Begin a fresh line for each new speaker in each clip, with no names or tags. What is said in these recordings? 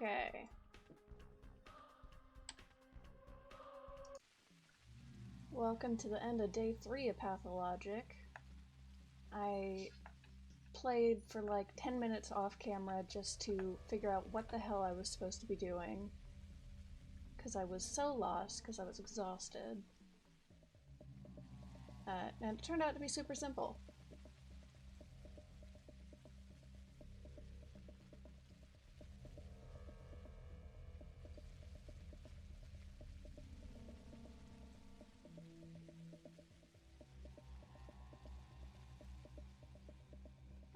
Okay. Welcome to the end of day 3 of Pathologic. I played for like 10 minutes off camera just to figure out what the hell I was supposed to be doing. Because I was so lost, because I was exhausted. And it turned out to be super simple.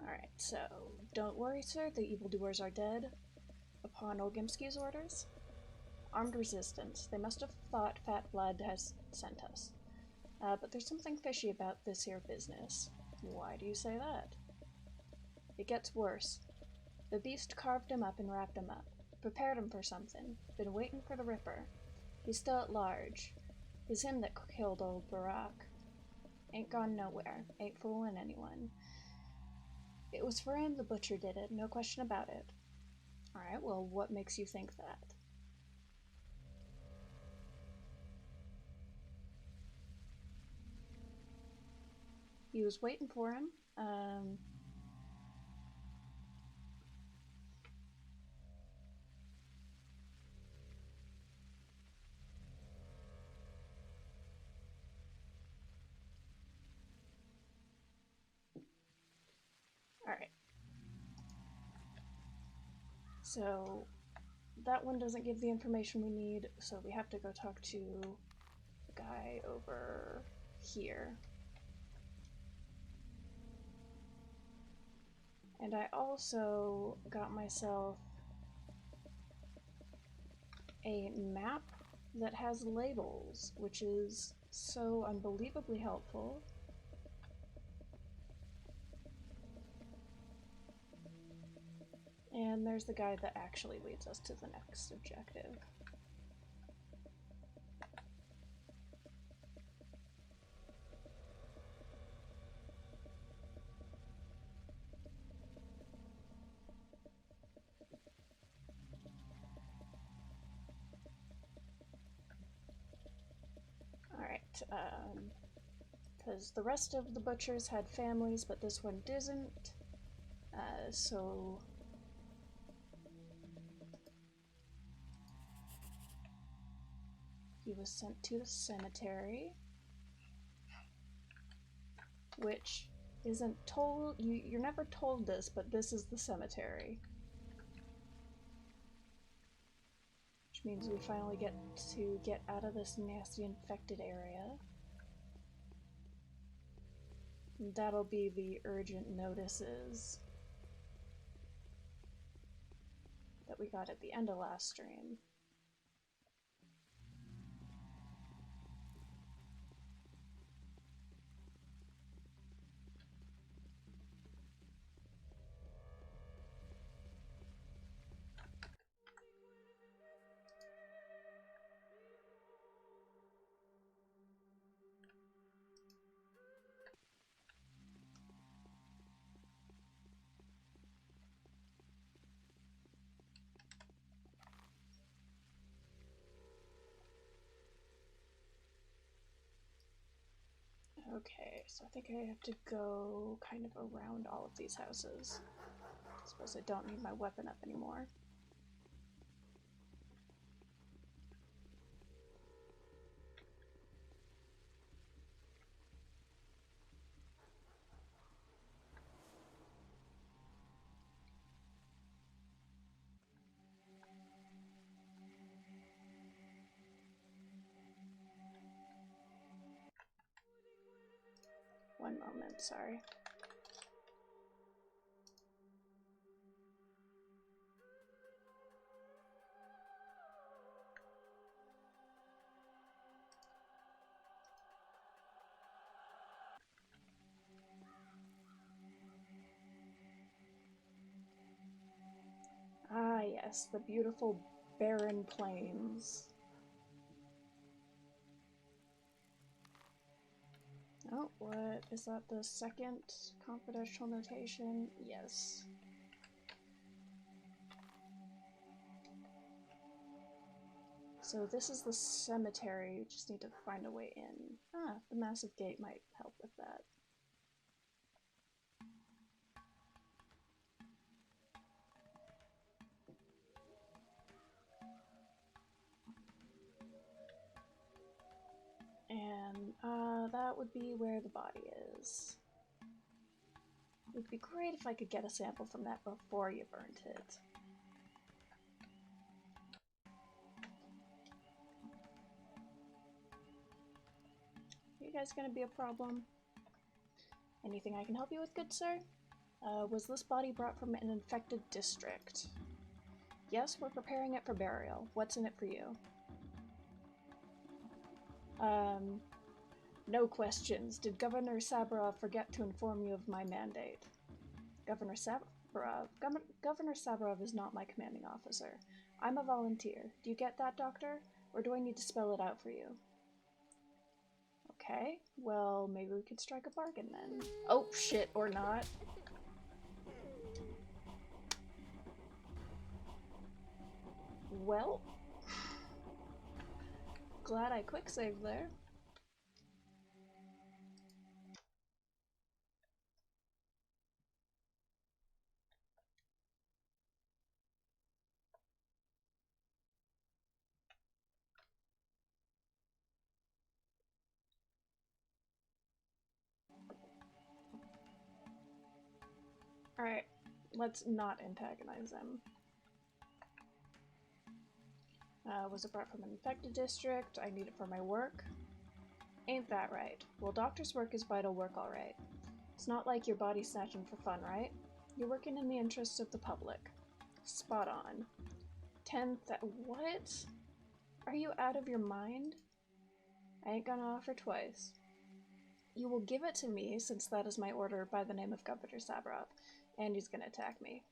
Alright, so, don't worry, sir, the evildoers are dead. Upon Olgimski's orders. Armed resistance. They must have thought Fat Blood has sent us. But there's something fishy about this here business. Why do you say that? It gets worse. The beast carved him up and wrapped him up. Prepared him for something. Been waiting for the Ripper. He's still at large. It's him that killed old Barack. Ain't gone nowhere. Ain't fooling anyone. It was for him the butcher did it, no question about it. Alright, well, what makes you think that? He was waiting for him. Alright. So, that one doesn't give the information we need, so we have to go talk to the guy over here. And I also got myself a map that has labels, which is so unbelievably helpful. And there's the guide that actually leads us to the next objective. Alright, because the rest of the butchers had families, but this one didn't, so he was sent to the cemetery, which isn't told, you're never told this, but this is the cemetery. Which means we finally get to get out of this nasty infected area. And that'll be the urgent notices that we got at the end of last stream. Okay, so I think I have to go kind of around all of these houses. I suppose I don't need my weapon up anymore. One moment, sorry. Ah, yes, the beautiful barren plains. Oh, what? Is that the second confidential notation? Yes. So this is the cemetery. We just need to find a way in. Ah, the massive gate might help with that. And that would be where the body is. It would be great if I could get a sample from that before you burnt it. Are you guys gonna be a problem? Anything I can help you with, good sir? Was this body brought from an infected district? Yes, we're preparing it for burial. What's in it for you? No questions. Did Governor Saburov forget to inform you of my mandate? Governor Saburov is not my commanding officer. I'm a volunteer. Do you get that, Doctor? Or do I need to spell it out for you? Okay, well, maybe we could strike a bargain then. Oh, shit, or not. Well, glad I quick saved there. Alright, let's not antagonize them. Was it brought from an infected district? I need it for my work. Ain't that right? Well, doctor's work is vital work, alright. It's not like you're body snatching for fun, right? You're working in the interests of the public. Spot on. What? Are you out of your mind? I ain't gonna offer twice. You will give it to me, since that is my order by the name of Governor Saburov, and he's gonna attack me.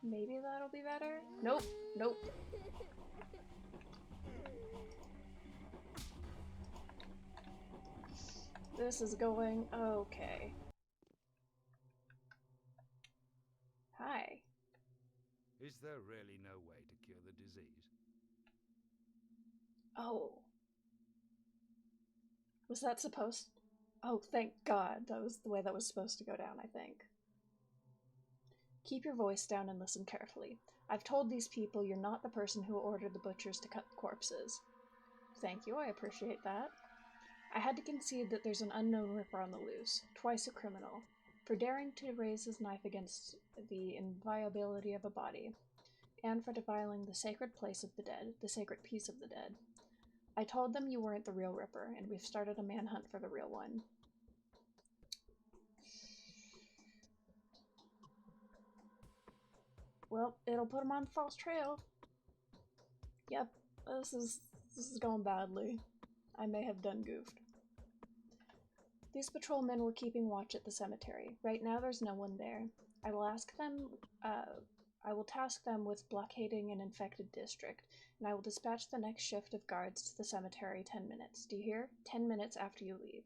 Maybe that'll be better? Nope, nope. This is going okay. Hi.
Is there really no way to cure the disease?
Oh. Was that supposed... Oh, thank God. That was the way that was supposed to go down, I think. Keep your voice down and listen carefully. I've told these people you're not the person who ordered the butchers to cut corpses. Thank you, I appreciate that. I had to concede that there's an unknown ripper on the loose, twice a criminal, for daring to raise his knife against the inviolability of a body, and for defiling the sacred place of the dead, the sacred peace of the dead. I told them you weren't the real Ripper, and we've started a manhunt for the real one. Well, it'll put him on the false trail. Yep, this is going badly. I may have done goofed. These patrolmen were keeping watch at the cemetery. Right now there's no one there. I will task them with blockading an infected district, and I will dispatch the next shift of guards to the cemetery 10 minutes. Do you hear? 10 minutes after you leave.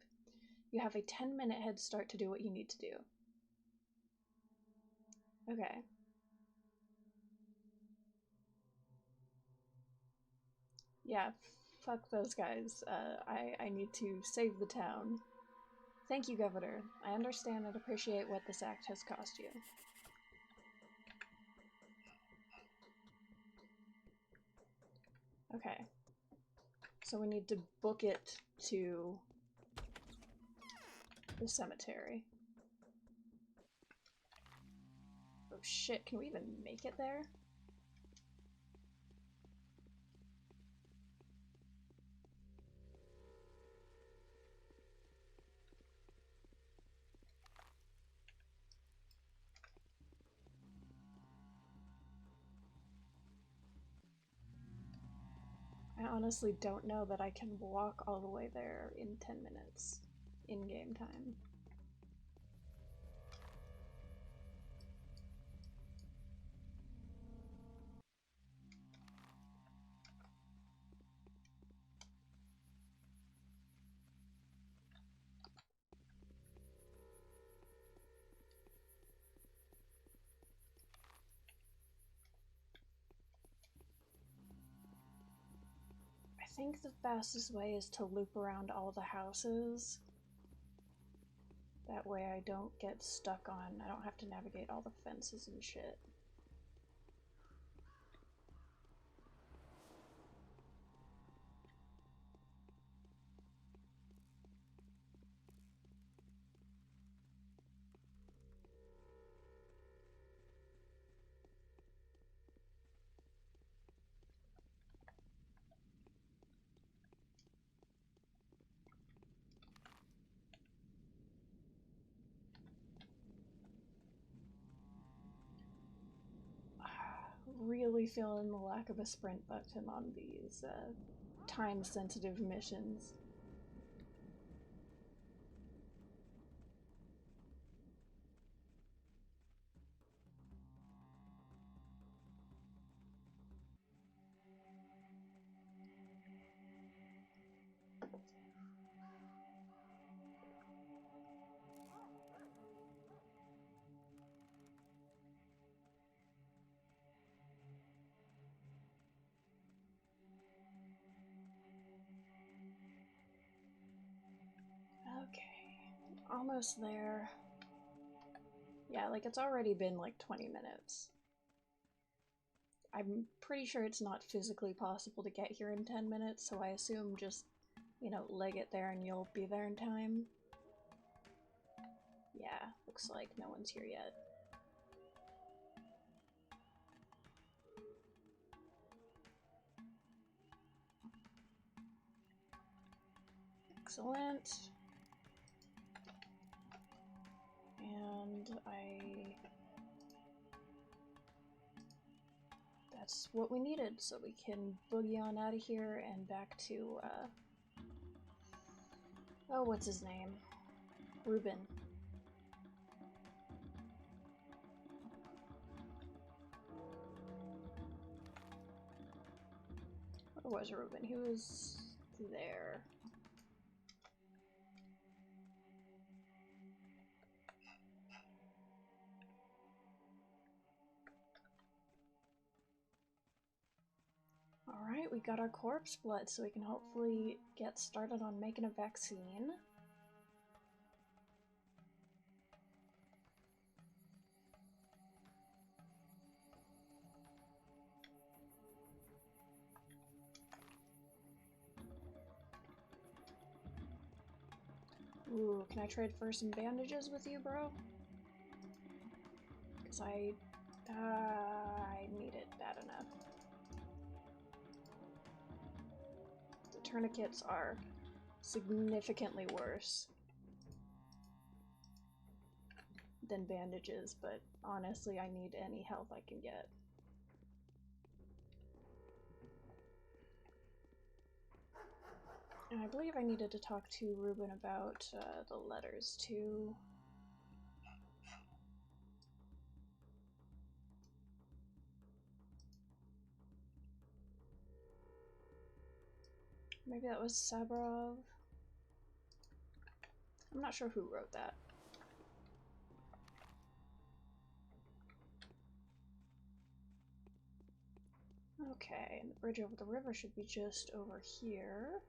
You have a 10-minute head start to do what you need to do. Okay. Yeah, fuck those guys. I need to save the town. Thank you, Governor. I understand and appreciate what this act has cost you. Okay. So we need to book it to the cemetery. Oh shit, can we even make it there? I honestly don't know that I can walk all the way there in 10 minutes in game time. think the fastest way is to loop around all the houses. That way I don't get stuck on, I don't have to navigate all the fences and shit. Really feeling the lack of a sprint button on these time-sensitive missions. Okay, almost there. Yeah, like it's already been like 20 minutes. I'm pretty sure it's not physically possible to get here in 10 minutes, so I assume just, you know, leg it there and you'll be there in time. Yeah, looks like no one's here yet. Excellent. And that's what we needed, so we can boogie on out of here and back to, oh, what's his name? Ruben. Where was Ruben? He was there. Alright, we got our corpse blood, so we can hopefully get started on making a vaccine. Ooh, can I trade for some bandages with you, bro? Because I need it bad enough. The tourniquets are significantly worse than bandages, but honestly, I need any help I can get. And I believe I needed to talk to Ruben about the letters too. Maybe that was Sabrov. I'm not sure who wrote that. Okay, and the bridge over the river should be just over here.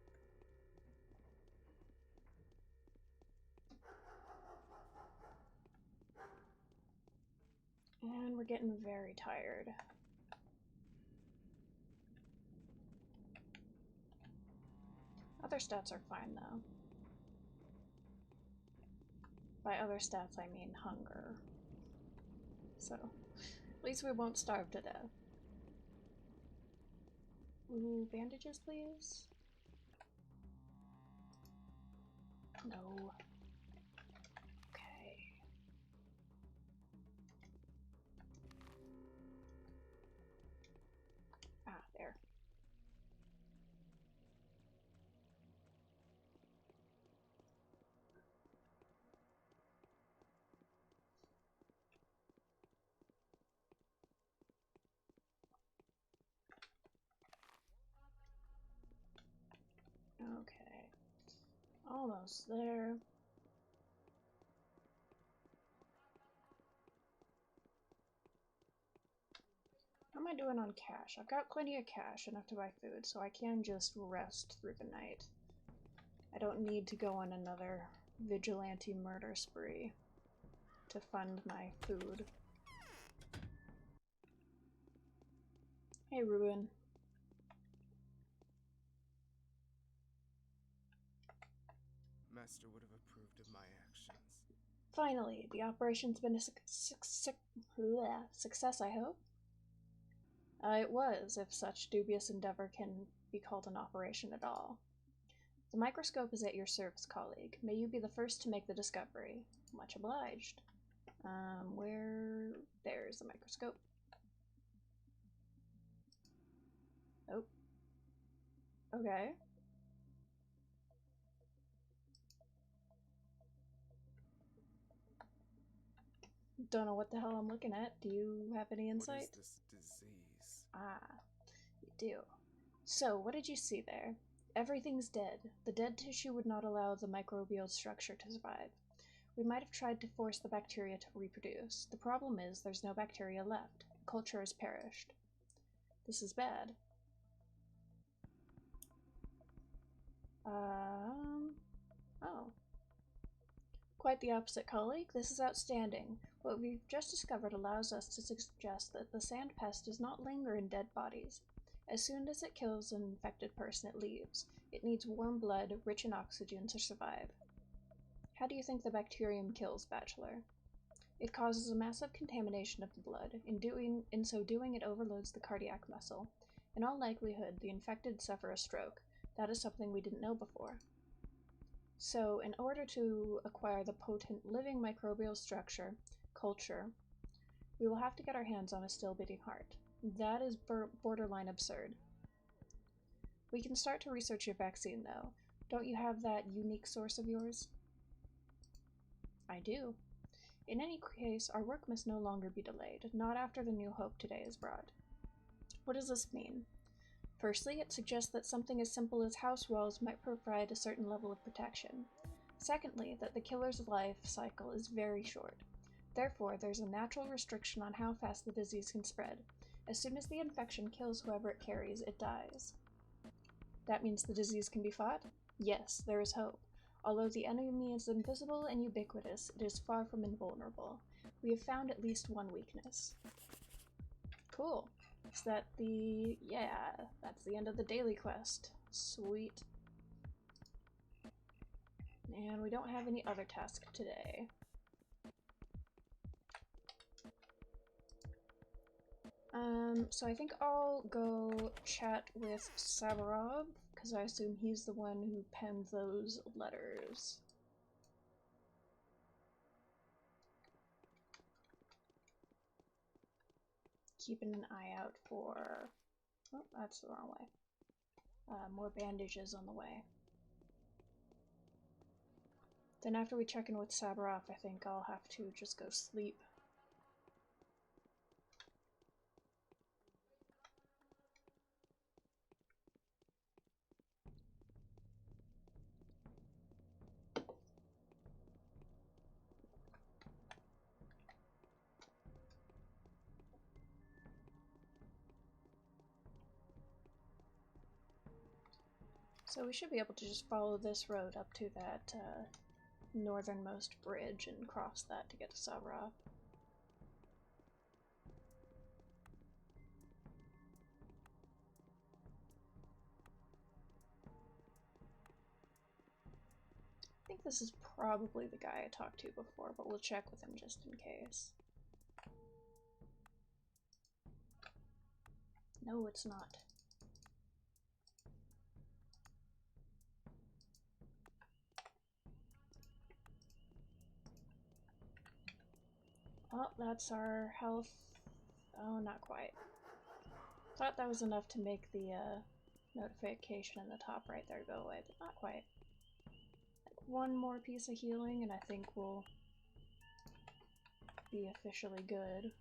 And we're getting very tired. Other stats are fine though. By other stats I mean hunger. So, at least we won't starve to death. Ooh, bandages please? No. Okay. Ah, there. Okay. Almost there. I I doing on cash? I've got plenty of cash, enough to buy food, so I can just rest through the night. I don't need to go on another vigilante murder spree to fund my food. Hey, Ruben.
Master would have approved of my actions.
Finally, the operation's been a success, I hope. It was, if such dubious endeavor can be called an operation at all. The microscope is at your service, colleague. May you be the first to make the discovery. Much obliged. There's the microscope. Oh. Okay. Don't know what the hell I'm looking at. Do you have any insight?
What is this disease?
Ah, you do. So, what did you see there? Everything's dead. The dead tissue would not allow the microbial structure to survive. We might have tried to force the bacteria to reproduce. The problem is there's no bacteria left. Culture has perished. This is bad. Oh. Quite the opposite, colleague. This is outstanding. What we've just discovered allows us to suggest that the sand pest does not linger in dead bodies. As soon as it kills an infected person, it leaves. It needs warm blood, rich in oxygen, to survive. How do you think the bacterium kills, Bachelor? It causes a massive contamination of the blood. In so doing, it overloads the cardiac muscle. In all likelihood, the infected suffer a stroke. That is something we didn't know before. So, in order to acquire the potent living microbial structure, culture, we will have to get our hands on a still beating heart. That is borderline absurd. We can start to research your vaccine, though. Don't you have that unique source of yours? I do. In any case, our work must no longer be delayed, not after the new hope today is brought. What does this mean? Firstly, it suggests that something as simple as house walls might provide a certain level of protection. Secondly, that the killer's life cycle is very short. Therefore, there's a natural restriction on how fast the disease can spread. As soon as the infection kills whoever it carries, it dies. That means the disease can be fought? Yes, there is hope. Although the enemy is invisible and ubiquitous, it is far from invulnerable. We have found at least one weakness. Cool. Is that the... yeah, that's the end of the daily quest. Sweet. And we don't have any other task today. So I think I'll go chat with Savarov, because I assume he's the one who penned those letters. Keeping an eye out for... oh, that's the wrong way. More bandages on the way. Then after we check in with Savarov, I think I'll have to just go sleep. So we should be able to just follow this road up to that northernmost bridge and cross that to get to Savarov. I think this is probably the guy I talked to before, but we'll check with him just in case. No, it's not. Oh, that's our health. Oh, not quite. Thought that was enough to make the notification in the top right there go away, but not quite. One more piece of healing and I think we'll be officially good.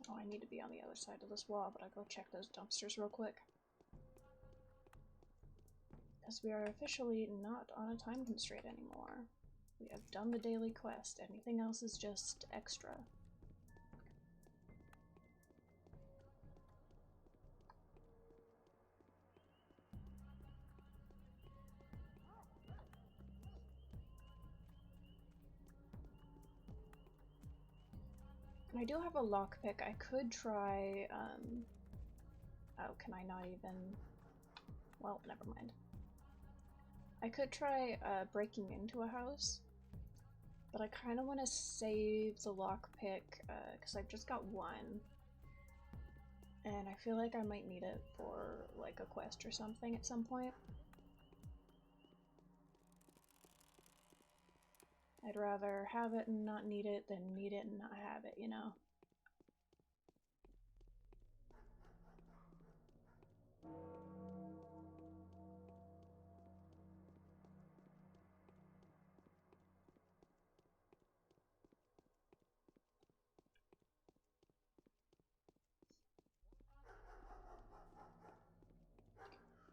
Oh, I need to be on the other side of this wall, but I'll go check those dumpsters real quick. Because we are officially not on a time constraint anymore. We have done the daily quest. Anything else is just extra. I do have a lockpick. I could try, oh, can I not even... Well, never mind. I could try, breaking into a house, but I kind of want to save the lockpick, because I've just got one. And I feel like I might need it for, like, a quest or something at some point. I'd rather have it and not need it than need it and not have it, you know?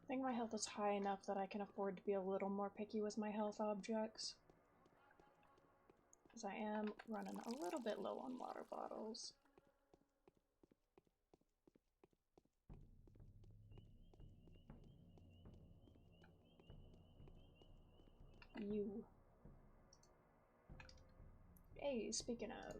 I think my health is high enough that I can afford to be a little more picky with my health objects. Because I am running a little bit low on water bottles. You. Hey, speaking of.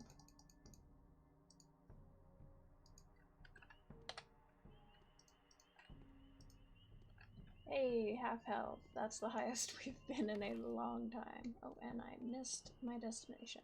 Hey, half health. That's the highest we've been in a long time. Oh, and I missed my destination.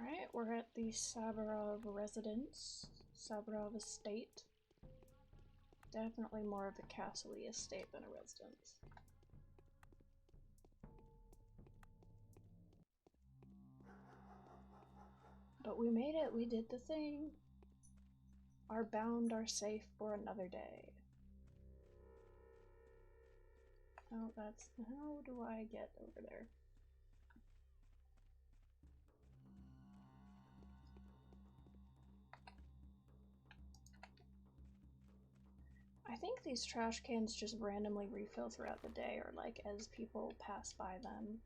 Alright, we're at the Sabarov residence. Sabarov estate. Definitely more of a castle-y estate than a residence. But we made it, we did the thing. Our bound are safe for another day. Oh, that's... how do I get over there? I think these trash cans just randomly refill throughout the day, or like as people pass by them.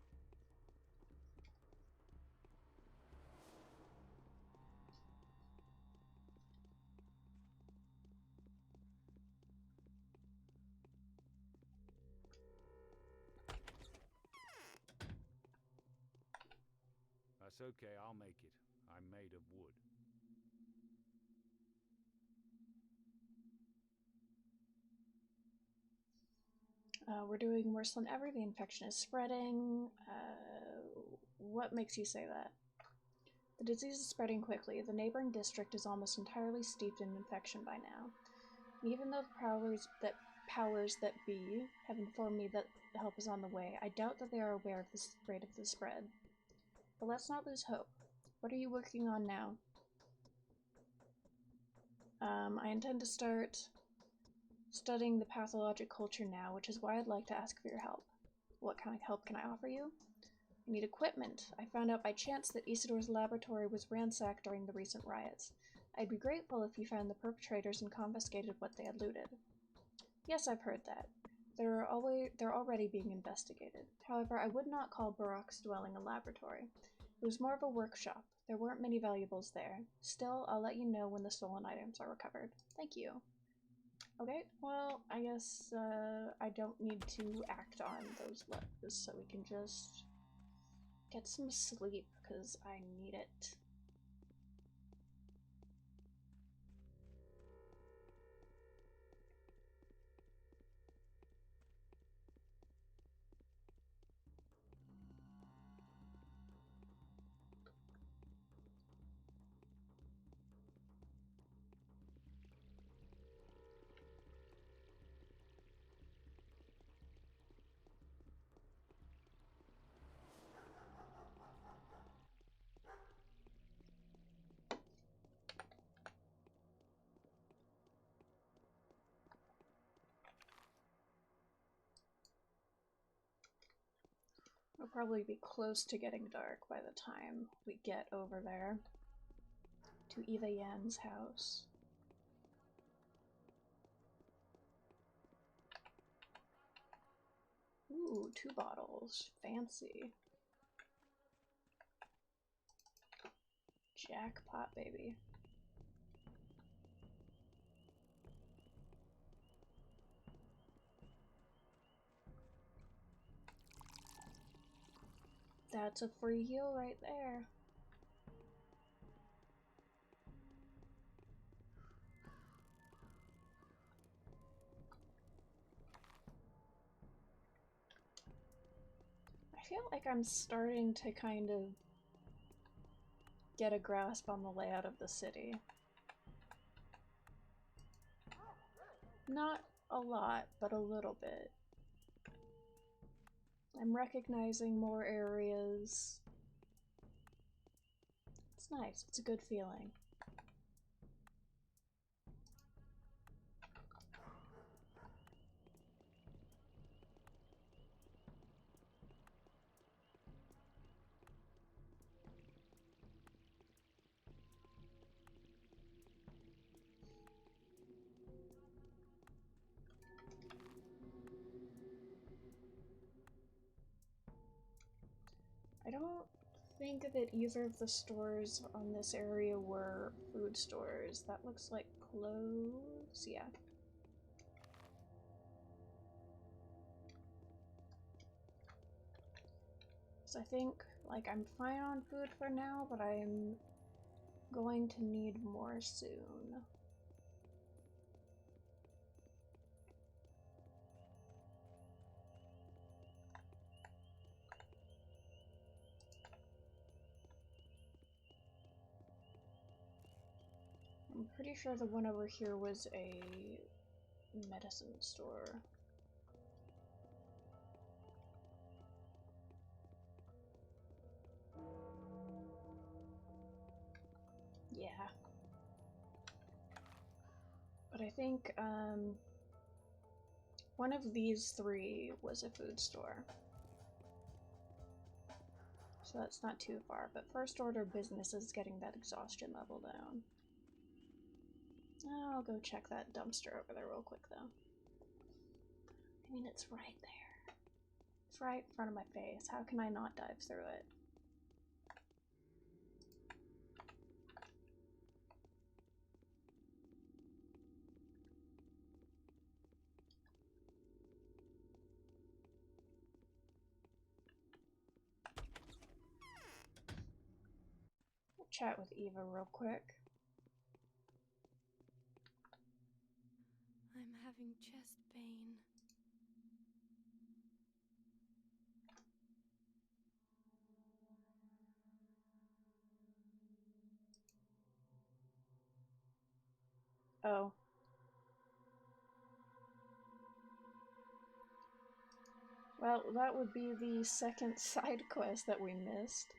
That's okay, I'll make it. I'm made of wood.
We're doing worse than ever. The infection is spreading. What makes you say that? The disease is spreading quickly. The neighboring district is almost entirely steeped in infection by now. And even though the powers that be have informed me that help is on the way, I doubt that they are aware of the rate of the spread. But let's not lose hope. What are you working on now? I intend to start studying the pathologic culture now, which is why I'd like to ask for your help. What kind of help can I offer you? I need equipment. I found out by chance that Isidor's laboratory was ransacked during the recent riots. I'd be grateful if you found the perpetrators and confiscated what they had looted. Yes, I've heard that. They're already being investigated. However, I would not call Barak's dwelling a laboratory. It was more of a workshop. There weren't many valuables there. Still, I'll let you know when the stolen items are recovered. Thank you. Okay, well, I guess I don't need to act on those letters, so we can just get some sleep, because I need it. It'll probably be close to getting dark by the time we get over there to Eva Yan's house. Ooh, 2 bottles. Fancy. Jackpot, baby. That's a free heal right there. I feel like I'm starting to kind of get a grasp on the layout of the city. Not a lot, but a little bit. I'm recognizing more areas. It's nice. It's a good feeling. I don't think that either of the stores on this area were food stores. That looks like clothes. Yeah. So I think, like, I'm fine on food for now, but I'm going to need more soon. I'm pretty sure the one over here was a medicine store. Yeah. But I think, one of these 3 was a food store. So that's not too far, but first order business is getting that exhaustion level down. I'll go check that dumpster over there real quick, though. I mean, it's right there. It's right in front of my face. How can I not dive through it? I'll chat with Eva real quick.
I'm having chest pain.
Oh. Well, that would be the second side quest that we missed.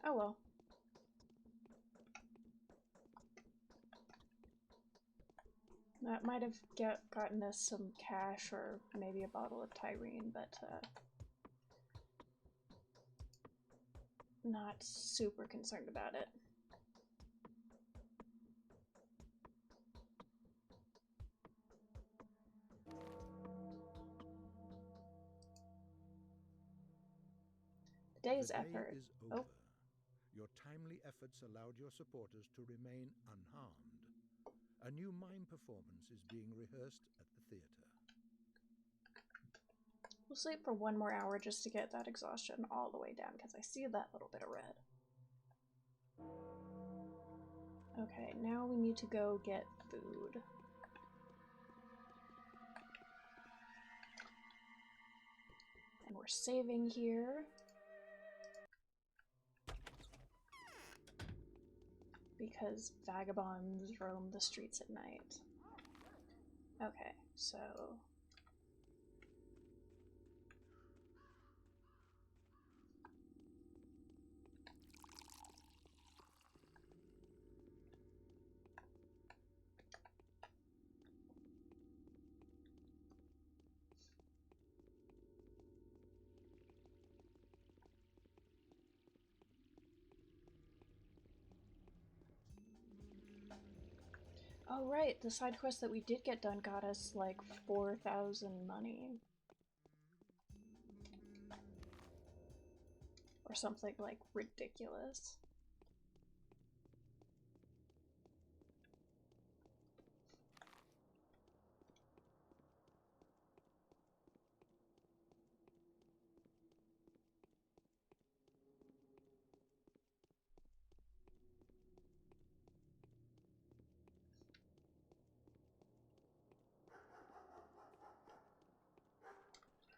Oh well. That might have gotten us some cash or maybe a bottle of Tyrene, but not super concerned about it. The day's effort.
Is over.
Oh.
Your timely efforts allowed your supporters to remain unharmed. A new mime performance is being rehearsed at the theater.
We'll sleep for 1 more hour just to get that exhaustion all the way down, because I see that little bit of red. Okay, now we need to go get food. And we're saving here. Because vagabonds roam the streets at night. Okay, so... Oh right, the side quest that we did get done got us like 4,000 money. Or something like ridiculous.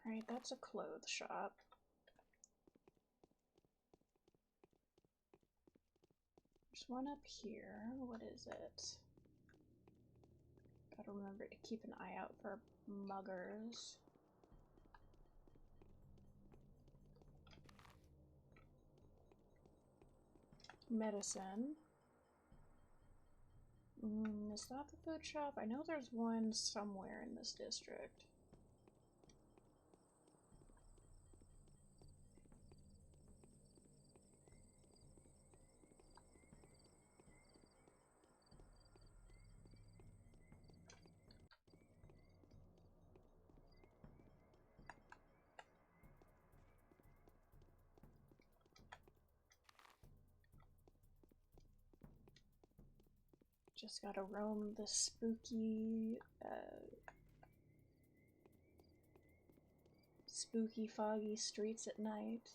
Alright, that's a clothes shop. There's one up here. What is it? Gotta remember to keep an eye out for muggers. Medicine. Is that the food shop? I know there's one somewhere in this district. Just gotta roam the spooky, foggy streets at night.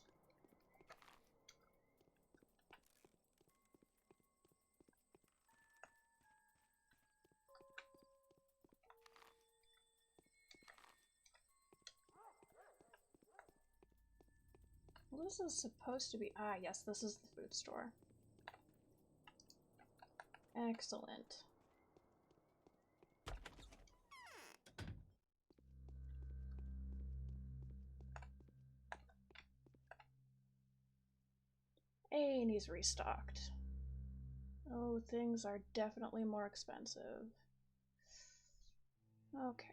Well, this is supposed to be. Ah, yes, this is the food store. Excellent. Hey, and he's restocked. Oh, things are definitely more expensive. Okay.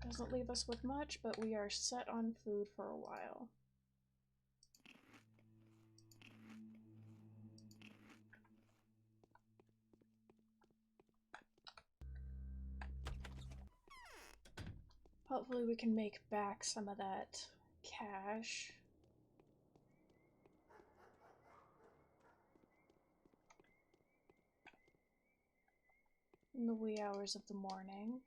Doesn't leave us with much, but we are set on food for a while. Hopefully we can make back some of that cash. In the wee hours of the morning.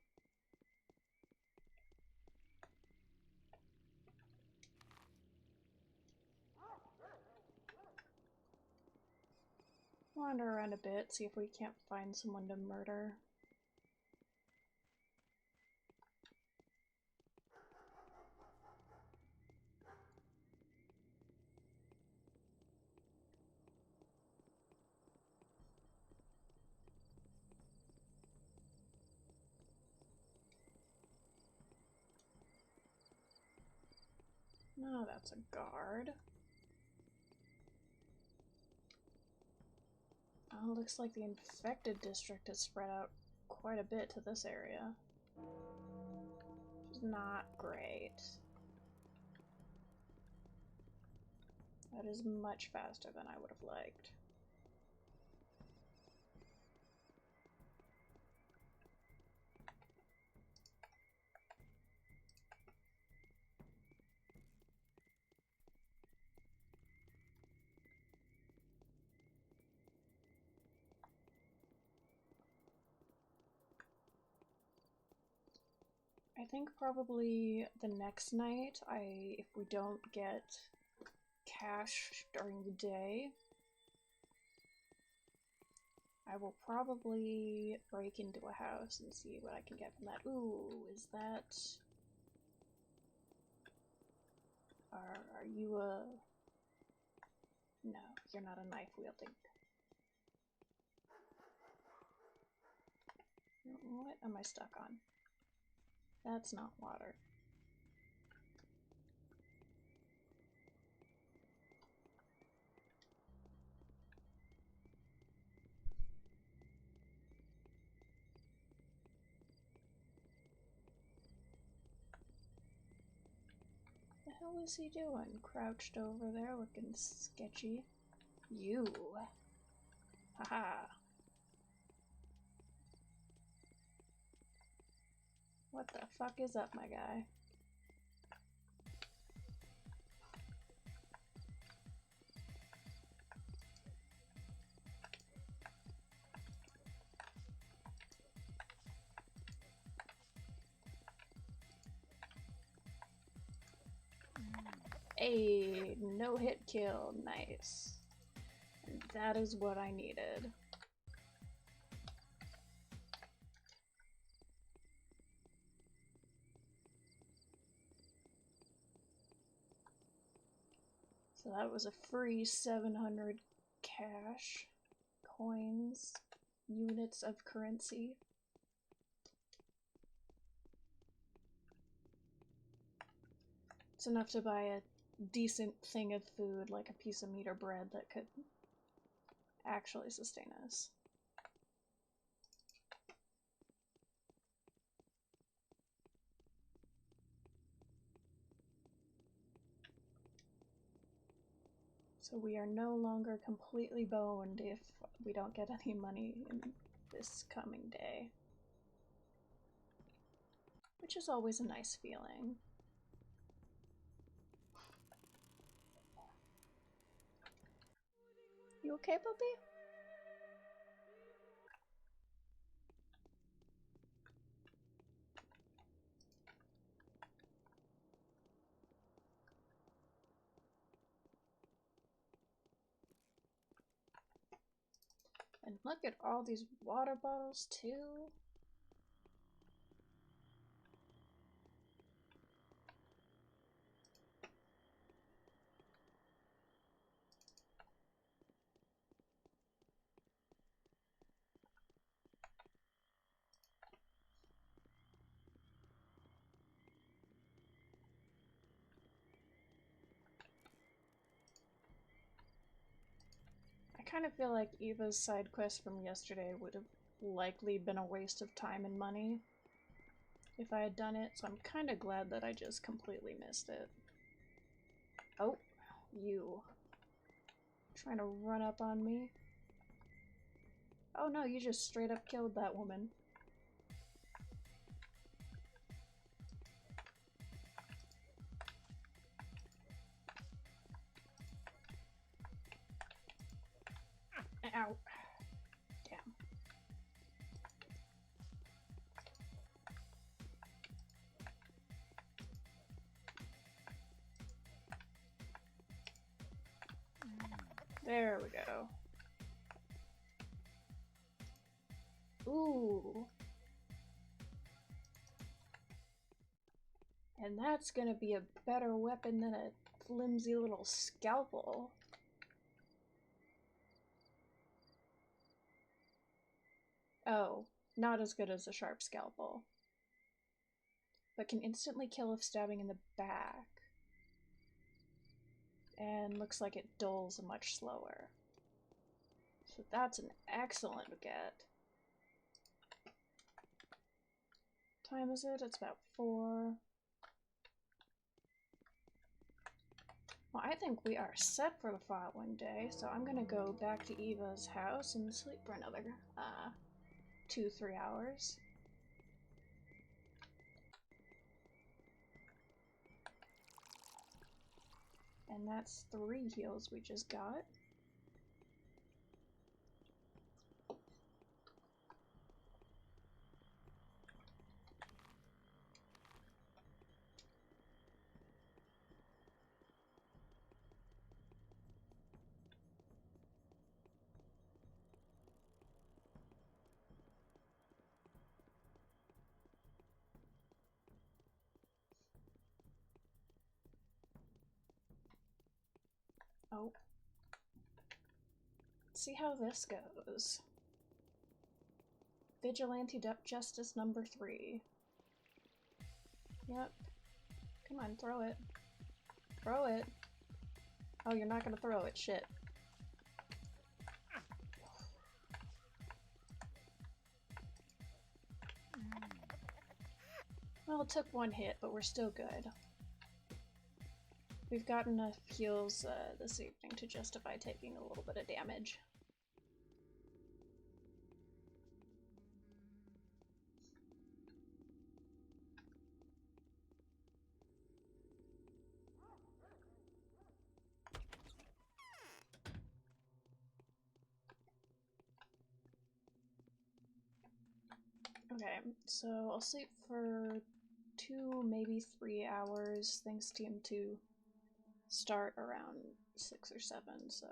Wander around a bit, see if we can't find someone to murder. No, that's a guard. Oh, looks like the infected district is spread out quite a bit to this area. Which is not great. That is much faster than I would have liked. I think probably the next night, if we don't get cash during the day, I will probably break into a house and see what I can get from that. Ooh, is that... Are you a... No, you're not a knife wielding. What am I stuck on? That's not water. hell is he doing? Crouched over there looking sketchy. You. Haha. What the fuck is up, my guy? A no-hit kill, nice. And that is what I needed. So that was a free 700 cash, coins, units of currency. It's enough to buy a decent thing of food, like a piece of meat or bread that could actually sustain us. So we are no longer completely boned if we don't get any money in this coming day. Which is always a nice feeling. You okay, puppy? And look at all these water bottles, too. I kind of feel like Eva's side quest from yesterday would have likely been a waste of time and money if I had done it, so I'm kind of glad that I just completely missed it. Oh, you. Trying to run up on me? Oh no, you just straight up killed that woman. Ow. Damn. There we go. Ooh. And that's gonna be a better weapon than a flimsy little scalpel. Oh, not as good as a sharp scalpel. But can instantly kill if stabbing in the back. And looks like it dulls much slower. So that's an excellent get. What time is it? It's about 4. Well, I think we are set for the following day, so I'm gonna go back to Eva's house and sleep for another 2-3 hours. And that's 3 heals we just got. Oh. Let's see how this goes. Vigilante Justice number 3. Yep. Come on, throw it. Throw it. Oh, you're not gonna throw it. Shit. Well, it took 1 hit, but we're still good. We've got enough heals this evening to justify taking a little bit of damage. Okay, so I'll sleep for 2, maybe 3 hours. Things seem to start around 6 or 7, so.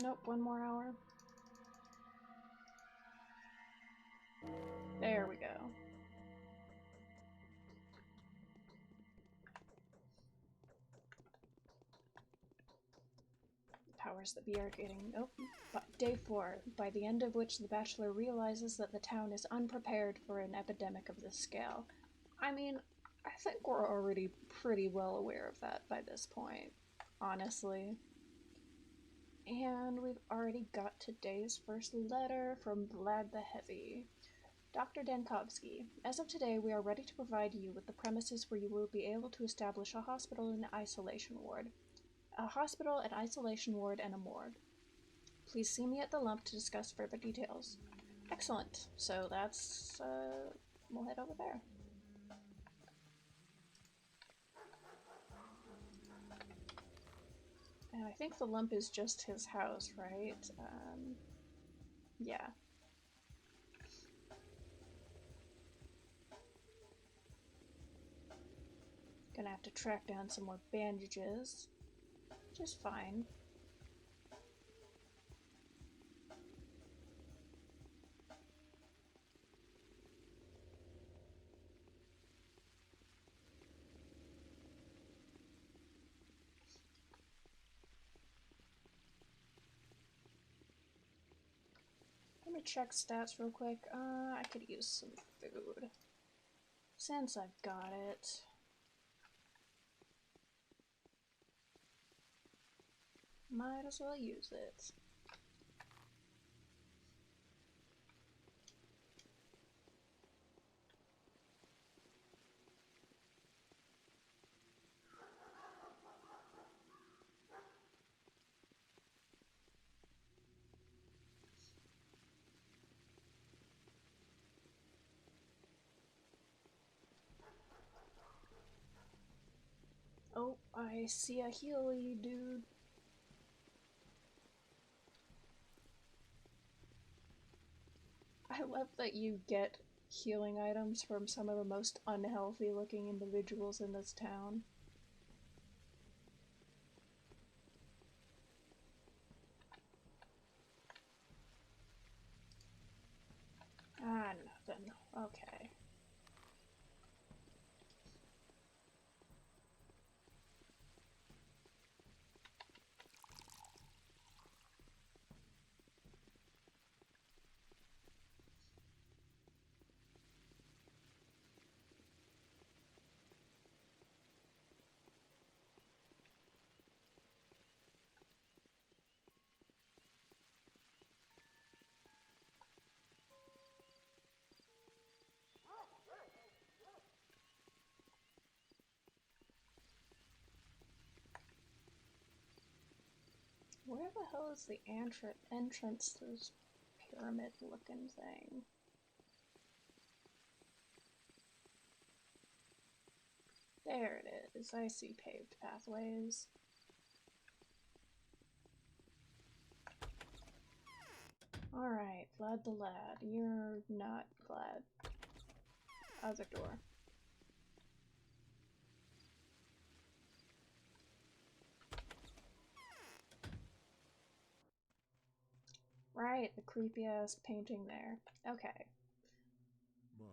Nope, 1 more hour. There we go. Powers that be are getting. Oh, but day 4, by the end of which the Bachelor realizes that the town is unprepared for an epidemic of this scale. I mean, I think we're already pretty well aware of that by this point, honestly. And we've already got today's first letter from Vlad the Heavy. Dr. Dankovsky, as of today, we are ready to provide you with the premises where you will be able to establish a hospital and isolation ward. A hospital, an isolation ward, and a morgue. Please see me at the lump to discuss further details. Excellent. So that's, we'll head over there. And I think the lump is just his house, right? Yeah. Gonna have to track down some more bandages. Which is fine. Let me check stats real quick. I could use some food. Since I've got it. Might as well use it. Oh, I see a Healy dude. I love that you get healing items from some of the most unhealthy looking individuals in this town. Ah, nothing. Okay. Where the hell is the entrance to this pyramid looking thing? There it is. I see paved pathways. Alright, Vlad the lad. You're not Vlad. Other door. Right, the creepy ass painting there. Okay.
My,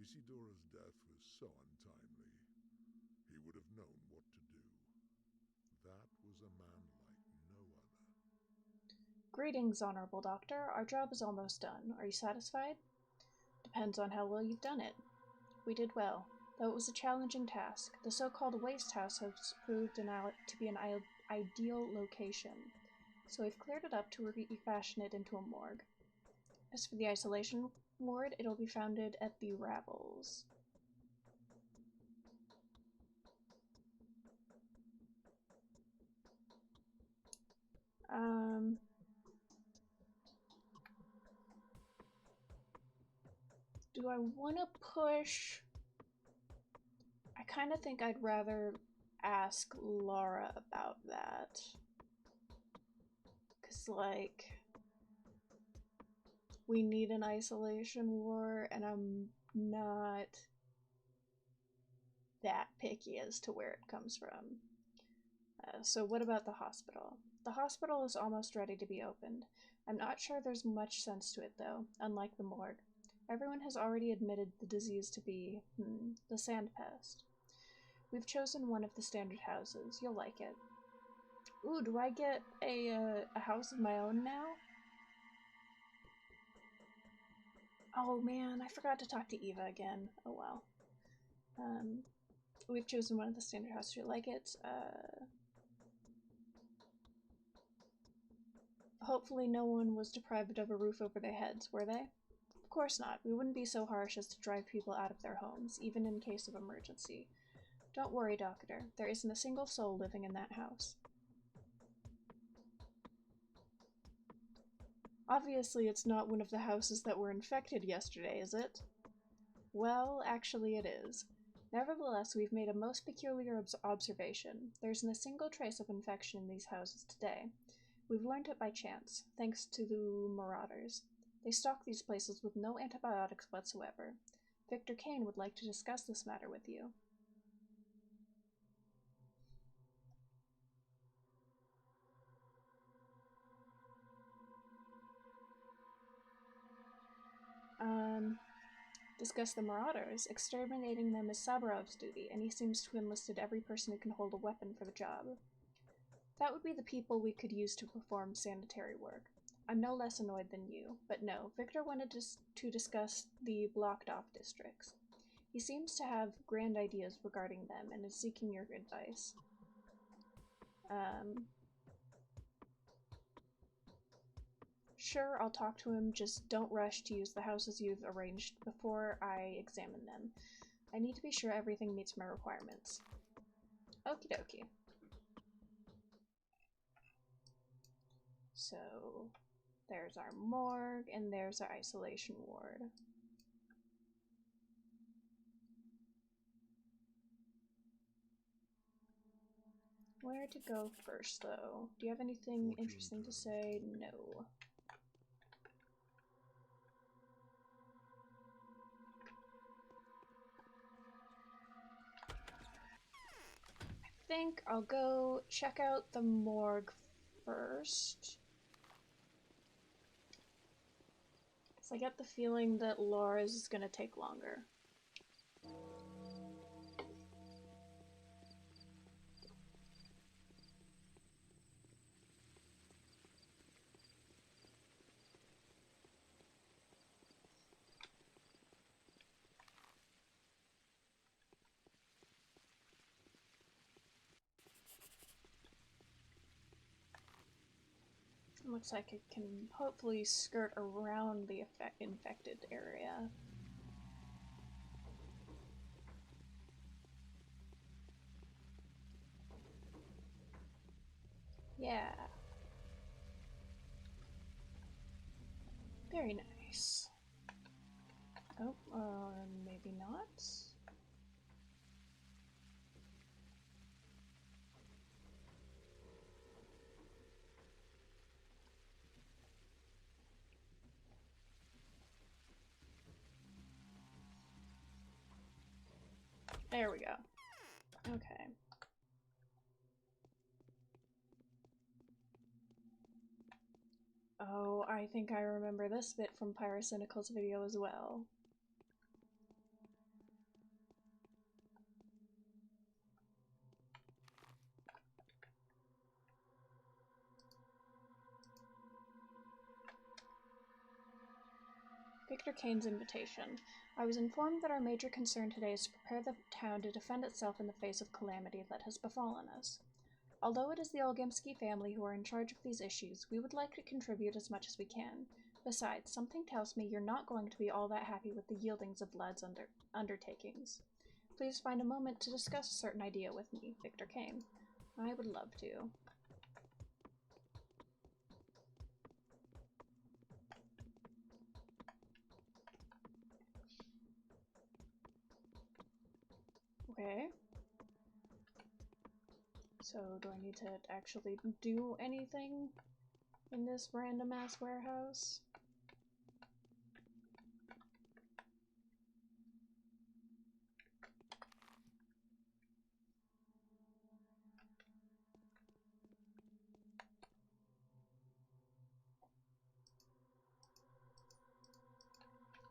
Isidora's death was so untimely. He would have known what to do. That was a man like no other.
Greetings, Honorable Doctor. Our job is almost done. Are you satisfied? Depends on how well you've done it. We did well, though it was a challenging task. The so-called waste house has proved to be an ideal location, so we've cleared it up to refashion it into a morgue. As for the isolation ward, it'll be founded at the Ravels. Do I want to push? I kind of think I'd rather ask Laura about that. Because, like, we need an isolation ward, and I'm not that picky as to where it comes from. So what about the hospital? The hospital is almost ready to be opened. I'm not sure there's much sense to it, though, unlike the morgue. Everyone has already admitted the disease to be, the sand pest. We've chosen one of the standard houses. You'll like it. Ooh, do I get a house of my own now? Oh man, I forgot to talk to Eva again. Oh well. We've chosen one of the standard houses. You'll like it. Hopefully no one was deprived of a roof over their heads, were they? Of course not. We wouldn't be so harsh as to drive people out of their homes, even in case of emergency. Don't worry, Doctor. There isn't a single soul living in that house. Obviously, it's not one of the houses that were infected yesterday, is it? Well, actually it is. Nevertheless, we've made a most peculiar observation. There isn't a single trace of infection in these houses today. We've learned it by chance, thanks to the Marauders. They stock these places with no antibiotics whatsoever. Victor Kane would like to discuss this matter with you. Discuss the Marauders. Exterminating them is Sabarov's duty, and he seems to have enlisted every person who can hold a weapon for the job. That would be the people we could use to perform sanitary work. I'm no less annoyed than you, but no, Victor wanted to discuss the blocked-off districts. He seems to have grand ideas regarding them and is seeking your advice. Sure, I'll talk to him, just don't rush to use the houses you've arranged before I examine them. I need to be sure everything meets my requirements. Okie dokie. So, there's our morgue, and there's our isolation ward. Where to go first, though? Do you have anything interesting to say? No. I think I'll go check out the morgue first. So I get the feeling that Laura's is gonna take longer. Looks like it can hopefully skirt around the infected area. Yeah. Very nice. Oh, maybe not. There we go. Okay. Oh, I think I remember this bit from Pyrocynical's video as well. Victor Kane's invitation. I was informed that our major concern today is to prepare the town to defend itself in the face of calamity that has befallen us. Although it is the Olgimsky family who are in charge of these issues, we would like to contribute as much as we can. Besides, something tells me you're not going to be all that happy with the yieldings of Lad's undertakings. Please find a moment to discuss a certain idea with me, Victor Kane. I would love to. Okay. So, do I need to actually do anything in this random ass warehouse?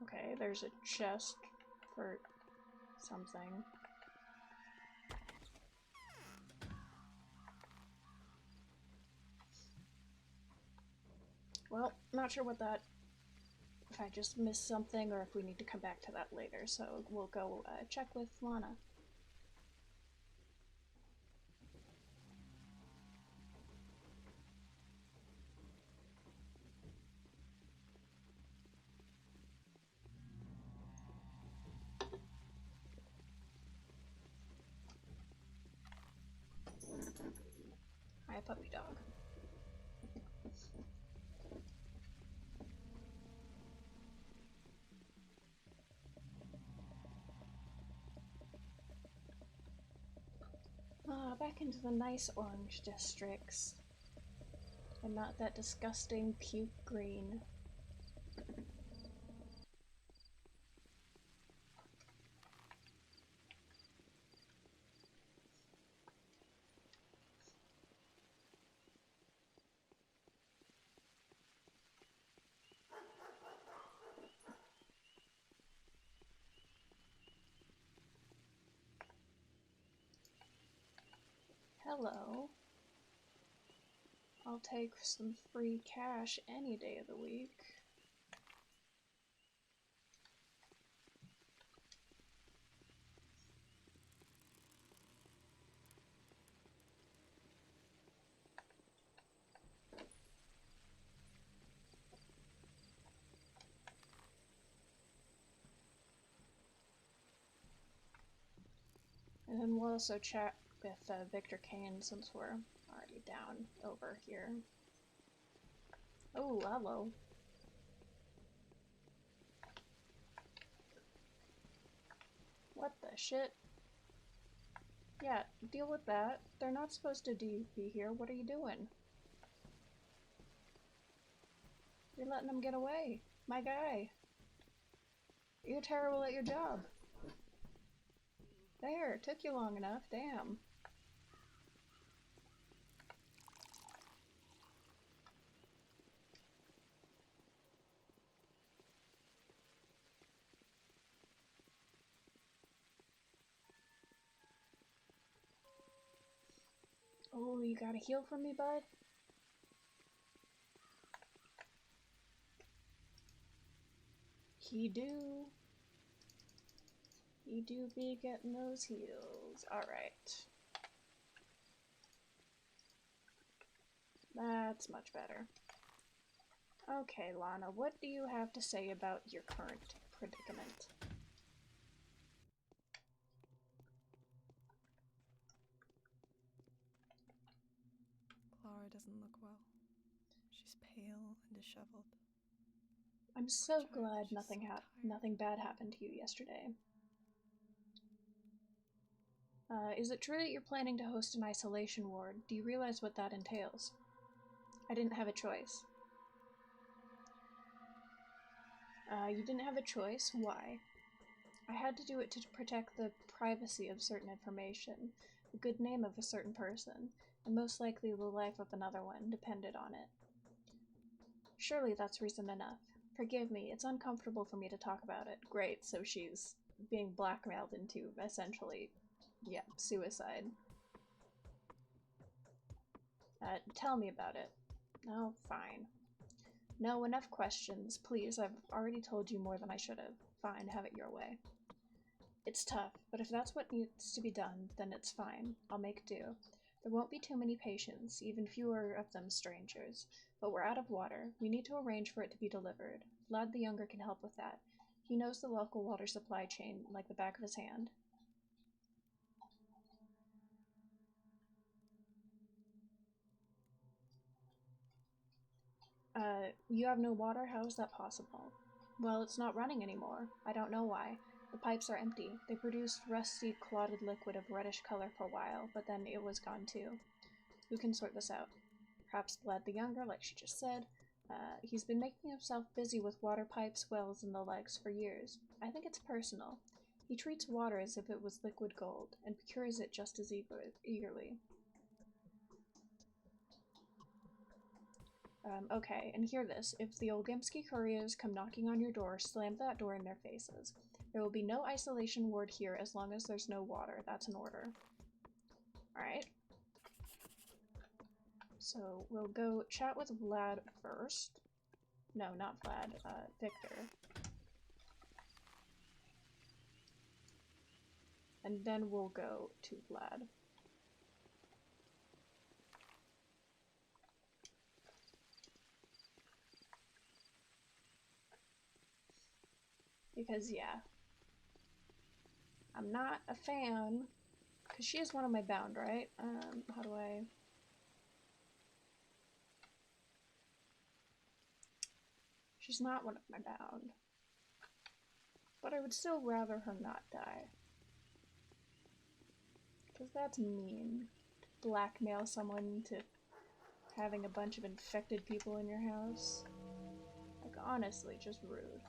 Okay, there's a chest for something. Well, not sure what that... if I just missed something or if we need to come back to that later, so we'll go check with Lana. Hi, puppy dog. Ah, back into the nice orange districts. And not that disgusting puke green. Hello. I'll take some free cash any day of the week. And then we'll also chat with Victor Kane since we're already down over here. Oh, hello. What the shit? Yeah, deal with that. They're not supposed to be here. What are you doing? You're letting them get away. My guy. You're terrible at your job. There, took you long enough. Damn. Oh, you gotta heal for me, bud? He do. He do be getting those heals. Alright. That's much better. Okay, Lana, what do you have to say about your current predicament?
Clara doesn't look well. She's pale and disheveled.
I'm so
Child,
glad
she's so tired.
nothing bad happened to you yesterday. Is it true that you're planning to host an isolation ward? Do you realize what that entails? I didn't have a choice. You didn't have a choice? Why? I had to do it to protect the privacy of certain information, the good name of a certain person, and most likely the life of another one depended on it. Surely that's reason enough. Forgive me, it's uncomfortable for me to talk about it. Great, so she's being blackmailed into, essentially, yeah, suicide. Tell me about it. Oh, fine. No, enough questions. Please, I've already told you more than I should have. Fine, have it your way. It's tough, but if that's what needs to be done, then it's fine. I'll make do. There won't be too many patients, even fewer of them strangers. But we're out of water. We need to arrange for it to be delivered. Vlad the Younger can help with that. He knows the local water supply chain like the back of his hand. You have no water? How is that possible? Well, it's not running anymore. I don't know why. The pipes are empty. They produced rusty, clotted liquid of reddish color for a while, but then it was gone too. Who can sort this out? Perhaps Vlad the Younger, like she just said. He's been making himself busy with water pipes, wells, and the likes for years. I think it's personal. He treats water as if it was liquid gold, and procures it just as eagerly. Okay, and hear this. If the Olgimsky couriers come knocking on your door, slam that door in their faces. There will be no isolation ward here as long as there's no water. That's an order. Alright. So we'll go chat with Vlad first. No, not Vlad. Victor. And then we'll go to Vlad. Because, yeah. I'm not a fan. Because she is one of my bound, right? How do I... She's not one of my bound. But I would still rather her not die. Because that's mean. To blackmail someone to having a bunch of infected people in your house. Like, honestly, just rude.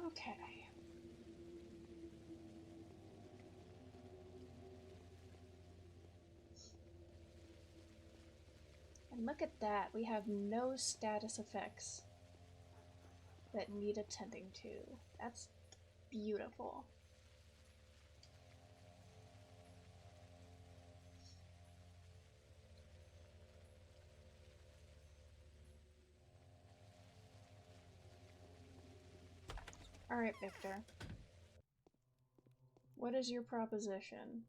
Okay. And look at that, we have no status effects that need attending to. That's beautiful. Alright, Victor. What is your proposition?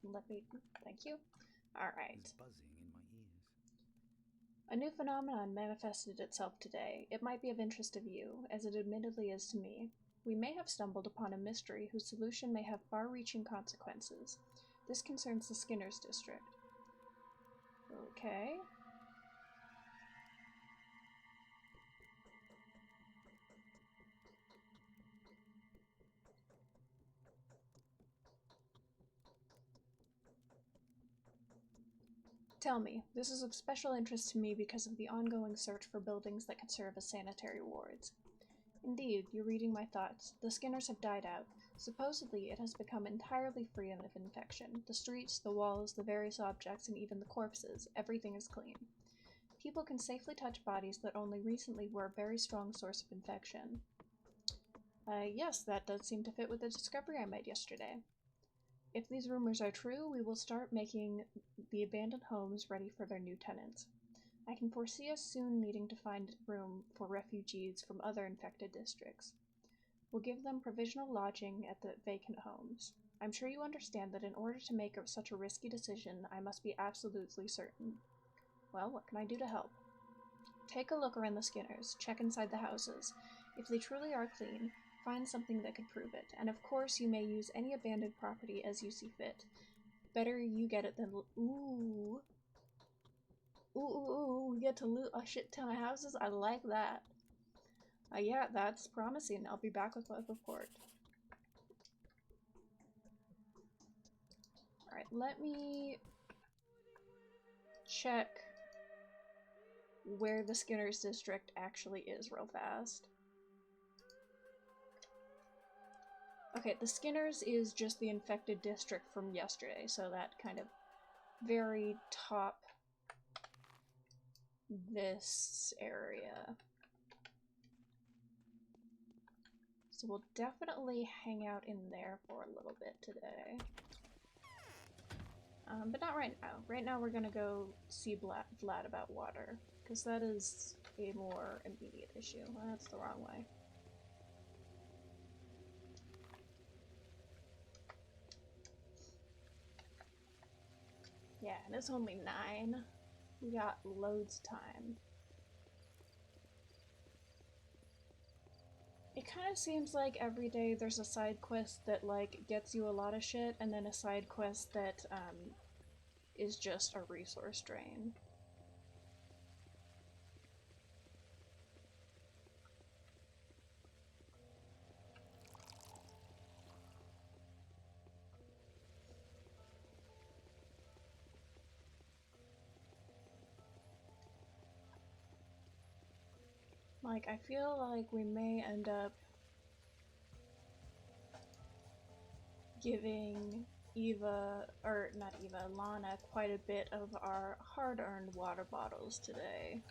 Let me... Thank you. Alright.
There's buzzing in my ears.
A new phenomenon manifested itself today. It might be of interest to you, as it admittedly is to me. We may have stumbled upon a mystery whose solution may have far-reaching consequences. This concerns the Skinner's district. Okay. Tell me, this is of special interest to me because of the ongoing search for buildings that could serve as sanitary wards. Indeed, you're reading my thoughts. The Skinners have died out. Supposedly, it has become entirely free of infection. The streets, the walls, the various objects, and even the corpses, everything is clean. People can safely touch bodies that only recently were a very strong source of infection. Yes, that does seem to fit with the discovery I made yesterday. If these rumors are true, we will start making the abandoned homes ready for their new tenants. I can foresee us soon needing to find room for refugees from other infected districts. We'll give them provisional lodging at the vacant homes. I'm sure you understand that in order to make such a risky decision, I must be absolutely certain. Well, what can I do to help? Take a look around the Skinners. Check inside the houses. If they truly are clean, find something that could prove it. And of course, you may use any abandoned property as you see fit. Better you get it than... Ooh. Ooh, we get to loot a shit ton of houses? I like that. Yeah, that's promising. I'll be back with a report. Alright, let me check where the Skinner's district actually is real fast. Okay, the Skinner's is just the infected district from yesterday, so that kind of very top this area. So we'll definitely hang out in there for a little bit today. But not right now. Right now we're gonna go see Vlad about water, because that is a more immediate issue. That's the wrong way. Yeah, and it's only 9. We got loads of time. It kind of seems like every day there's a side quest that, like, gets you a lot of shit, and then a side quest that, is just a resource drain. Like, I feel like we may end up giving Lana quite a bit of our hard-earned water bottles today.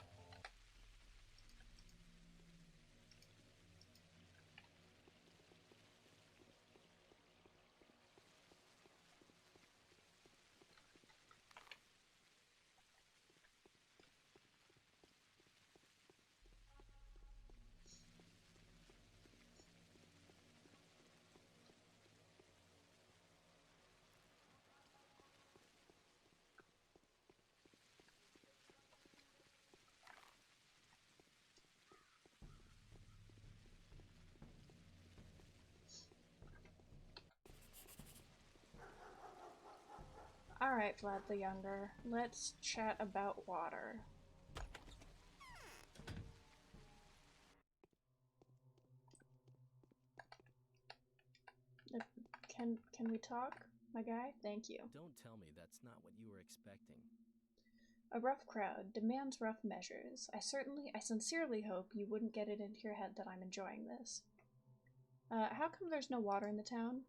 Alright, Vlad the Younger, let's chat about water. Can we talk, my guy? Thank you.
Don't tell me that's not what you were expecting.
A rough crowd demands rough measures. I sincerely hope you wouldn't get it into your head that I'm enjoying this. How come there's no water in the town?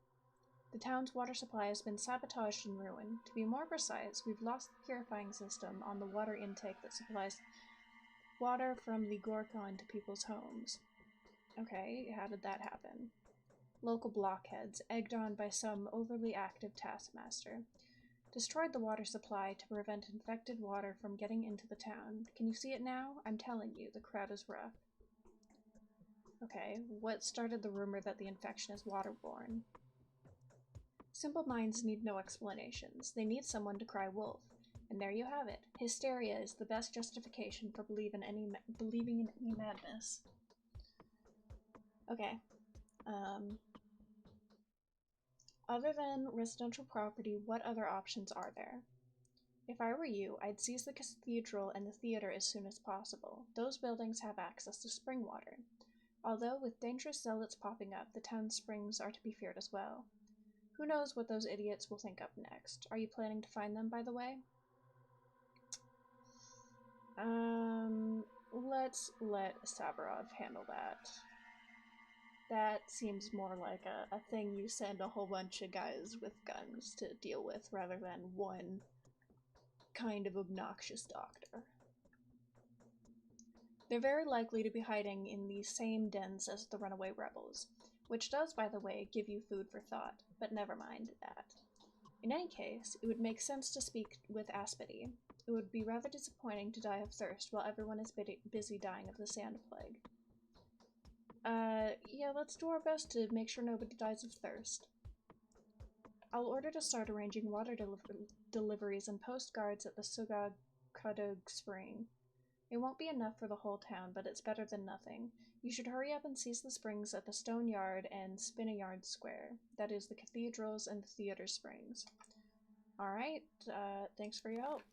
The town's water supply has been sabotaged and ruined. To be more precise, we've lost the purifying system on the water intake that supplies water from the Gorka into people's homes. Okay, how did that happen? Local blockheads, egged on by some overly active taskmaster, destroyed the water supply to prevent infected water from getting into the town. Can you see it now? I'm telling you, the crowd is rough. Okay, what started the rumor that the infection is waterborne? Simple minds need no explanations. They need someone to cry wolf. And there you have it. Hysteria is the best justification for believing in any madness. Okay. Other than residential property, what other options are there? If I were you, I'd seize the cathedral and the theater as soon as possible. Those buildings have access to spring water. Although, with dangerous zealots popping up, the town's springs are to be feared as well. Who knows what those idiots will think up next? Are you planning to find them, by the way? Let's let Savarov handle that. That seems more like a thing you send a whole bunch of guys with guns to deal with, rather than one kind of obnoxious doctor. They're very likely to be hiding in the same dens as the runaway rebels, which does, by the way, give you food for thought, but never mind that. In any case, it would make sense to speak with Aspity. It would be rather disappointing to die of thirst while everyone is busy dying of the sand plague. Yeah, let's do our best to make sure nobody dies of thirst. I'll order to start arranging water deliveries and post guards at the Sugag Kadug Spring. It won't be enough for the whole town, but it's better than nothing. You should hurry up and seize the springs at the Stone Yard and Spinneyard Square. That is, the cathedrals and the theater springs. Alright, thanks for your help.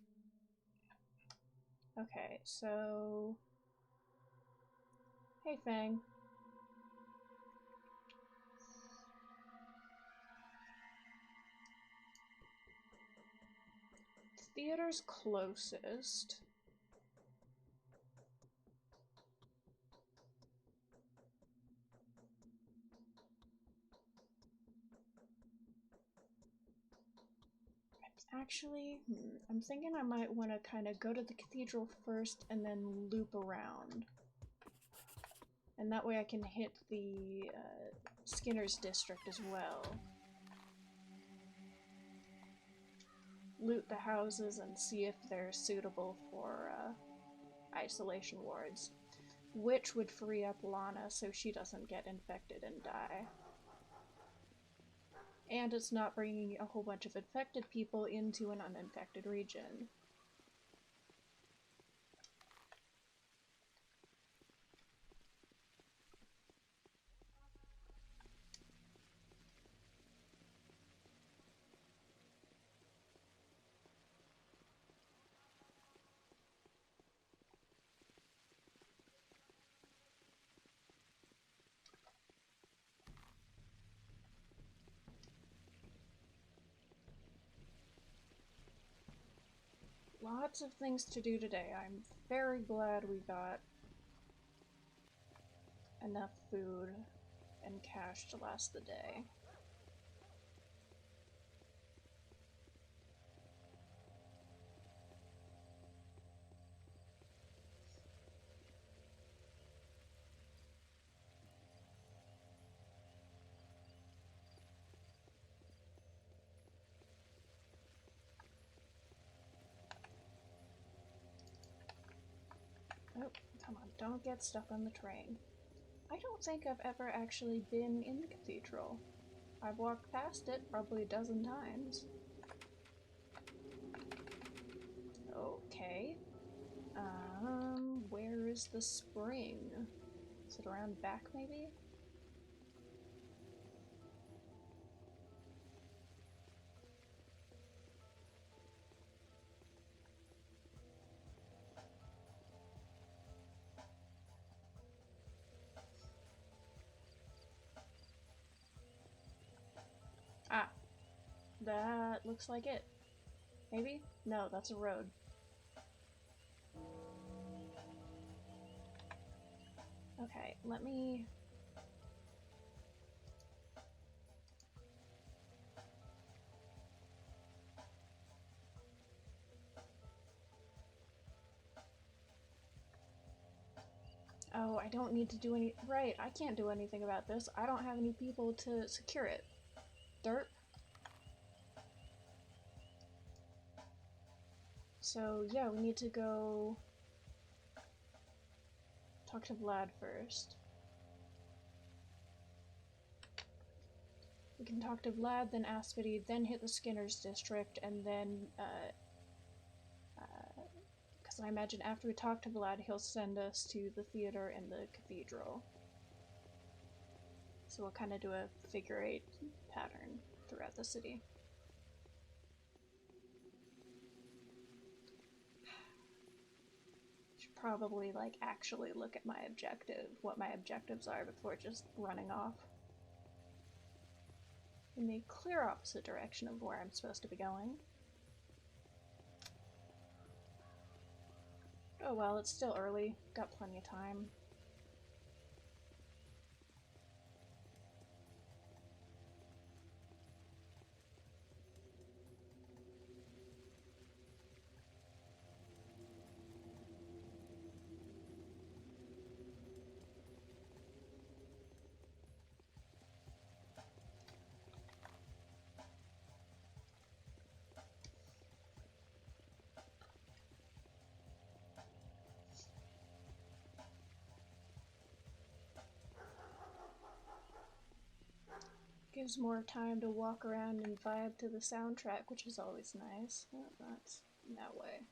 Okay, so... Hey, Fang. Theater's closest. Actually, I'm thinking I might want to kind of go to the cathedral first and then loop around. And that way I can hit the Skinner's district as well. Loot the houses and see if they're suitable for isolation wards. Which would free up Lana so she doesn't get infected and die. And it's not bringing a whole bunch of infected people into an uninfected region. Lots of things to do today. I'm very glad we got enough food and cash to last the day. Oh, come on, don't get stuck on the train. I don't think I've ever actually been in the cathedral. I've walked past it probably a dozen times. Okay. Where is the spring? Is it around back, maybe? Ah, that looks like it. Maybe? No, that's a road. Okay, let me... Oh, I don't need to do any... Right, I can't do anything about this. I don't have any people to secure it. Derp. So, yeah, we need to go... talk to Vlad first. We can talk to Vlad, then Aspity, then hit the Skinner's district, and then, because I imagine after we talk to Vlad, he'll send us to the theater and the cathedral. So we'll kind of do a figure 8 pattern throughout the city. Should probably, like, actually look at my objective, what my objectives are before just running off in the clear opposite direction of where I'm supposed to be going. Oh well, it's still early. Got plenty of time. Gives more time to walk around and vibe to the soundtrack, which is always nice. Oh, that's that way.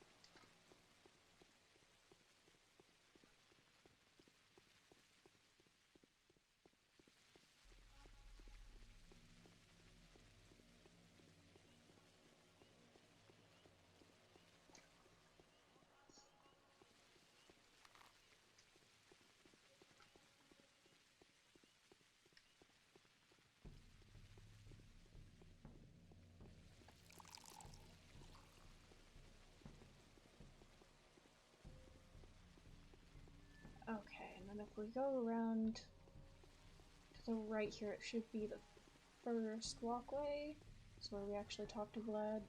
Okay, and then if we go around to the right here, it should be the first walkway. It's where we actually talk to Vlad.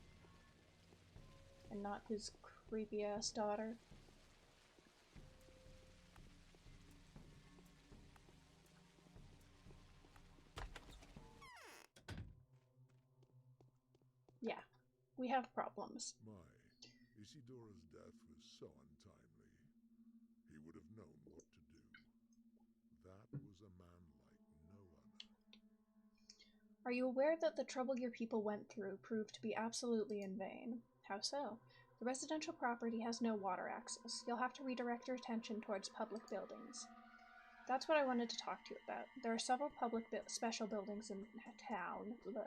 and not his creepy-ass daughter. Yeah, we have problems.
My, Isidora's death was so untimely. He would have known what to do. That was a man like no other.
Are you aware that the trouble your people went through proved to be absolutely in vain? How so? The residential property has no water access. You'll have to redirect your attention towards public buildings. That's what I wanted to talk to you about. There are several public special buildings in town. The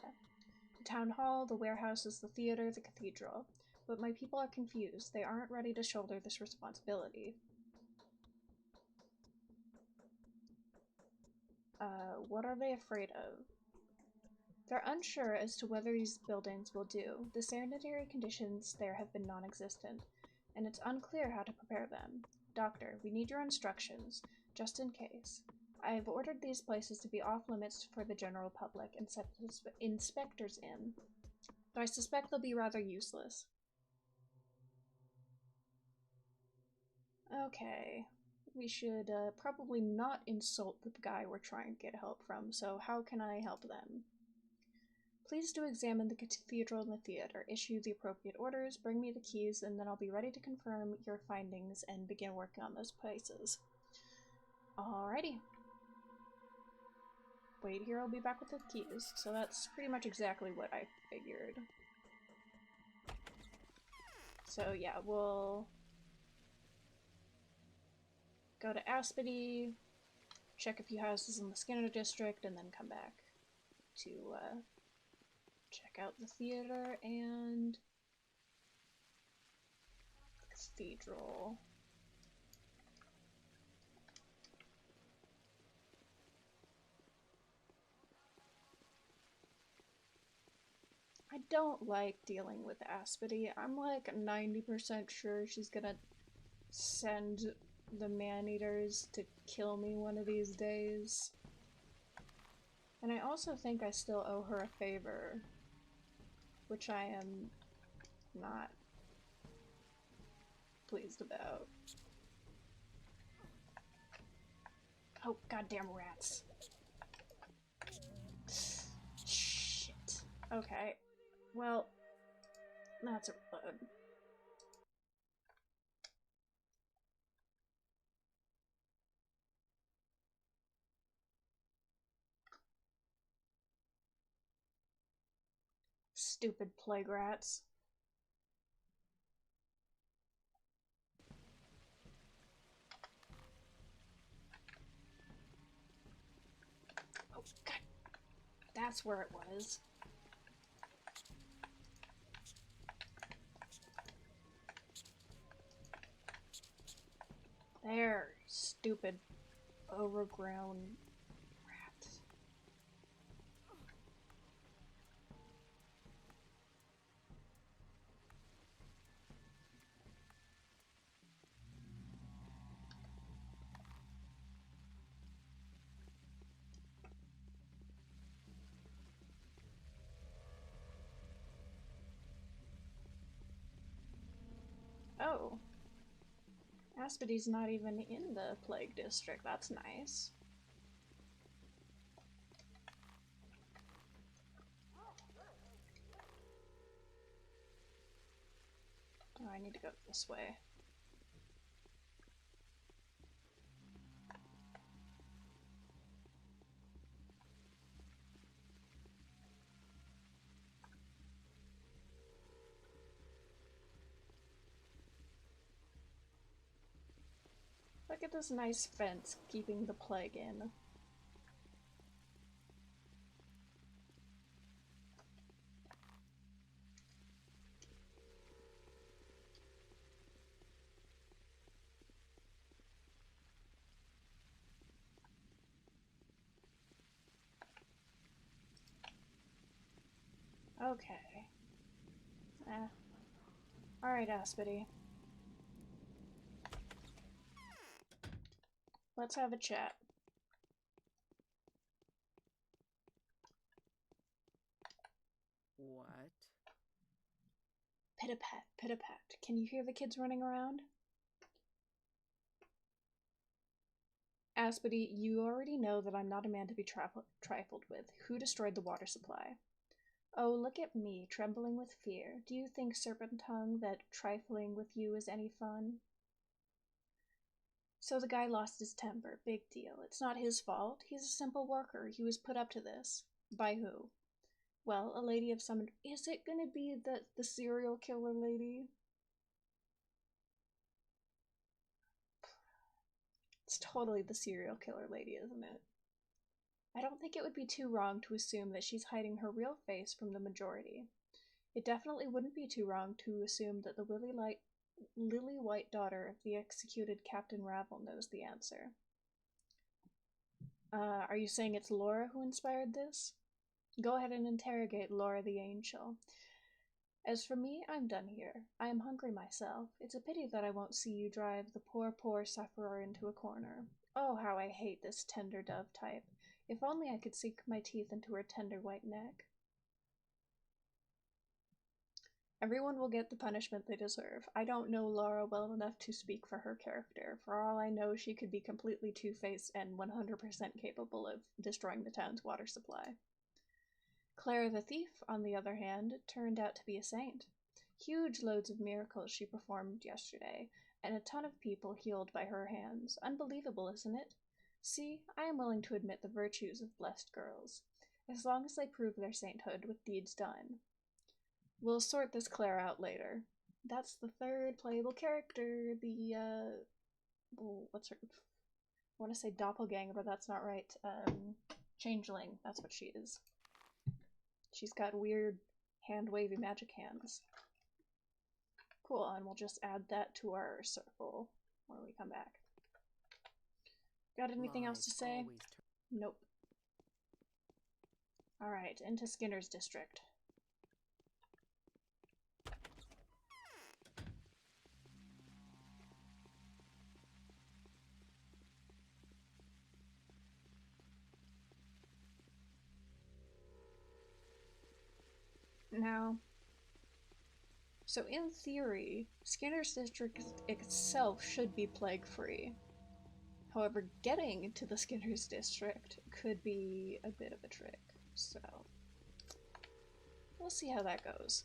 town hall, the warehouses, the theater, the cathedral. But my people are confused. They aren't ready to shoulder this responsibility. What are they afraid of? They're unsure as to whether these buildings will do. The sanitary conditions there have been non-existent, and it's unclear how to prepare them. Doctor, we need your instructions, just in case. I have ordered these places to be off-limits for the general public and set inspectors in, but I suspect they'll be rather useless. Okay. We should probably not insult the guy we're trying to get help from, so how can I help them? Please do examine the cathedral and the theater, issue the appropriate orders, bring me the keys, and then I'll be ready to confirm your findings and begin working on those places. Alrighty. Wait here, I'll be back with the keys. So that's pretty much exactly what I figured. So yeah, we'll go to Aspity, check a few houses in the Skinner district, and then come back to check out the theater and the cathedral. I don't like dealing with Aspity. I'm like 90% sure she's gonna send the man-eaters to kill me one of these days. And I also think I still owe her a favor, which I am not pleased about. Oh, goddamn rats. Shit. Okay. Well, that's a reload. Stupid plague rats. Oh, God. That's where it was. There, stupid, overgrown rat. Oh. Aspity's not even in the Plague District. That's nice. Oh, I need to go this way. Look at this nice fence keeping the plague in. Okay. Alright, Aspity. Let's have a chat.
What?
Pit-a-pat, pit-a-pat. Can you hear the kids running around? Aspity, you already know that I'm not a man to be trifled with. Who destroyed the water supply? Oh, look at me, trembling with fear. Do you think, Serpent Tongue, that trifling with you is any fun? So the guy lost his temper. Big deal. It's not his fault. He's a simple worker. He was put up to this. By who? Well, a lady of some... Is it gonna be the serial killer lady? It's totally the serial killer lady, isn't it? I don't think it would be too wrong to assume that she's hiding her real face from the majority. It definitely wouldn't be too wrong to assume that the lily-white daughter of the executed Captain Ravel knows the answer. Are you saying it's Laura who inspired this? Go ahead and interrogate Laura the Angel. As for me, I'm done here. I am hungry myself. It's a pity that I won't see you drive the poor sufferer into a corner. Oh, how I hate this tender dove type. If only I could sink my teeth into her tender white neck. Everyone will get the punishment they deserve. I don't know Laura well enough to speak for her character. For all I know, she could be completely two-faced and 100% capable of destroying the town's water supply. Clara the Thief, on the other hand, turned out to be a saint. Huge loads of miracles she performed yesterday, and a ton of people healed by her hands. Unbelievable, isn't it? See, I am willing to admit the virtues of blessed girls, as long as they prove their sainthood with deeds done. We'll sort this Clara out later. That's the third playable character, what's her... I want to say doppelganger, but that's not right. Changeling, that's what she is. She's got weird hand-wavy magic hands. Cool, and we'll just add that to our circle when we come back. Got anything else to say? Nope. Alright, into Skinner's district. Now, so in theory, Skinner's district itself should be plague-free. However, getting to the Skinner's district could be a bit of a trick, so we'll see how that goes.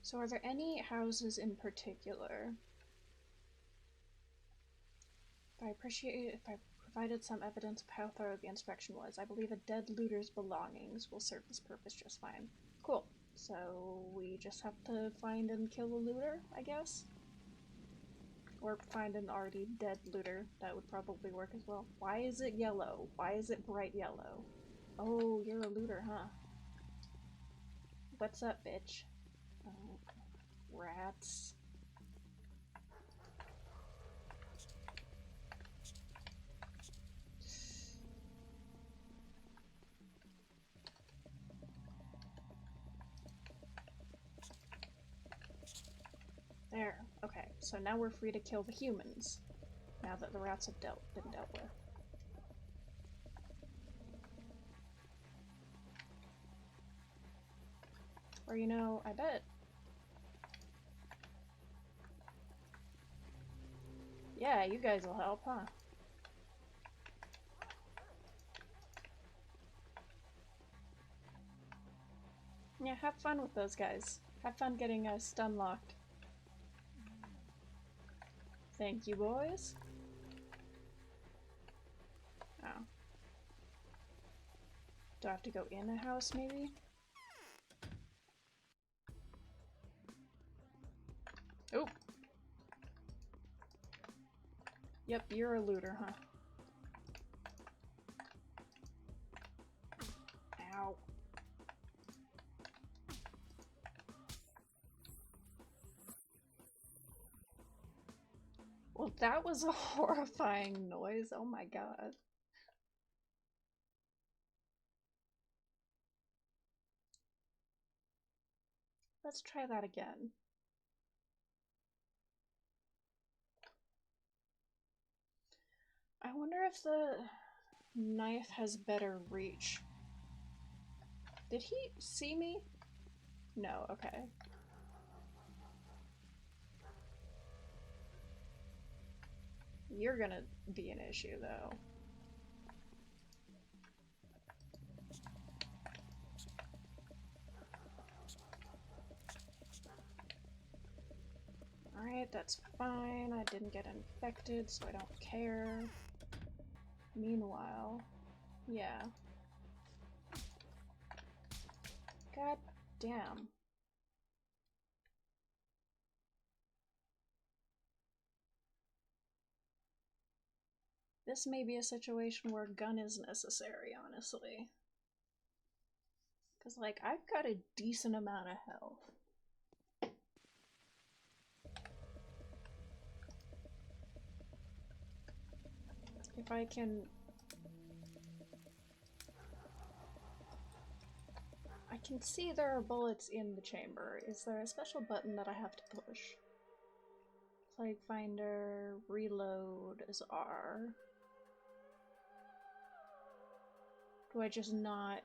So are there any houses in particular? I appreciate if I provided some evidence of how thorough the inspection was. I believe a dead looter's belongings will serve this purpose just fine. Cool. So we just have to find and kill a looter, I guess? Or find an already dead looter. That would probably work as well. Why is it yellow? Why is it bright yellow? Oh, you're a looter, huh? What's up, bitch? Rats. There. Okay, so now we're free to kill the humans. Now that the rats have been dealt with. Or, you know, I bet... Yeah, you guys will help, huh? Yeah, have fun with those guys. Have fun getting stun locked. Thank you, boys. Oh. Do I have to go in a house, maybe? Oh! Yep, you're a looter, huh? Ow. Well, that was a horrifying noise. Oh my god. Let's try that again. I wonder if the knife has better reach. Did he see me? No, okay. You're gonna be an issue, though. Alright, that's fine. I didn't get infected, so I don't care. Meanwhile, yeah. God damn. This may be a situation where a gun is necessary, honestly. Because, like, I've got a decent amount of health. If I can... I can see there are bullets in the chamber. Is there a special button that I have to push? Plague Finder, reload is R. Do I just not...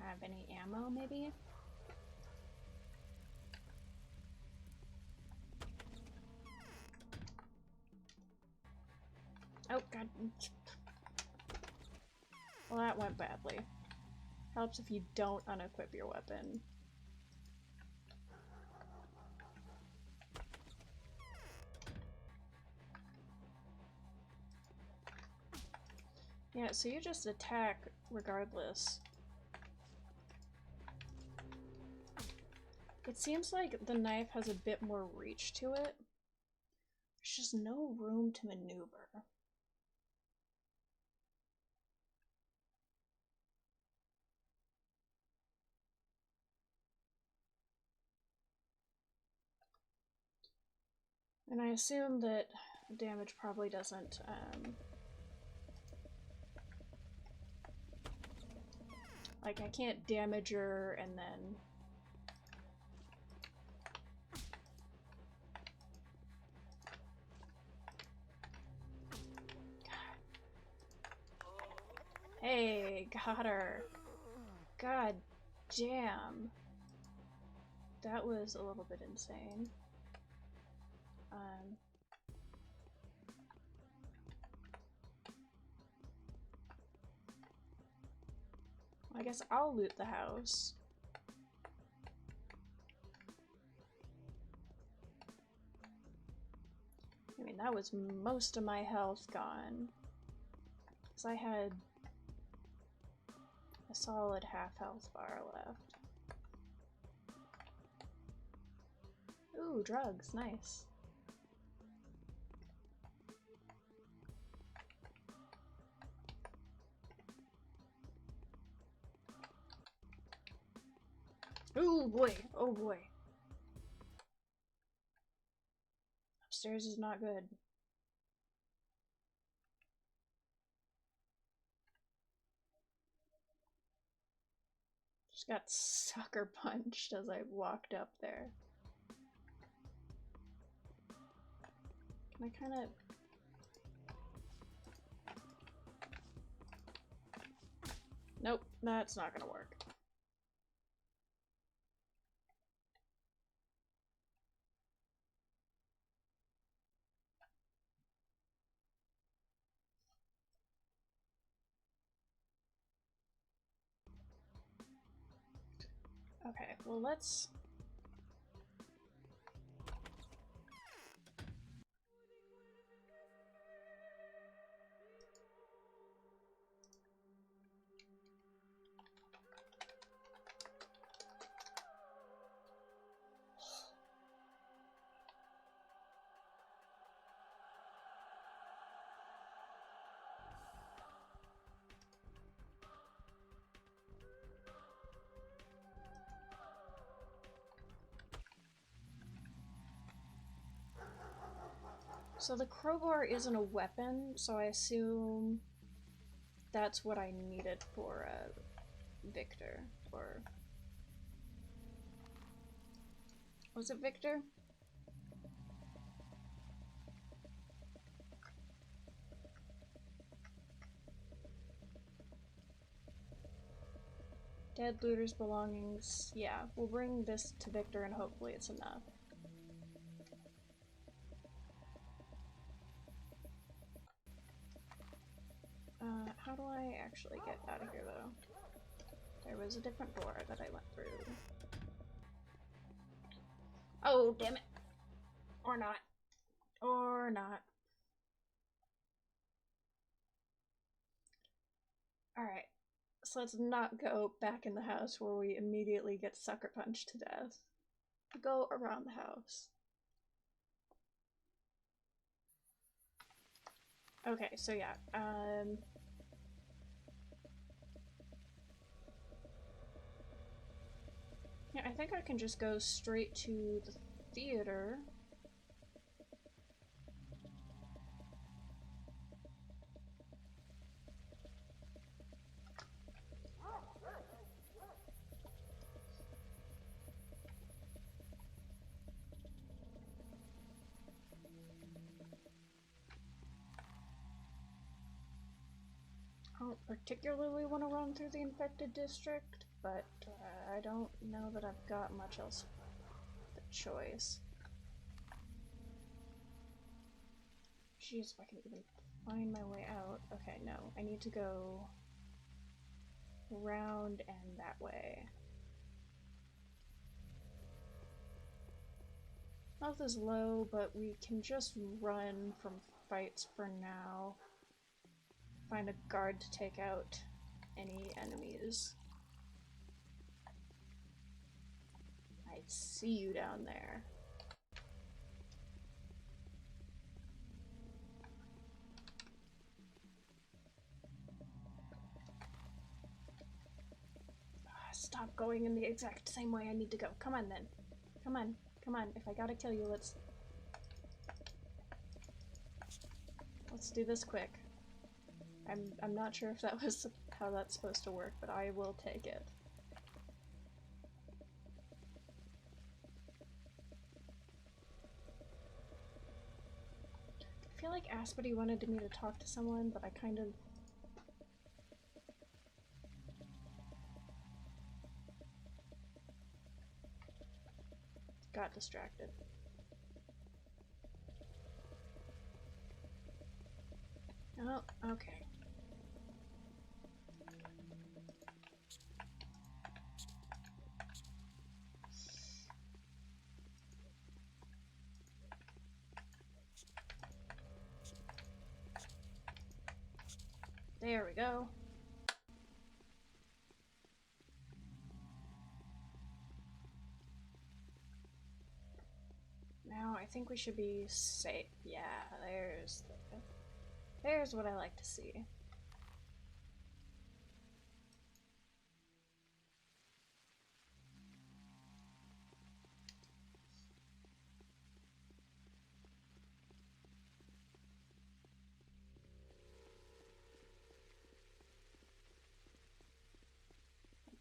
have any ammo, maybe? Oh, God. Well, that went badly. Helps if you don't unequip your weapon. Yeah, so you just attack regardless. It seems like the knife has a bit more reach to it. There's just no room to maneuver. And I assume that damage probably doesn't, like, I can't damage her and then... Hey, got her. God damn. That was a little bit insane. I guess I'll loot the house. I mean, that was most of my health gone. Because I had a solid half health bar left. Ooh, drugs, nice. Ooh boy, oh boy. Upstairs is not good. Just got sucker punched as I walked up there. Can I kind of... Nope, that's not gonna work. Okay, well let's... So the crowbar isn't a weapon, so I assume that's what I needed for Victor, or... Was it Victor? Dead looter's belongings. Yeah, we'll bring this to Victor and hopefully it's enough. How do I actually get out of here though? There was a different door that I went through. Oh, damn it. Or not. Or not. Alright. So let's not go back in the house where we immediately get sucker punched to death. Go around the house. Okay, so yeah, yeah, I think I can just go straight to the theater. I don't particularly want to run through the infected district, but I don't know that I've got much else the choice. Jeez, if I can even find my way out. Okay, no, I need to go round and that way. Health is low, but we can just run from fights for now. Find a guard to take out any enemies. I see you down there. Stop going in the exact same way I need to go. Come on then. Come on. Come on. If I gotta kill you, let's do this quick. I'm not sure if that was how that's supposed to work, but I will take it. I feel like Aspity wanted me to talk to someone, but I kind of got distracted. Oh, okay. There we go. Now I think we should be safe. Yeah, there's what I like to see.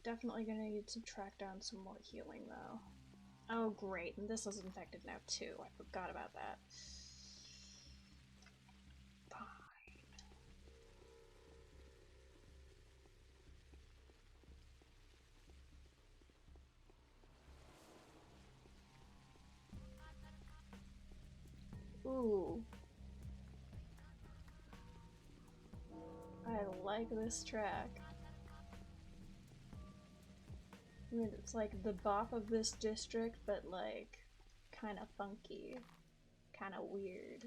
Definitely gonna need to track down some more healing though. Oh great, and this is infected now too. I forgot about that. Fine. Ooh. I like this track. I mean, it's like the bop of this district, but like kind of funky, kind of weird.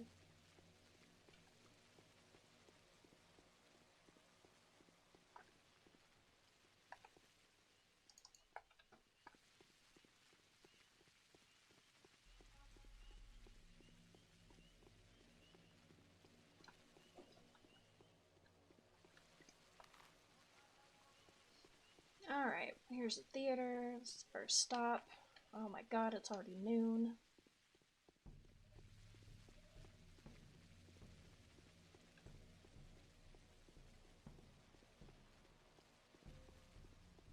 Alright, here's the theater. This is the first stop. Oh my god, it's already noon.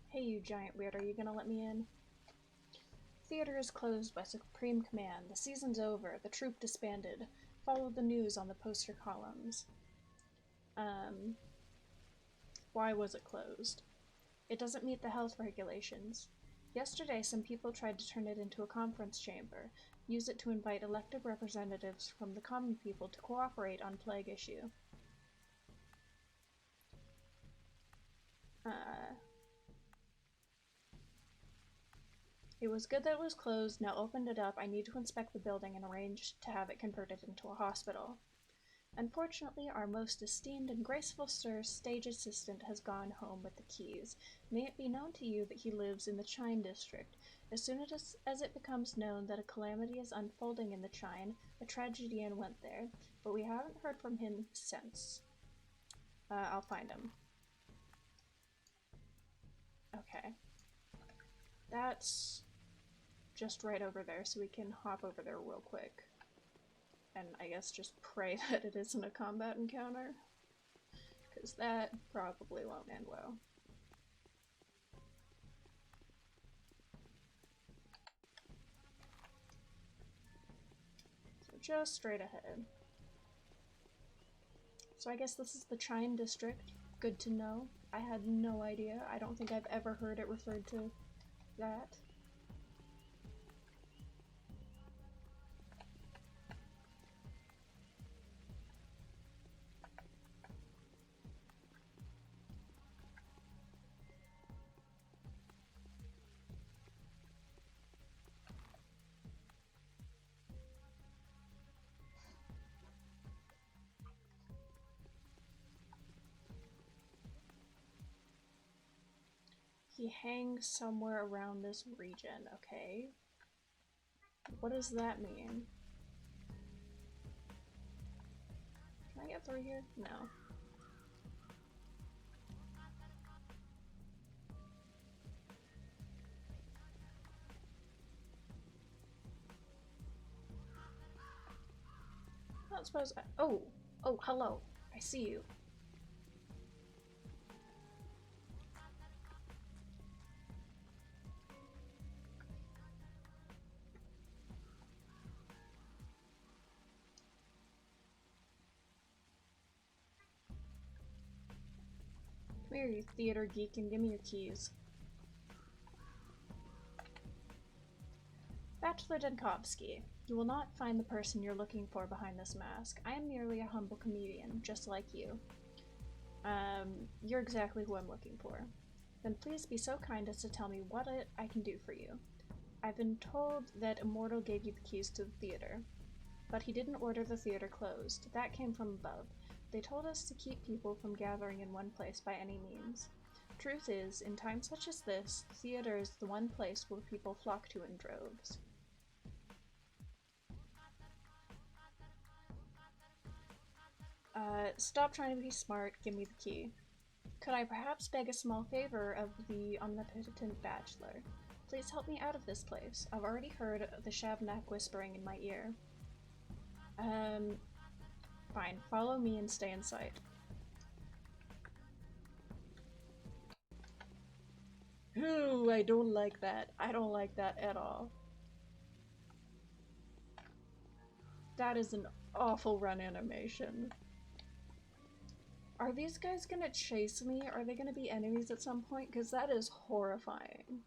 Hey you giant weird, are you gonna let me in? Theater is closed by supreme command. The season's over. The troupe disbanded. Follow the news on the poster columns. Why was it closed? It doesn't meet the health regulations. Yesterday, some people tried to turn it into a conference chamber, use it to invite elected representatives from the common people to cooperate on plague issue. It was good that it was closed. Now opened it up. I need to inspect the building and arrange to have it converted into a hospital. Unfortunately, our most esteemed and graceful sir, stage assistant, has gone home with the keys. May it be known to you that he lives in the Chine district. As soon as it becomes known that a calamity is unfolding in the Chine, a tragedian went there, but we haven't heard from him since. I'll find him. Okay. That's just right over there, so we can hop over there real quick. And I guess just pray that it isn't a combat encounter, because that probably won't end well. So just straight ahead. So I guess this is the Chine district. Good to know. I had no idea. I don't think I've ever heard it referred to that. He hangs somewhere around this region, okay? What does that mean? Can I get through here? No. I don't suppose I— oh! Oh, hello! I see you. Come here, you theater geek, and give me your keys. Bachelor Denkovsky, you will not find the person you're looking for behind this mask. I am merely a humble comedian, just like you. You're exactly who I'm looking for. Then please be so kind as to tell me what I can do for you. I've been told that Immortal gave you the keys to the theater, but he didn't order the theater closed. That came from above. They told us to keep people from gathering in one place by any means. Truth is, in times such as this, theater is the one place where people flock to in droves. Stop trying to be smart, give me the key. Could I perhaps beg a small favor of the omnipotent Bachelor? Please help me out of this place. I've already heard the Shabnak whispering in my ear. Fine. Follow me and stay in sight. Ooh, I don't like that. I don't like that at all. That is an awful run animation. Are these guys gonna chase me? Are they gonna be enemies at some point? Because that is horrifying.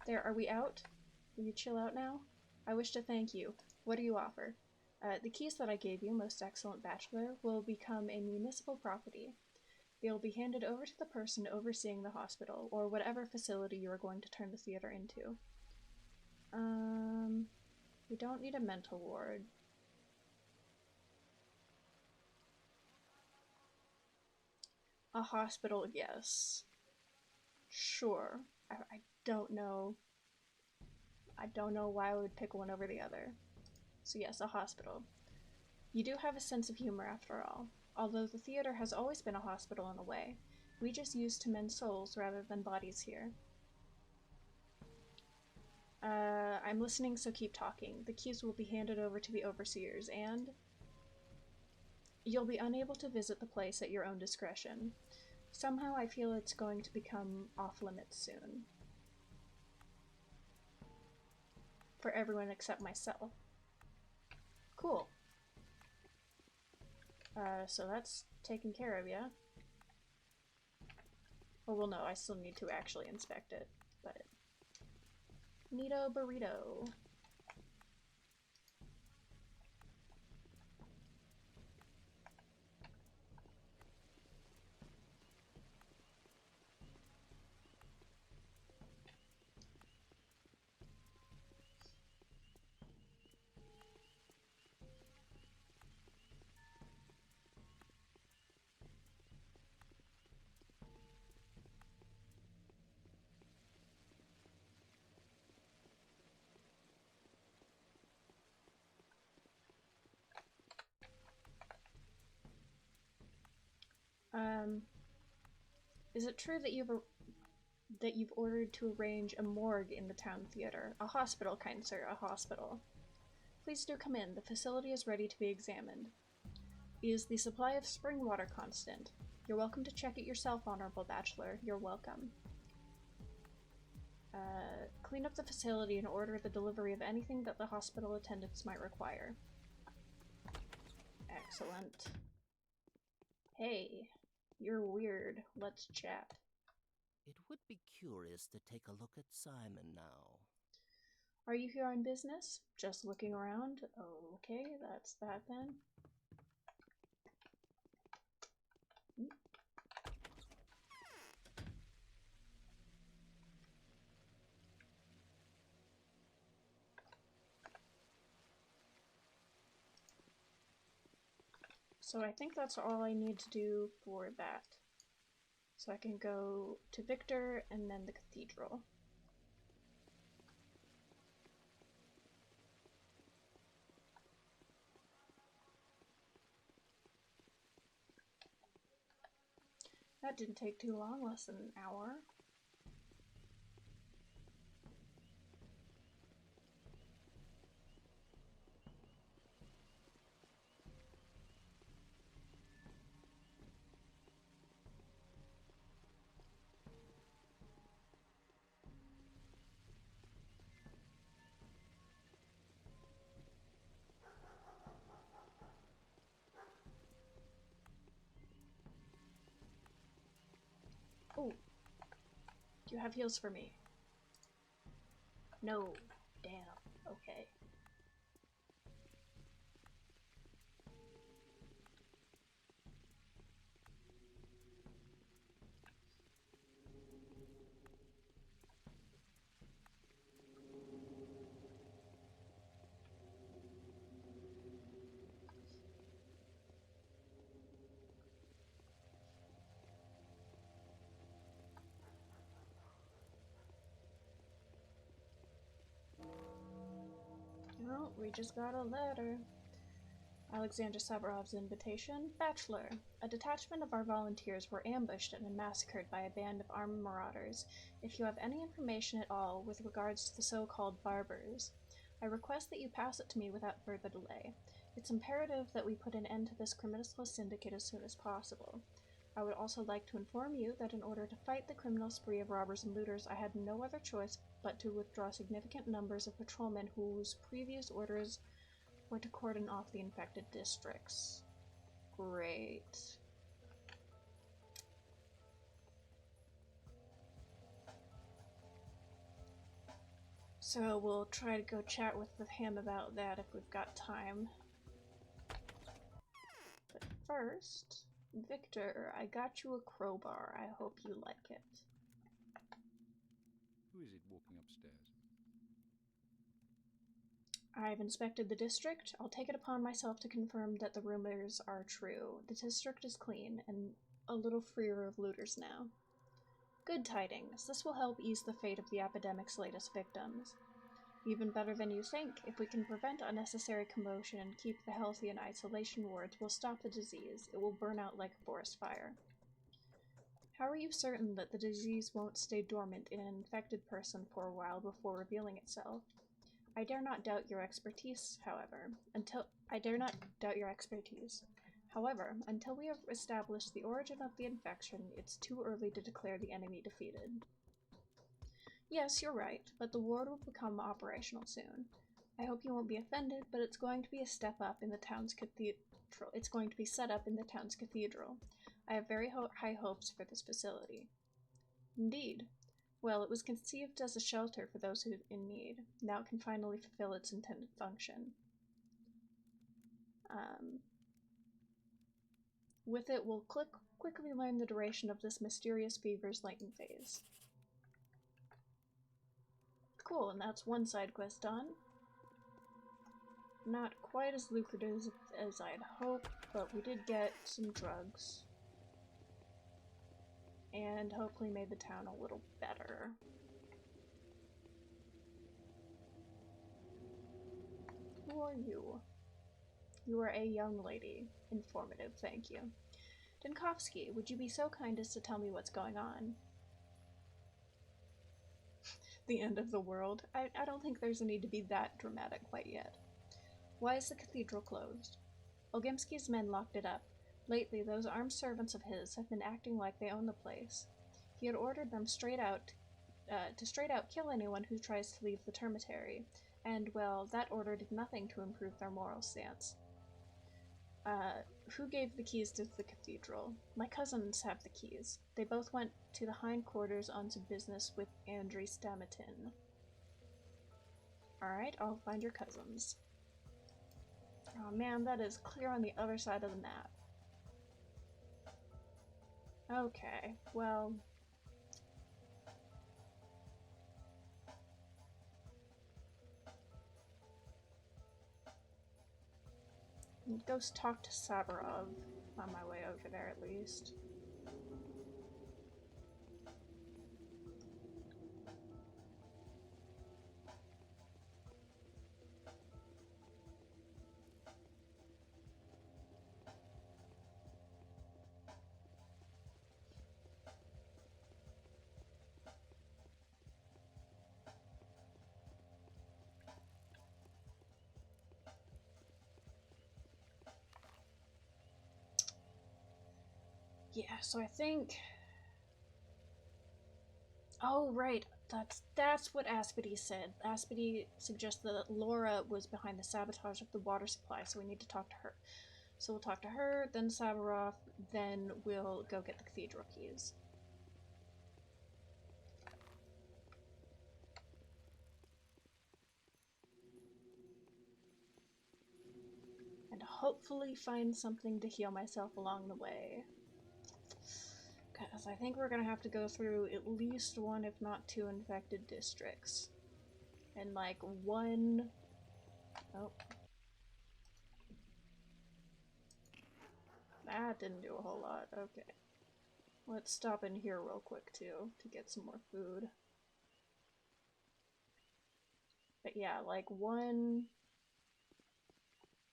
There, are we out? Will you chill out now? I wish to thank you. What do you offer? The keys that I gave you, most excellent Bachelor, will become a municipal property. They will be handed over to the person overseeing the hospital, or whatever facility you are going to turn the theater into. We don't need a mental ward. A hospital, yes. Sure. I don't know. I don't know why I would pick one over the other. So yes, a hospital. You do have a sense of humor after all. Although the theater has always been a hospital in a way. We just used to mend souls rather than bodies here. I'm listening, so keep talking. The keys will be handed over to the overseers, and you'll be unable to visit the place at your own discretion. Somehow I feel it's going to become off-limits soon. For everyone except myself. Cool. So that's taken care of, yeah? Oh, well, no, I still need to actually inspect it, but... Neato burrito. Is it true that you've ordered to arrange a morgue in the town theater? A hospital, kind sir, a hospital. Please do come in. The facility is ready to be examined. Is the supply of spring water constant? You're welcome to check it yourself, Honorable Bachelor. You're welcome. Clean up the facility and order the delivery of anything that the hospital attendants might require. Excellent. Hey, you're weird. Let's chat.
It would be curious to take a look at Simon now.
Are you here on business? Just looking around? Okay, that's that then. So I think that's all I need to do for that. So I can go to Victor and then the cathedral. That didn't take too long, less than an hour. Oh, do you have heals for me? No. Damn. Okay. Well, we just got a letter. Alexander Sabarov's invitation. Bachelor. A detachment of our volunteers were ambushed and massacred by a band of armed marauders. If you have any information at all with regards to the so-called barbers, I request that you pass it to me without further delay. It's imperative that we put an end to this criminal syndicate as soon as possible. I would also like to inform you that in order to fight the criminal spree of robbers and looters, I had no other choice but to withdraw significant numbers of patrolmen whose previous orders were to cordon off the infected districts. Great. So we'll try to go chat with him about that if we've got time. But first, Victor, I got you a crowbar. I hope you like it.
Who is it walking upstairs?
I've inspected the district. I'll take it upon myself to confirm that the rumors are true. The district is clean and a little freer of looters now. Good tidings. This will help ease the fate of the epidemic's latest victims. Even better than you think. If we can prevent unnecessary commotion and keep the healthy in isolation wards, we'll stop the disease. It will burn out like a forest fire. How are you certain that the disease won't stay dormant in an infected person for a while before revealing itself? I dare not doubt your expertise, however. However, until we have established the origin of the infection, it's too early to declare the enemy defeated. Yes, you're right, but the ward will become operational soon. I hope you won't be offended, but it's going to be a step up in the town's cathedral. It's going to be set up in the town's cathedral. I have very high hopes for this facility. Indeed. Well, it was conceived as a shelter for those who are in need. Now it can finally fulfill its intended function. With it, we'll quickly learn the duration of this mysterious fever's latent phase. Cool, and that's one side quest done. Not quite as lucrative as I'd hoped, but we did get some drugs. And hopefully made the town a little better. Who are you? You are a young lady. Informative, thank you. Denkovsky, would you be so kind as to tell me what's going on? The end of the world? I don't think there's a need to be that dramatic quite yet. Why is the cathedral closed? Olgimsky's men locked it up. Lately, those armed servants of his have been acting like they own the place. He had ordered them to straight out kill anyone who tries to leave the termitary, and, well, that order did nothing to improve their moral stance. Who gave the keys to the cathedral? My cousins have the keys. They both went to the hindquarters on some business with Andrei Stamatin. Alright, I'll find your cousins. Oh man, that is clear on the other side of the map. Okay, well... go talk to Savarov on my way over there, at least. Yeah, so I think... Oh, right. That's what Aspity said. Aspity suggested that Laura was behind the sabotage of the water supply, so we need to talk to her. So we'll talk to her, then Savarov, then we'll go get the cathedral keys. And hopefully find something to heal myself along the way. Because I think we're going to have to go through at least one, if not two, infected districts. And like one... Oh. That didn't do a whole lot. Okay. Let's stop in here real quick too, to get some more food. But yeah, like one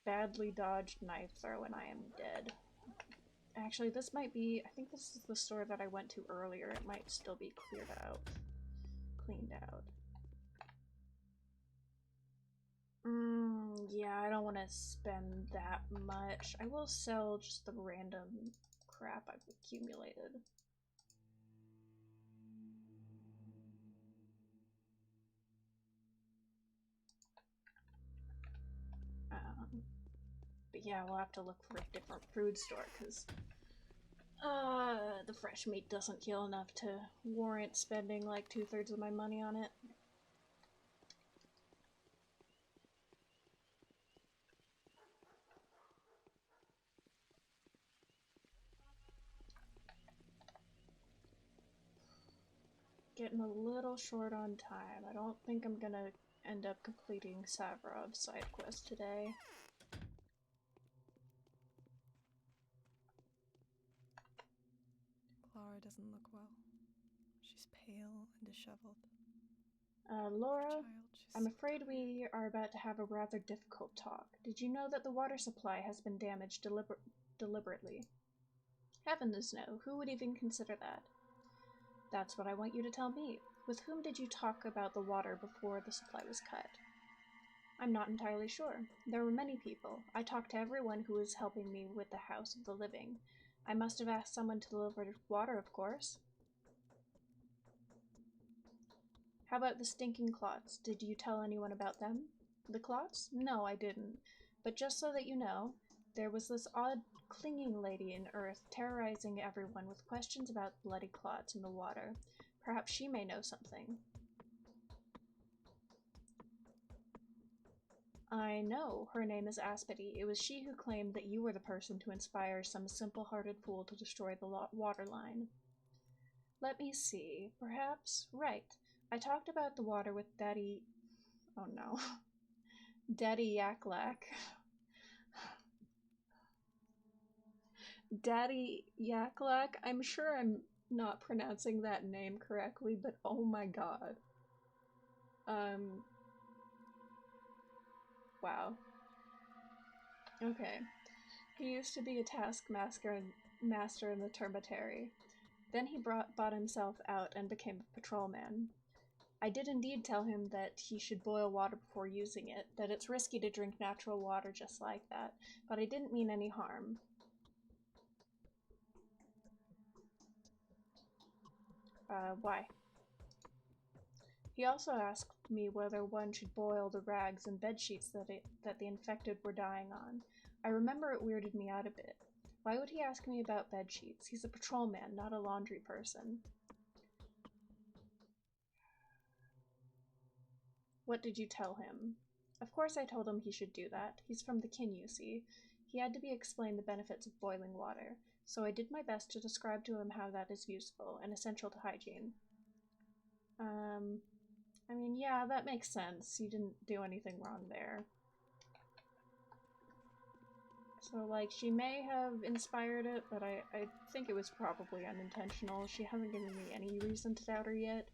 badly dodged knife throw and I am dead. Actually, this might be... I think this is the store that I went to earlier. It might still be cleared out. Cleaned out. Yeah, I don't want to spend that much. I will sell just the random crap I've accumulated. But yeah, we'll have to look for a different food store, because the fresh meat doesn't kill enough to warrant spending like 2/3 of my money on it. Getting a little short on time. I don't think I'm gonna end up completing Savarov's side quest today.
Clara doesn't look well. She's pale and disheveled.
Laura,
Child,
I'm afraid we are about to have a rather difficult talk. Did you know that the water supply has been damaged deliberately? Heavens no, who would even consider that? That's what I want you to tell me. With whom did you talk about the water before the supply was cut? I'm not entirely sure. There were many people. I talked to everyone who was helping me with the House of the Living. I must have asked someone to deliver water, of course. How about the stinking clots? Did you tell anyone about them? The clots? No, I didn't. But just so that you know, there was this odd clinging lady in Earth terrorizing everyone with questions about bloody clots in the water. Perhaps she may know something. I know. Her name is Aspity. It was she who claimed that you were the person to inspire some simple-hearted fool to destroy the water line. Let me see. Perhaps? Right. I talked about the water with Daddy... Oh no. Daddy Yaklak. Daddy Yaklak? I'm sure I'm not pronouncing that name correctly, but oh my god. Wow. Okay. He used to be a taskmaster in the Termitary. Then he bought himself out and became a patrolman. I did indeed tell him that he should boil water before using it, that it's risky to drink natural water just like that, but I didn't mean any harm. Why? He also asked me whether one should boil the rags and bedsheets that the infected were dying on. I remember it weirded me out a bit. Why would he ask me about bedsheets? He's a patrolman, not a laundry person. What did you tell him? Of course I told him he should do that. He's from the kin, you see. He had to be explained the benefits of boiling water, so I did my best to describe to him how that is useful and essential to hygiene. I mean, yeah, that makes sense. You didn't do anything wrong there. So, like, she may have inspired it, but I think it was probably unintentional. She hasn't given me any reason to doubt her yet,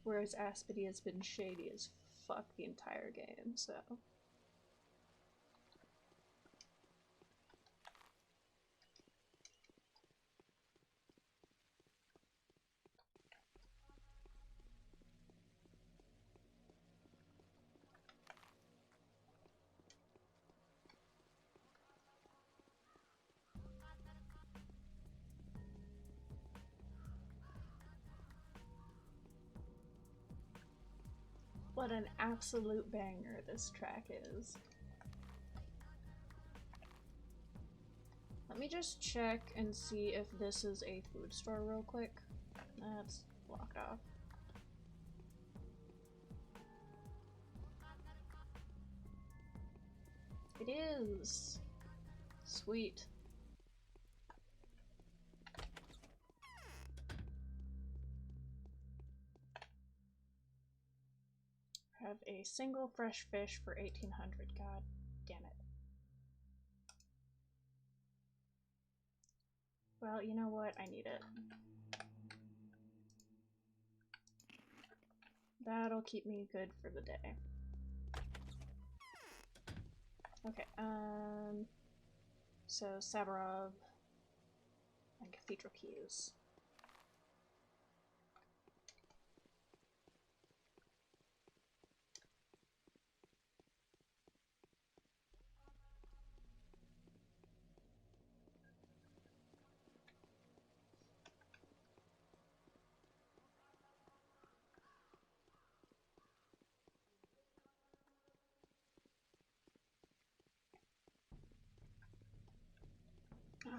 whereas Aspity has been shady as fuck the entire game, so... What an absolute banger this track is. Let me just check and see if this is a food store real quick. That's blocked off. It is! Sweet. Have a single fresh fish for 1800. God damn it. Well, you know what? I need it. That'll keep me good for the day. Okay, so Savarov and Cathedral Keys.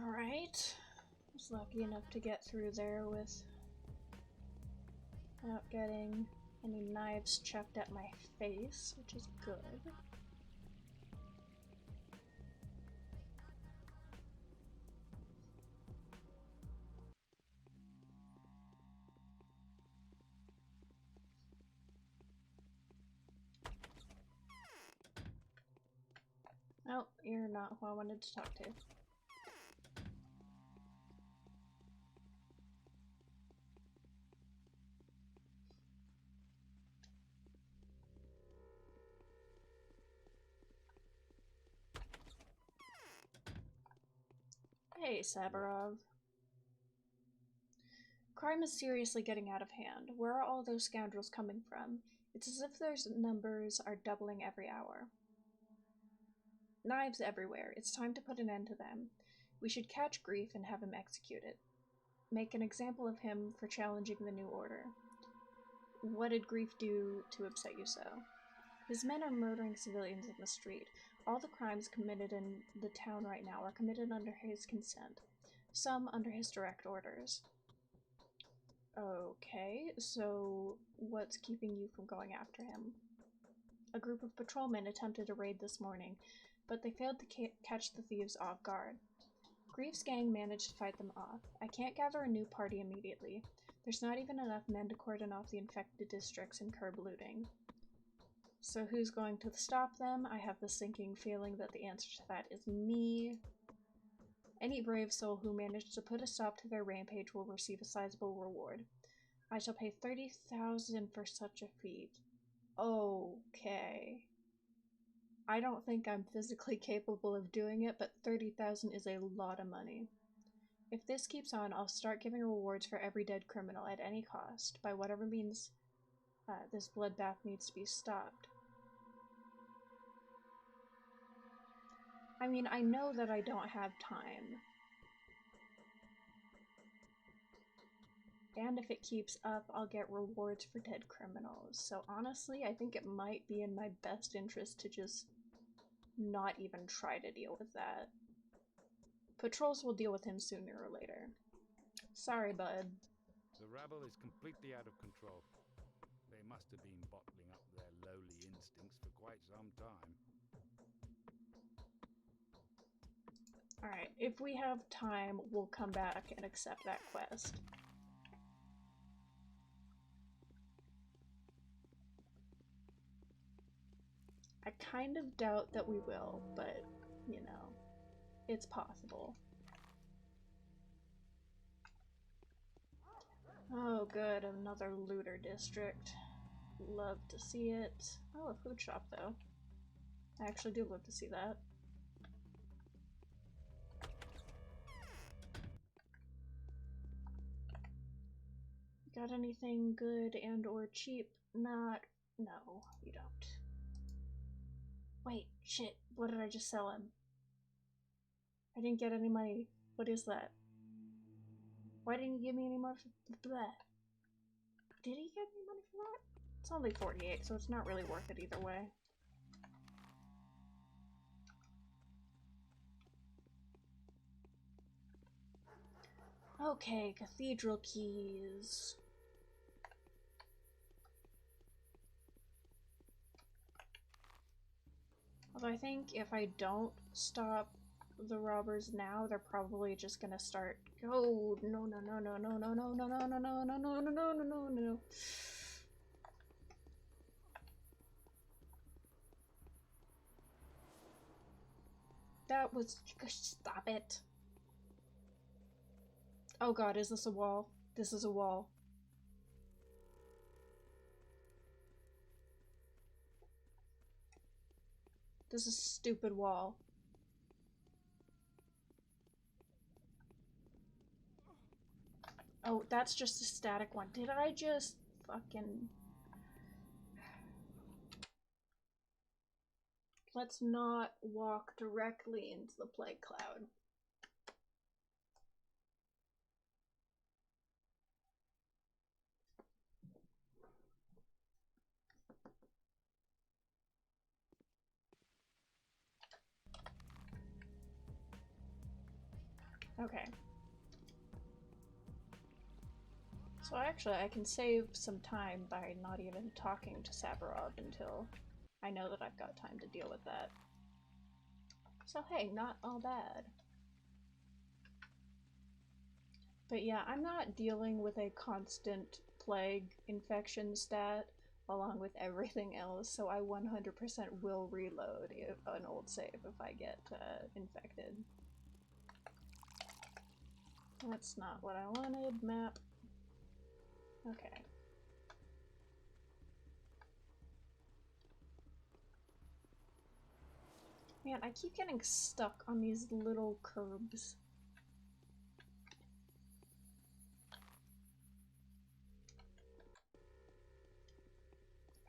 Alright. I was lucky enough to get through there without getting any knives chucked at my face, which is good. Oh, you're not who I wanted to talk to. Hey, Sabarov. Crime is seriously getting out of hand. Where are all those scoundrels coming from? It's as if those numbers are doubling every hour. Knives everywhere. It's time to put an end to them. We should catch Grief and have him executed. Make an example of him for challenging the new order. What did Grief do to upset you so? His men are murdering civilians in the street. All the crimes committed in the town right now are committed under his consent. Some under his direct orders. Okay, so what's keeping you from going after him? A group of patrolmen attempted a raid this morning, but they failed to catch the thieves off guard. Grief's gang managed to fight them off. I can't gather a new party immediately. There's not even enough men to cordon off the infected districts and curb looting. So who's going to stop them? I have the sinking feeling that the answer to that is me. Any brave soul who managed to put a stop to their rampage will receive a sizable reward. I shall pay 30,000 for such a feat. Okay. I don't think I'm physically capable of doing it, but 30,000 is a lot of money. If this keeps on, I'll start giving rewards for every dead criminal at any cost, by whatever means this bloodbath needs to be stopped. I mean, I know that I don't have time. And if it keeps up, I'll get rewards for dead criminals. So honestly, I think it might be in my best interest to just not even try to deal with that. Patrols will deal with him sooner or later. Sorry, bud.
The rabble is completely out of control. They must have been bottling up their lowly instincts for quite some time.
Alright, if we have time, we'll come back and accept that quest. I kind of doubt that we will, but, you know, it's possible. Oh good, another looter district. Love to see it. Oh, a food shop though. I actually do love to see that. Got anything good and or cheap? Not... no, you don't. Wait, shit, what did I just sell him? I didn't get any money. What is that? Why didn't he give me any more for that? Did he give me money for that? It's only 48, so it's not really worth it either way. Okay, cathedral keys. Although I think if I don't stop the robbers now, they're probably just gonna start. Oh no no no no no no no no no no no no no no no no no no. That was. Stop it. Oh god, is this a wall? This is a wall. This is a stupid wall. Oh, that's just a static one. Did I just fucking... Let's not walk directly into the plague cloud. Okay. So actually, I can save some time by not even talking to Savarov until I know that I've got time to deal with that. So hey, not all bad. But yeah, I'm not dealing with a constant plague infection stat along with everything else, so I 100% will reload an old save if I get infected. That's not what I wanted. Map. Okay. Man, I keep getting stuck on these little curbs.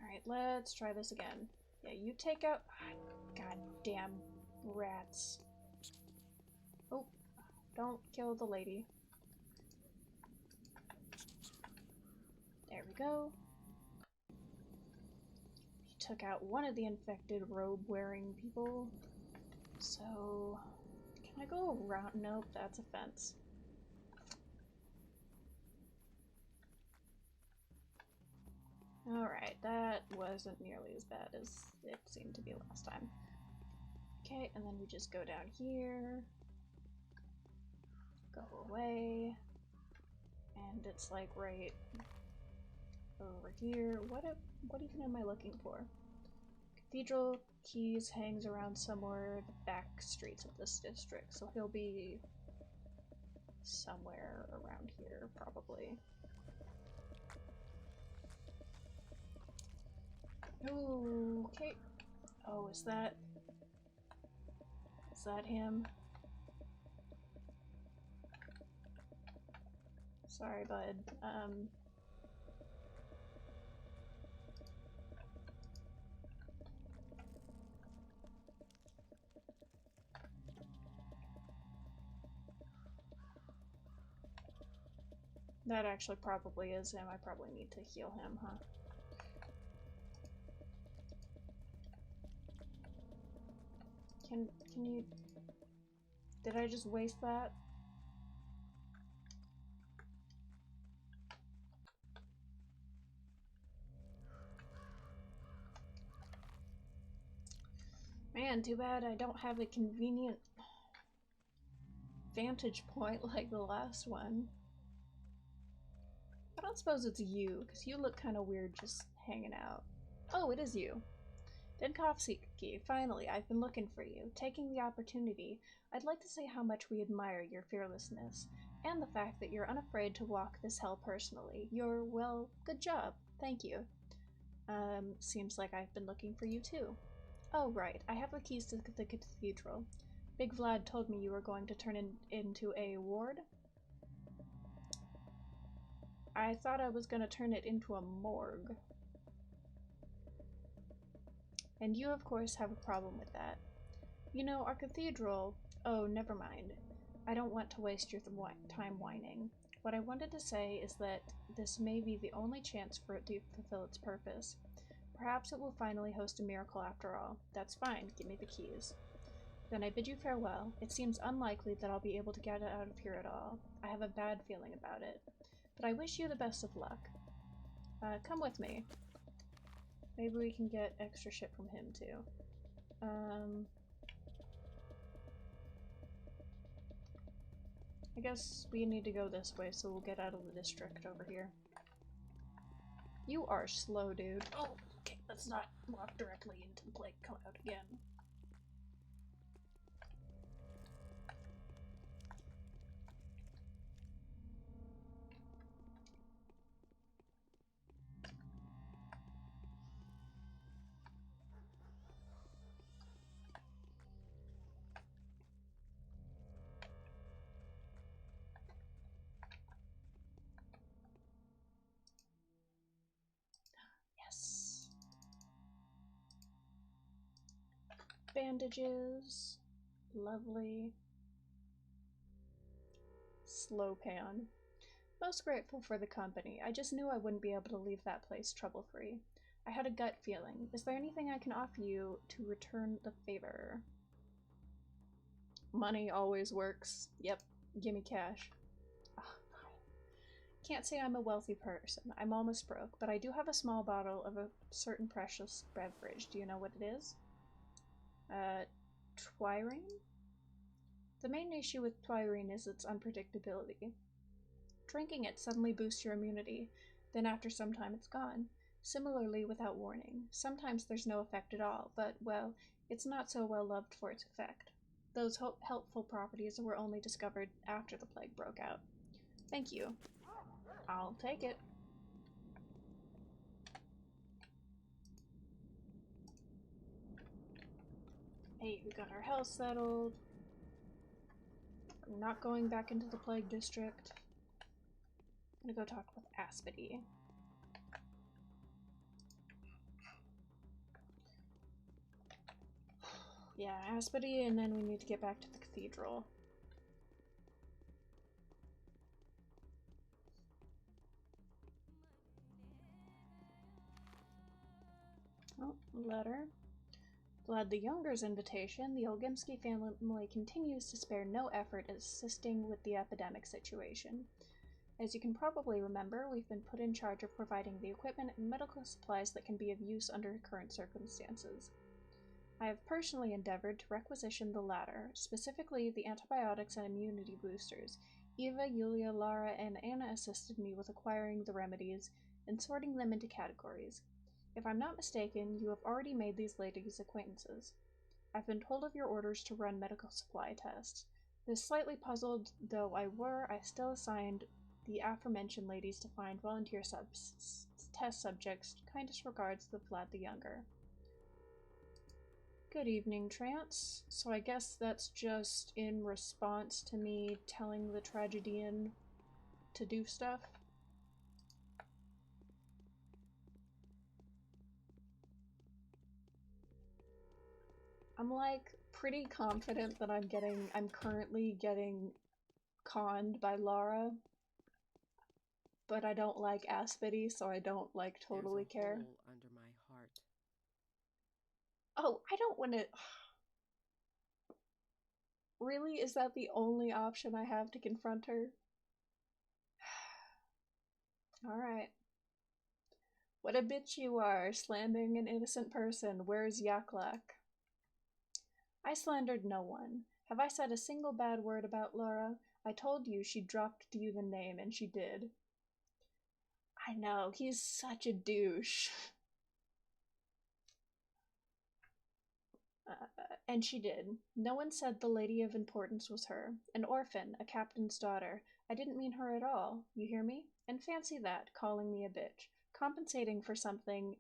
Alright, let's try this again. Yeah, you take out... goddamn rats. Oh, don't kill the lady. There we go. He took out one of the infected robe-wearing people. So... can I go around? Nope, that's a fence. Alright, that wasn't nearly as bad as it seemed to be last time. Okay, and then we just go down here. Go away. And it's like right over here. What even am I looking for? Cathedral Keys hangs around somewhere the back streets of this district, so he'll be somewhere around here, probably. Okay. Oh, is that him? Sorry, bud. That actually probably is him. I probably need to heal him, huh? Can you... did I just waste that? Man, too bad I don't have a convenient vantage point like the last one. I don't suppose it's you, because you look kind of weird just hanging out. Oh, it is you. Denkovsky, finally, I've been looking for you. Taking the opportunity, I'd like to say how much we admire your fearlessness, and the fact that you're unafraid to walk this hell personally. Well, good job. Thank you. Seems like I've been looking for you too. Oh, right, I have the keys to the cathedral. Big Vlad told me you were going to turn into a ward. I thought I was going to turn it into a morgue. And you, of course, have a problem with that. You know, our cathedral... oh, never mind. I don't want to waste your time whining. What I wanted to say is that this may be the only chance for it to fulfill its purpose. Perhaps it will finally host a miracle after all. That's fine. Give me the keys. Then I bid you farewell. It seems unlikely that I'll be able to get out of here at all. I have a bad feeling about it. But I wish you the best of luck. Come with me. Maybe we can get extra shit from him, too. I guess we need to go this way, so we'll get out of the district over here. You are slow, dude. Oh, okay, let's not walk directly into the plague cloud again. Bandages. Lovely. Slow pan. Most grateful for the company. I just knew I wouldn't be able to leave that place trouble-free. I had a gut feeling. Is there anything I can offer you to return the favor? Money always works. Yep. Gimme cash. Can't say I'm a wealthy person. I'm almost broke, but I do have a small bottle of a certain precious beverage. Do you know what it is? Twirine? The main issue with twirine is its unpredictability. Drinking it suddenly boosts your immunity, then after some time it's gone. Similarly, without warning. Sometimes there's no effect at all, but, well, it's not so well loved for its effect. Those helpful properties were only discovered after the plague broke out. Thank you. I'll take it. Hey, we got our health settled. I'm not going back into the plague district. I'm gonna go talk with Aspity. Yeah, Aspity, and then we need to get back to the cathedral. Oh, letter. Vlad the Younger's invitation, the Olgimsky family continues to spare no effort at assisting with the epidemic situation. As you can probably remember, we've been put in charge of providing the equipment and medical supplies that can be of use under current circumstances. I have personally endeavored to requisition the latter, specifically the antibiotics and immunity boosters. Eva, Yulia, Lara, and Anna assisted me with acquiring the remedies and sorting them into categories. If I'm not mistaken, you have already made these ladies' acquaintances. I've been told of your orders to run medical supply tests. This slightly puzzled though I still assigned the aforementioned ladies to find volunteer test subjects. Kindest regards, the Vlad the Younger. Good evening, Trance. So I guess that's just in response to me telling the tragedian to do stuff. I'm like pretty confident that I'm currently getting conned by Lara, but I don't like Aspity, so I don't like totally care.
There's a hole under my heart.
Oh, I don't want to. Really? Is that the only option I have to confront her? Alright. What a bitch you are, slandering an innocent person. Where's Yaklak? I slandered no one. Have I said a single bad word about Laura? I told you she dropped you the name, and she did. I know, he's such a douche. And she did. No one said the lady of importance was her. An orphan, a captain's daughter. I didn't mean her at all. You hear me? And fancy that, calling me a bitch. Compensating for something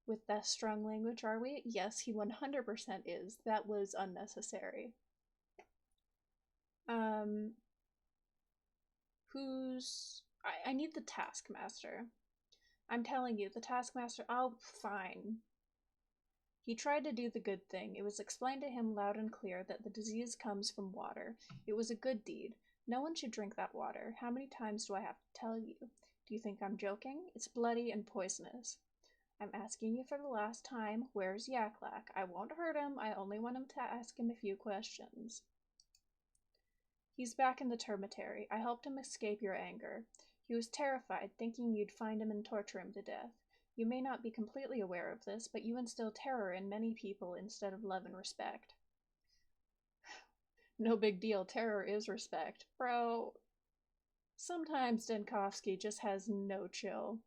with that strong language, are we? Yes, he 100% is. That was unnecessary. I need the Taskmaster. I'm telling you, the Taskmaster. Oh, fine. He tried to do the good thing. It was explained to him loud and clear that the disease comes from water. It was a good deed. No one should drink that water. How many times do I have to tell you? Do you think I'm joking? It's bloody and poisonous. I'm asking you for the last time, where's Yaklak? I won't hurt him. I only want him to ask him a few questions. He's back in the termitary. I helped him escape your anger. He was terrified, thinking you'd find him and torture him to death. You may not be completely aware of this, but you instill terror in many people instead of love and respect. No big deal, terror is respect. Bro, sometimes Denkovsky just has no chill.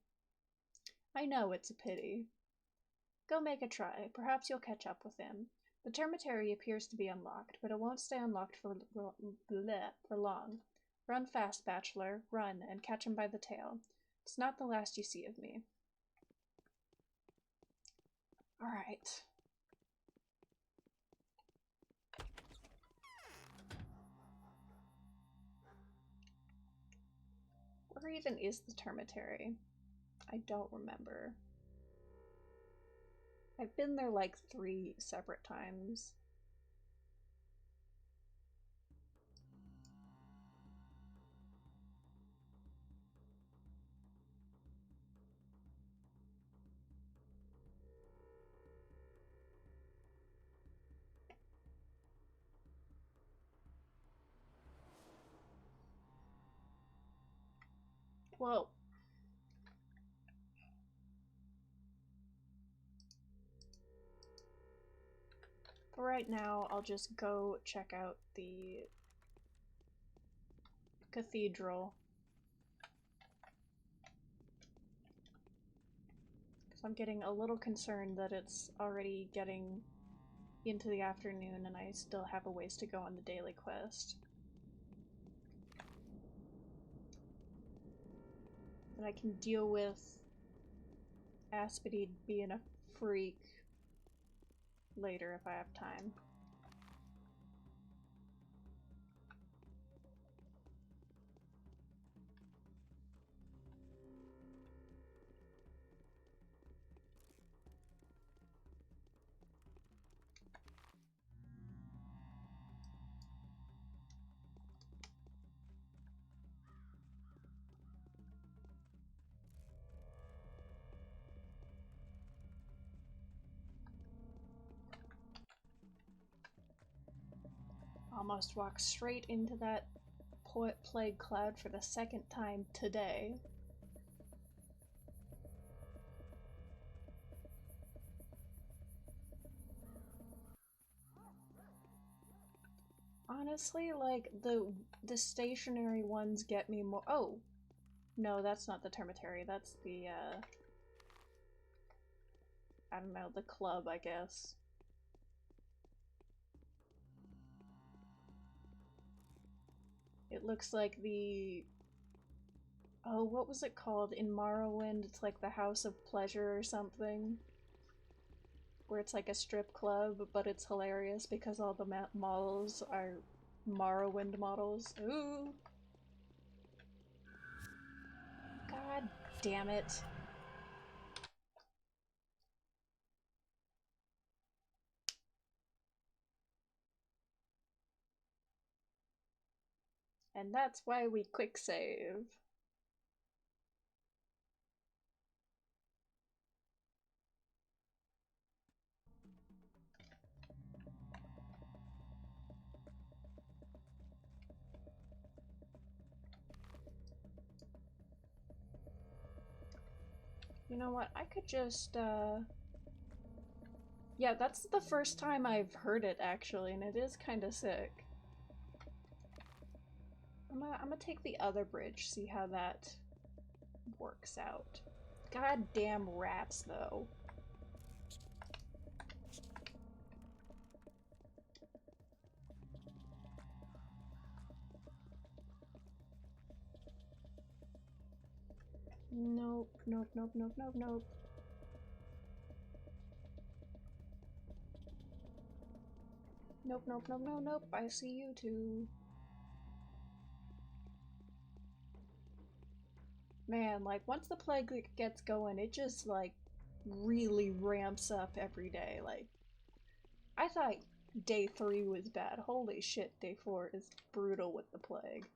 I know, it's a pity. Go make a try. Perhaps you'll catch up with him. The termitary appears to be unlocked, but it won't stay unlocked for long. Run fast, Bachelor. Run, and catch him by the tail. It's not the last you see of me. Alright. Where even is the termitary? I don't remember. I've been there like 3 separate times. Well, for right now, I'll just go check out the cathedral. Because I'm getting a little concerned that it's already getting into the afternoon and I still have a ways to go on the daily quest. And I can deal with Aspity being a freak later if I have time. Almost walked straight into that plague cloud for the second time today. Honestly, like, the stationary ones get me more— oh! No, that's not the Termitary, that's the, I don't know, the club, I guess. It looks like the— oh, what was it called? In Morrowind, it's like the House of Pleasure or something. Where it's like a strip club, but it's hilarious because all the models are Morrowind models. Ooh! God damn it. And that's why we quick save. You know what? I could just, yeah, that's the first time I've heard it, actually, and it is kind of sick. I'm gonna take the other bridge, see how that works out. Goddamn rats, though. Nope, nope, nope, nope, nope, nope. Nope, nope, nope, nope, nope. I see you too. Man, like, once the plague gets going, it just, like, really ramps up every day. Like, I thought day 3 was bad. Holy shit, day 4 is brutal with the plague.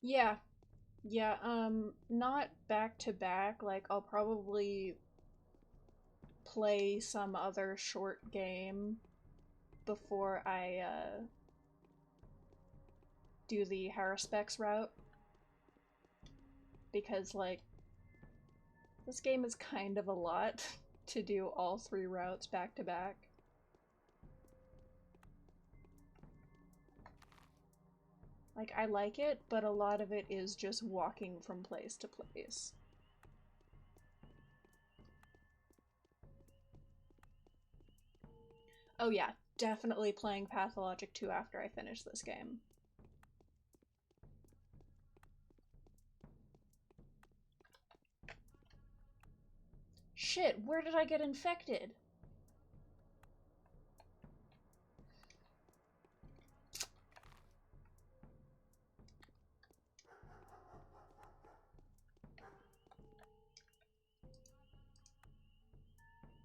Yeah. Yeah, not back to back. Like, I'll probably play some other short game before I, do the Haruspex route. Because, like, this game is kind of a lot to do all 3 routes back to back. Like, I like it, but a lot of it is just walking from place to place. Oh yeah, definitely playing Pathologic 2 after I finish this game. Shit, where did I get infected?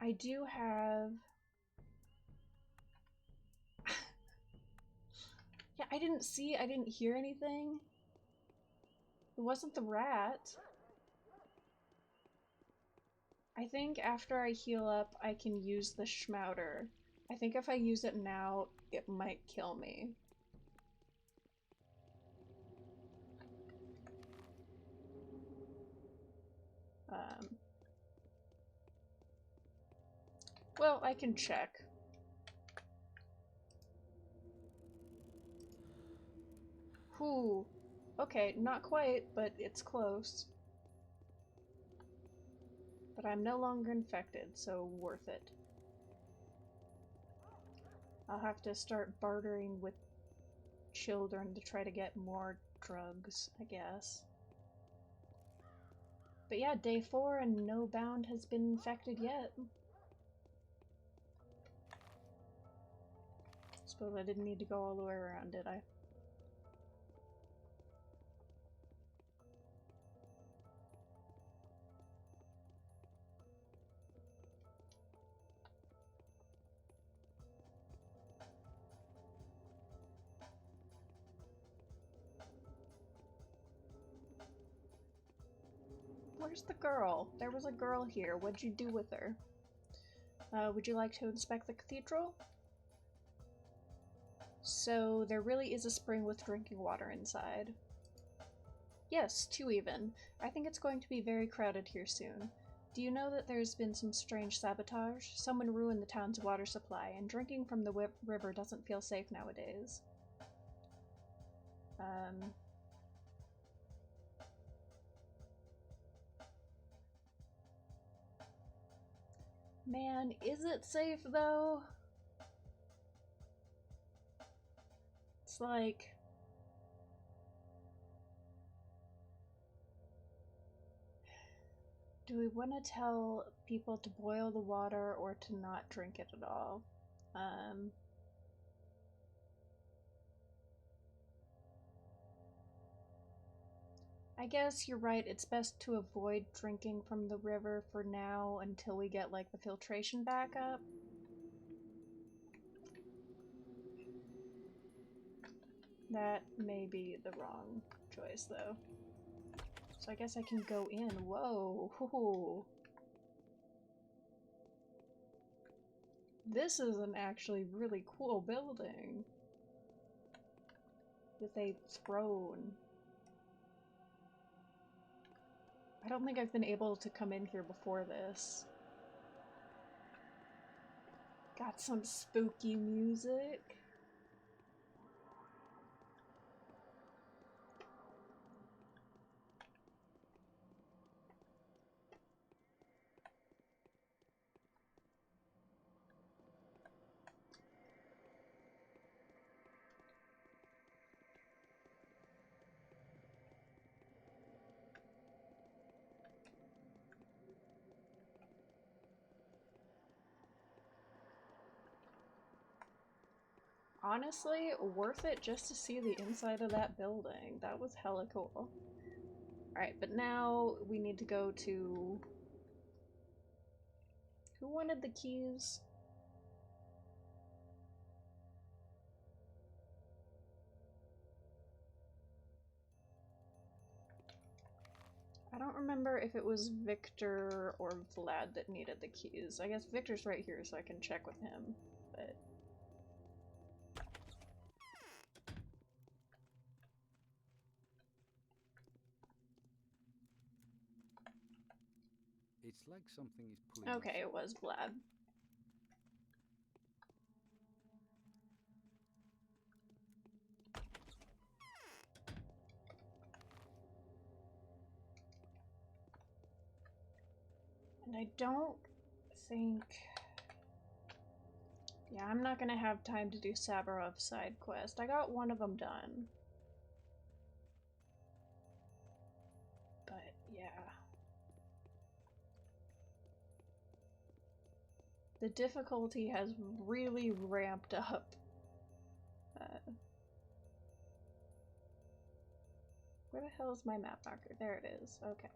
I do have... yeah, I didn't hear anything. It wasn't the rat. I think after I heal up, I can use the Schmouter. I think if I use it now, it might kill me. Well, I can check. Whew. Okay, not quite, but it's close. But I'm no longer infected, so worth it. I'll have to start bartering with children to try to get more drugs, I guess. But yeah, day 4 and no bound has been infected yet. Suppose I didn't need to go all the way around, did I? Where's the girl? There was a girl here. What'd you do with her? Would you like to inspect the cathedral? So, there really is a spring with drinking water inside. Yes, 2 even. I think it's going to be very crowded here soon. Do you know that there's been some strange sabotage? Someone ruined the town's water supply, and drinking from the river doesn't feel safe nowadays. Man, is it safe though? It's like... Do we want to tell people to boil the water or to not drink it at all? I guess you're right, it's best to avoid drinking from the river for now until we get, like, the filtration back up. That may be the wrong choice, though. So I guess I can go in. Whoa! Hoo-hoo. This is an actually really cool building. With a throne. I don't think I've been able to come in here before this. Got some spooky music. Honestly, worth it just to see the inside of that building. That was hella cool. Alright, but now we need to go to... Who wanted the keys? I don't remember if it was Victor or Vlad that needed the keys. I guess Victor's right here so I can check with him, but...
It's like something is pulling.
Okay, it was Vlad. And I don't think... Yeah, I'm not gonna have time to do Sabarov's side quest. I got one of them done. But, yeah. The difficulty has really ramped up. Where the hell is my map marker? There it is. Okay.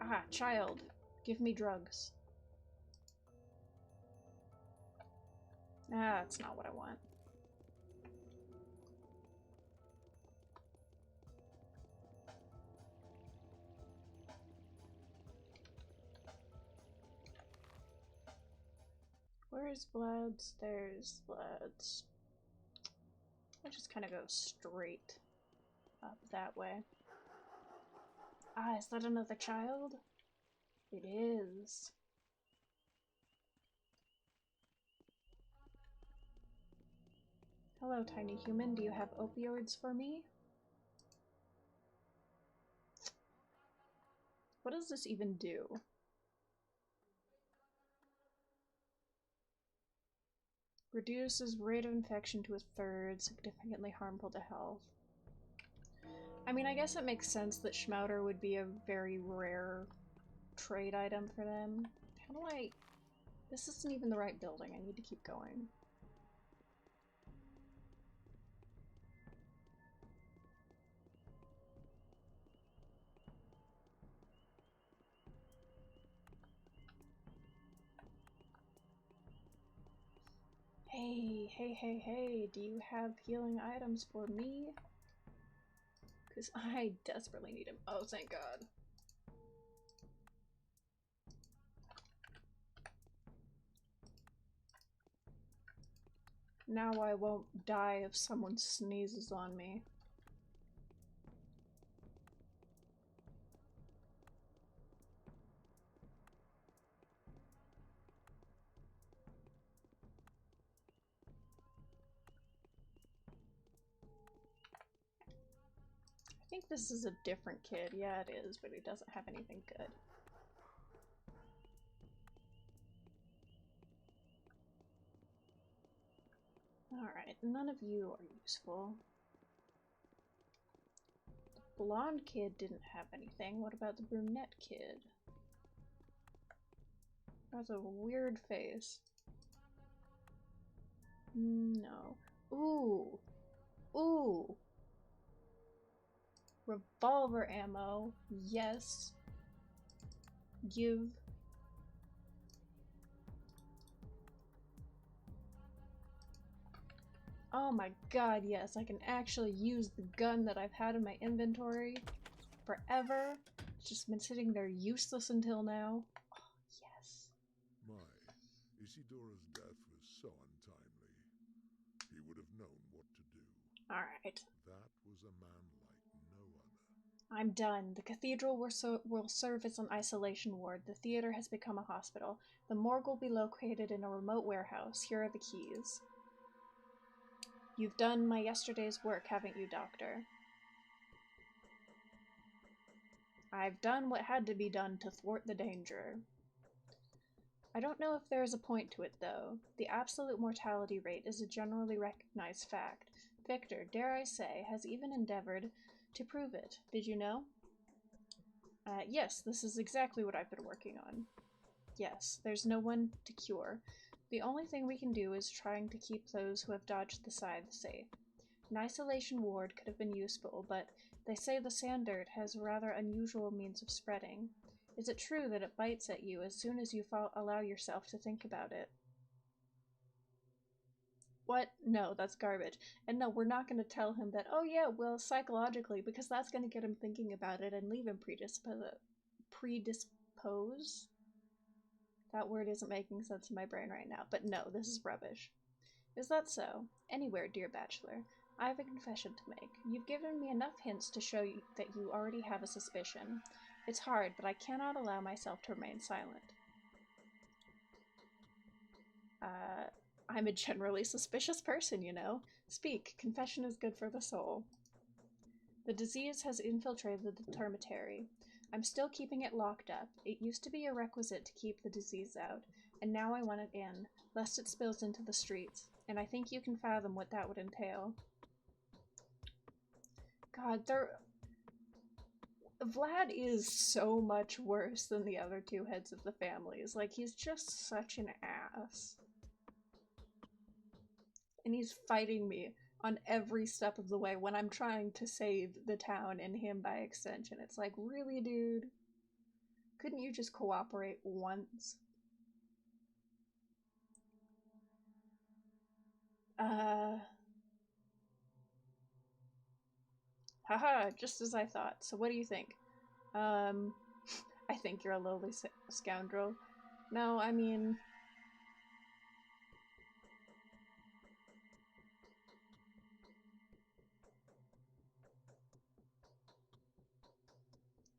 Ah, child. Give me drugs. Ah, that's not what I want. Where's Vlad's? There's Vlad's. I'll just kind of go straight up that way. Ah, is that another child? It is. Hello, tiny human. Do you have opioids for me? What does this even do? Reduces rate of infection to 1/3, significantly harmful to health. I mean, I guess it makes sense that Schmouder would be a very rare trade item for them. How do I... This isn't even the right building. I need to keep going. Hey, do you have healing items for me? Because I desperately need them. Oh, thank God. Now I won't die if someone sneezes on me. I think this is a different kid. Yeah, it is, but he doesn't have anything good. Alright, none of you are useful. The blonde kid didn't have anything. What about the brunette kid? That's a weird face. No. Ooh. Ooh. Revolver ammo. Yes. Give. Oh my god, yes. I can actually use the gun that I've had in my inventory forever. It's just been sitting there useless until now. Oh, yes.
My, Isidora's death was so untimely. He would have known what to do.
Alright.
That was a man like no other.
I'm done. The cathedral will serve as an isolation ward. The theater has become a hospital. The morgue will be located in a remote warehouse. Here are the keys. You've done my yesterday's work, haven't you, Doctor? I've done what had to be done to thwart the danger. I don't know if there is a point to it, though. The absolute mortality rate is a generally recognized fact. Victor, dare I say, has even endeavored to prove it. Did you know? Yes, this is exactly what I've been working on. Yes, there's no one to cure. The only thing we can do is trying to keep those who have dodged the scythe safe. An isolation ward could have been useful, but they say the sand dirt has a rather unusual means of spreading. Is it true that it bites at you as soon as you allow yourself to think about it? What? No, that's garbage. And no, we're not going to tell him that, oh yeah, well, psychologically, because that's going to get him thinking about it and leave him predispose? That word isn't making sense in my brain right now, but no, this is rubbish. Is that so? Anywhere, dear Bachelor, I have a confession to make. You've given me enough hints to show you that you already have a suspicion. It's hard, but I cannot allow myself to remain silent. I'm a generally suspicious person, you know. Speak. Confession is good for the soul. The disease has infiltrated the dormitory. I'm still keeping it locked up. It used to be a requisite to keep the disease out, and now I want it in, lest it spills into the streets, and I think you can fathom what that would entail. God, Vlad is so much worse than the other two heads of the families. Like, he's just such an ass. And he's fighting me on every step of the way when I'm trying to save the town and him by extension. It's like, really, dude? Couldn't you just cooperate once? Haha, just as I thought. So what do you think? I think you're a lowly scoundrel. No, I mean...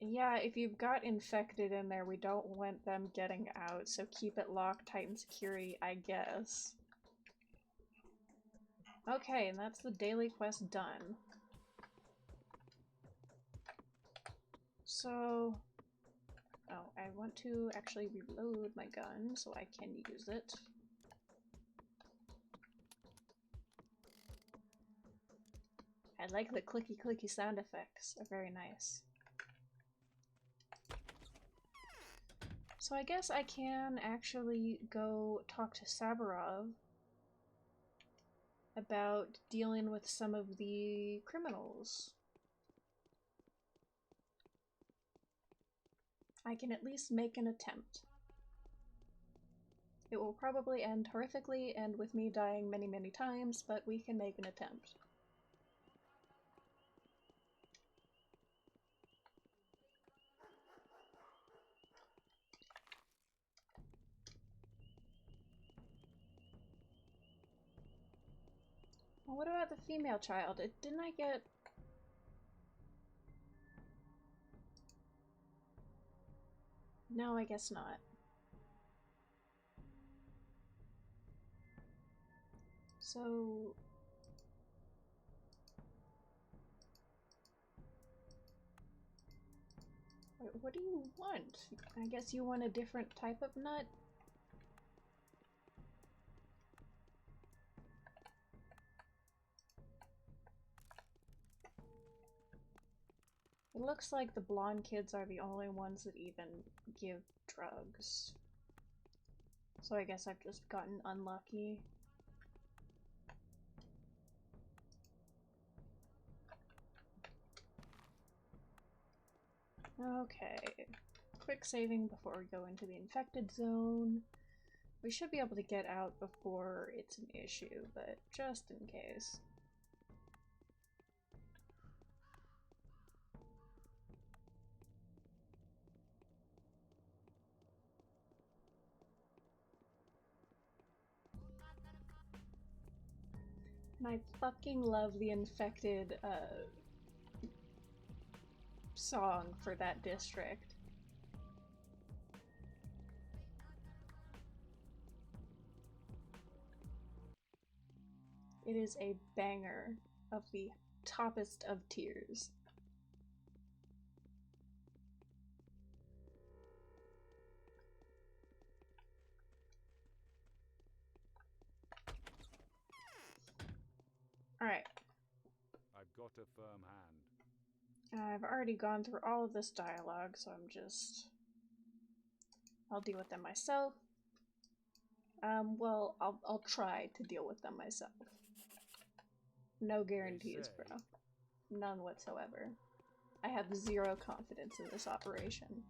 Yeah, if you've got infected in there, we don't want them getting out, so keep it locked, tight, and security, I guess. Okay, and that's the daily quest done. So... Oh, I want to actually reload my gun so I can use it. I like the clicky sound effects. They're very nice. So I guess I can actually go talk to Saburov about dealing with some of the criminals. I can at least make an attempt. It will probably end horrifically and with me dying many, many times, but we can make an attempt. Well, what about the female child? Didn't I get... No, I guess not. So... Wait, what do you want? I guess you want a different type of nut? It looks like the blonde kids are the only ones that even give drugs. So I guess I've just gotten unlucky. Okay. Quick saving before we go into the infected zone. We should be able to get out before it's an issue, but just in case. And I fucking love the infected song for that district. It is a banger of the toppest of tiers. Alright.
I've got a firm hand.
I've already gone through all of this dialogue, so I'll deal with them myself. Well, I'll try to deal with them myself. No guarantees, bro. None whatsoever. I have zero confidence in this operation.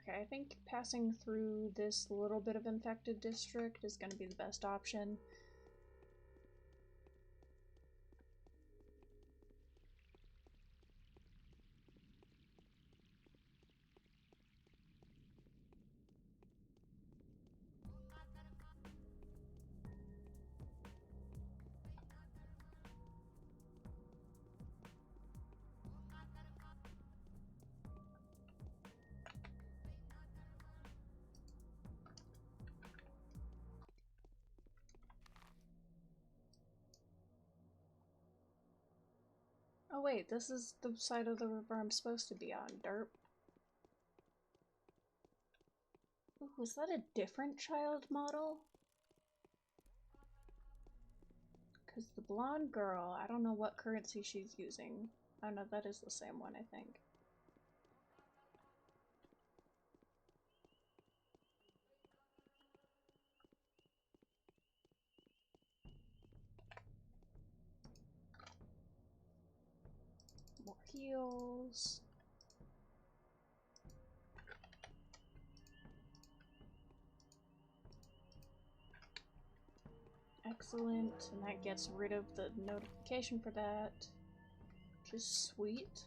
Okay, I think passing through this little bit of infected district is going to be the best option. Oh wait, this is the side of the river I'm supposed to be on, derp. Ooh, was that a different child model? Because the blonde girl, I don't know what currency she's using. Oh no, that is the same one, I think. More heals. Excellent, and that gets rid of the notification for that, which is sweet.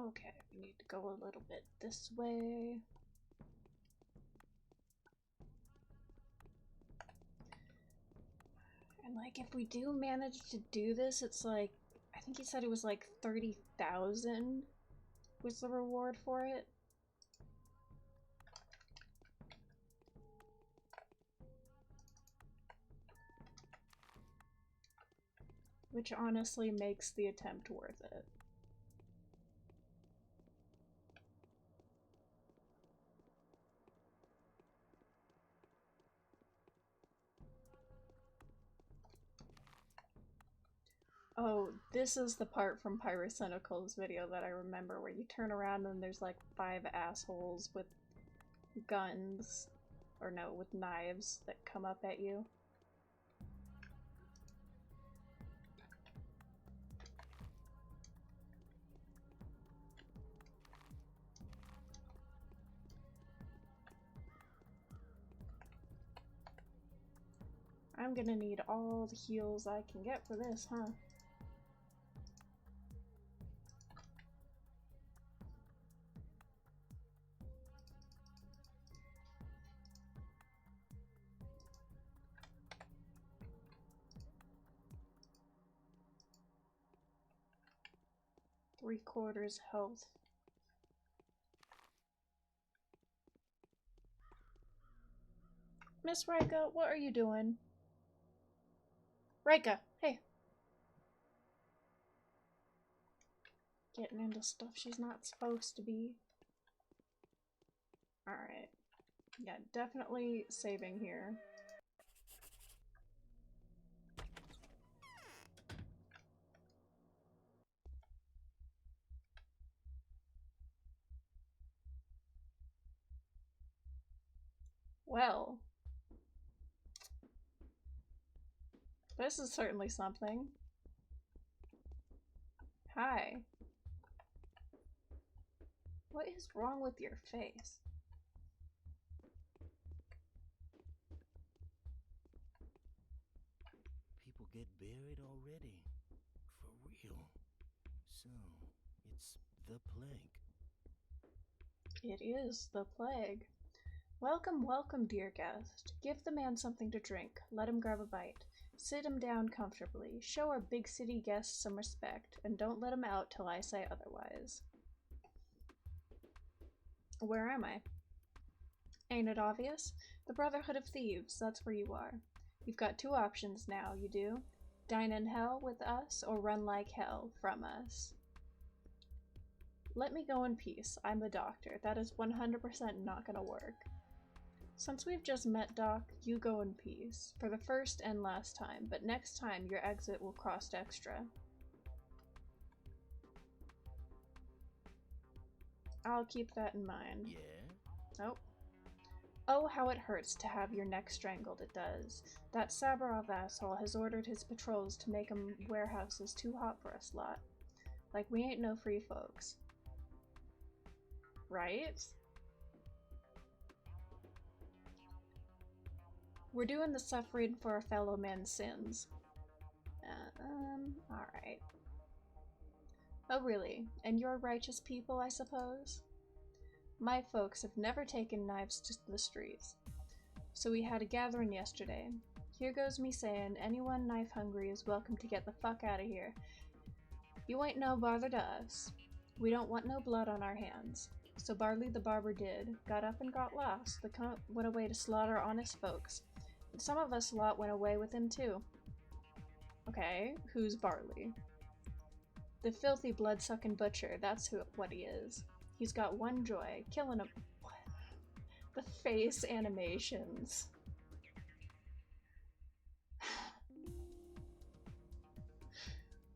Okay, we need to go a little bit this way. And Like, if we do manage to do this, it's like, I think he said it was like 30,000 was the reward for it. Which honestly makes the attempt worth it. Oh, this is the part from Pyrocynical's video that I remember where you turn around and there's like 5 assholes with guns, or no, with knives that come up at you. I'm gonna need all the heals I can get for this, huh? Three-quarters health. Miss Rika, what are you doing? Rika, hey! Getting into stuff she's not supposed to be. Alright. Yeah, definitely saving here. Well. This is certainly something. Hi. What is wrong with your face?
People get buried already. For real. So, it's the plague.
It is the plague. Welcome, welcome, dear guest. Give the man something to drink. Let him grab a bite. Sit him down comfortably. Show our big city guest some respect, and don't let him out till I say otherwise. Where am I? Ain't it obvious? The Brotherhood of Thieves, that's where you are. You've got 2 options now, you do. Dine in hell with us, or run like hell from us. Let me go in peace. I'm a doctor. That is 100% not gonna work. Since we've just met, Doc, you go in peace. For the first and last time, but next time your exit will cost extra. I'll keep that in mind.
Yeah?
Nope. Oh, how it hurts to have your neck strangled, it does. That Sabarov asshole has ordered his patrols to make warehouses too hot for us lot. Like we ain't no free folks. Right? We're doing the suffering for our fellow man's sins. Alright. Oh really? And you're righteous people, I suppose? My folks have never taken knives to the streets. So we had a gathering yesterday. Here goes me saying anyone knife hungry is welcome to get the fuck out of here. You ain't no bother to us. We don't want no blood on our hands. So Barley the barber did. Got up and got lost. The cunt went away to slaughter honest folks. And some of us lot went away with him too. Okay, who's Barley? The filthy blood-sucking butcher, that's what he is. He's got one joy, killing him. What? The face animations.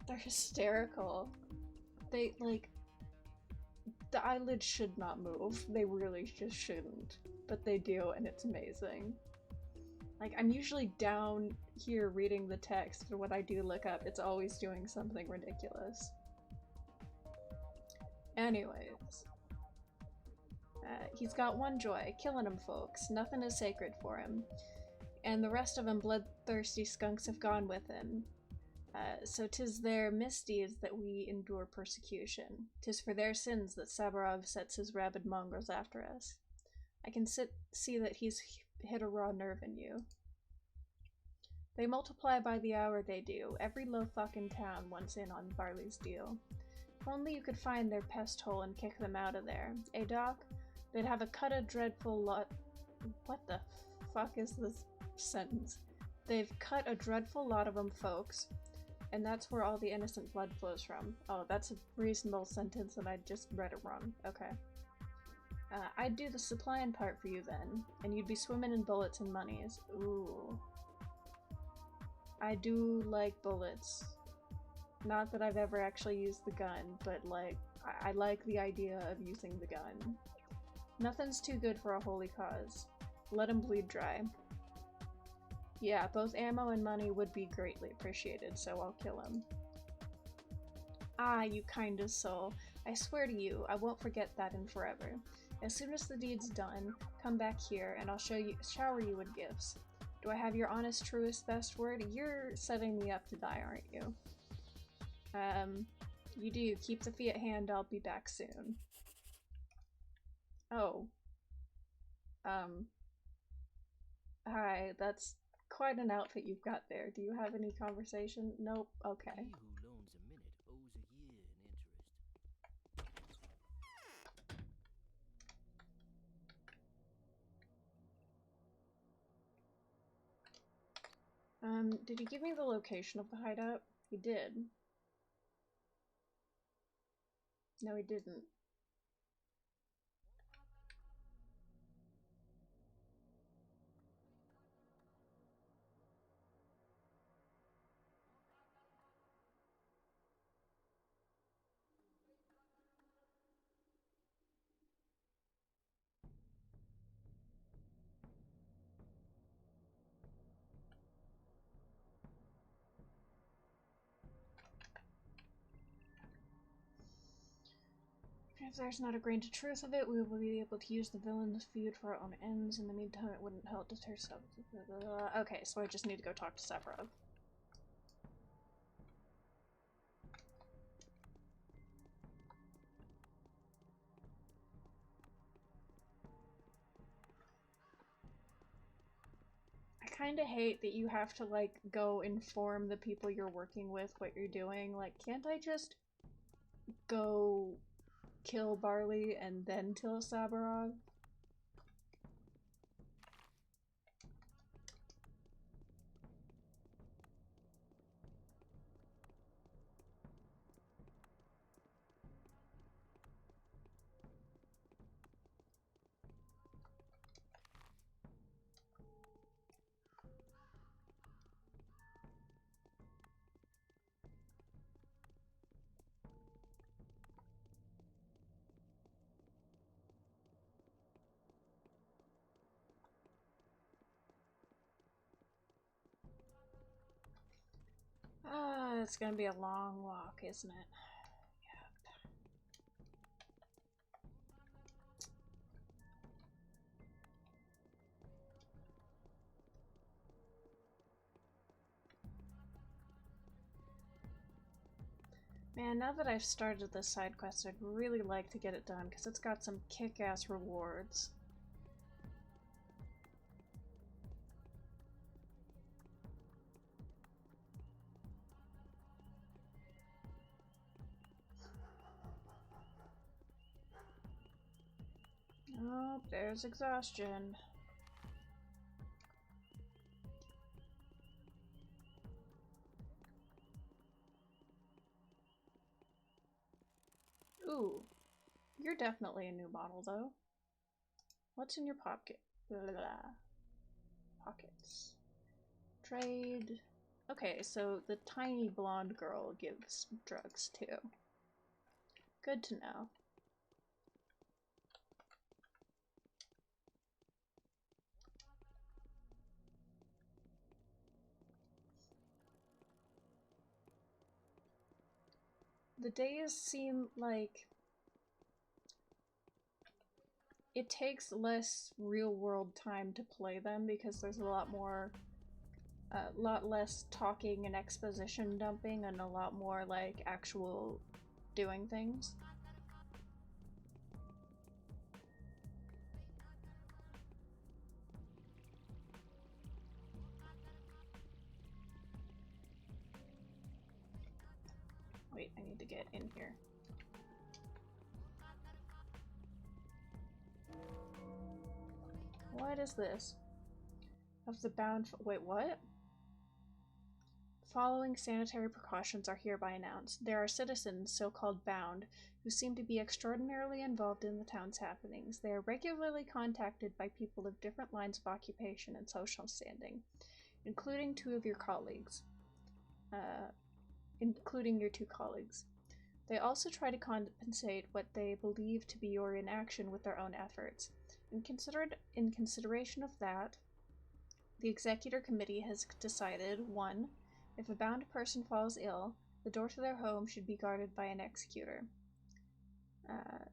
They're hysterical. They, like, the eyelids should not move. They really just shouldn't. But they do, and it's amazing. Like, I'm usually down here reading the text, but when I do look up, it's always doing something ridiculous. Anyways. He's got one joy, killing them folks. Nothing is sacred for him. And the rest of them bloodthirsty skunks have gone with him. So 'tis their misdeeds that we endure persecution. 'Tis for their sins that Sabarov sets his rabid mongrels after us. I can see that he's hit a raw nerve in you. They multiply by the hour they do. Every low fucking town wants in on Barley's deal. If only you could find their pest hole and kick them out of there. Eh, Doc? They'd have a cut a dreadful lot. What the fuck is this sentence? They've cut a dreadful lot of them folks, and that's where all the innocent blood flows from. Oh, that's a reasonable sentence and I just read it wrong. Okay. I'd do the supplying part for you then, and you'd be swimming in bullets and monies. Ooh. I do like bullets. Not that I've ever actually used the gun, but like, I like the idea of using the gun. Nothing's too good for a holy cause. Let him bleed dry. Yeah, both ammo and money would be greatly appreciated, so I'll kill him. Ah, you kindest soul. I swear to you, I won't forget that in forever. As soon as the deed's done, come back here and I'll shower you with gifts. Do I have your honest, truest, best word? You're setting me up to die, aren't you? You do. Keep the fee at hand, I'll be back soon. Oh. Hi, that's quite an outfit you've got there. Do you have any conversation? Nope. Okay.
He who loans a minute owes a year in interest.
Did he give me the location of the hideout? He did. No, he didn't. If there's not a grain to truth of it, we will be able to use the villain's feud for our own ends. In the meantime, it wouldn't help deter some. Okay, so I just need to go talk to Sephiroth. I kinda hate that you have to, like, go inform the people you're working with what you're doing. Like, can't I just go kill Barley and then kill Sabarov? It's gonna be a long walk, isn't it? Yep. Man, now that I've started this side quest, I'd really like to get it done, because it's got some kick-ass rewards. Oh, there's exhaustion. Ooh, you're definitely a new model, though. What's in your pocket? Blah, blah, blah. Pockets. Trade. Okay, so the tiny blonde girl gives drugs, too. Good to know. The days seem like it takes less real-world time to play them because there's a lot less talking and exposition dumping and a lot more, like, actual doing things. Wait, I need to get in here. What is this? Of the bound. Wait, what? Following sanitary precautions are hereby announced. There are citizens, so-called bound, who seem to be extraordinarily involved in the town's happenings. They are regularly contacted by people of different lines of occupation and social standing, including two of your colleagues. Including your two colleagues. They also try to compensate what they believe to be your inaction with their own efforts. In consideration of that, the Executor Committee has decided 1. If a bound person falls ill, the door to their home should be guarded by an executor.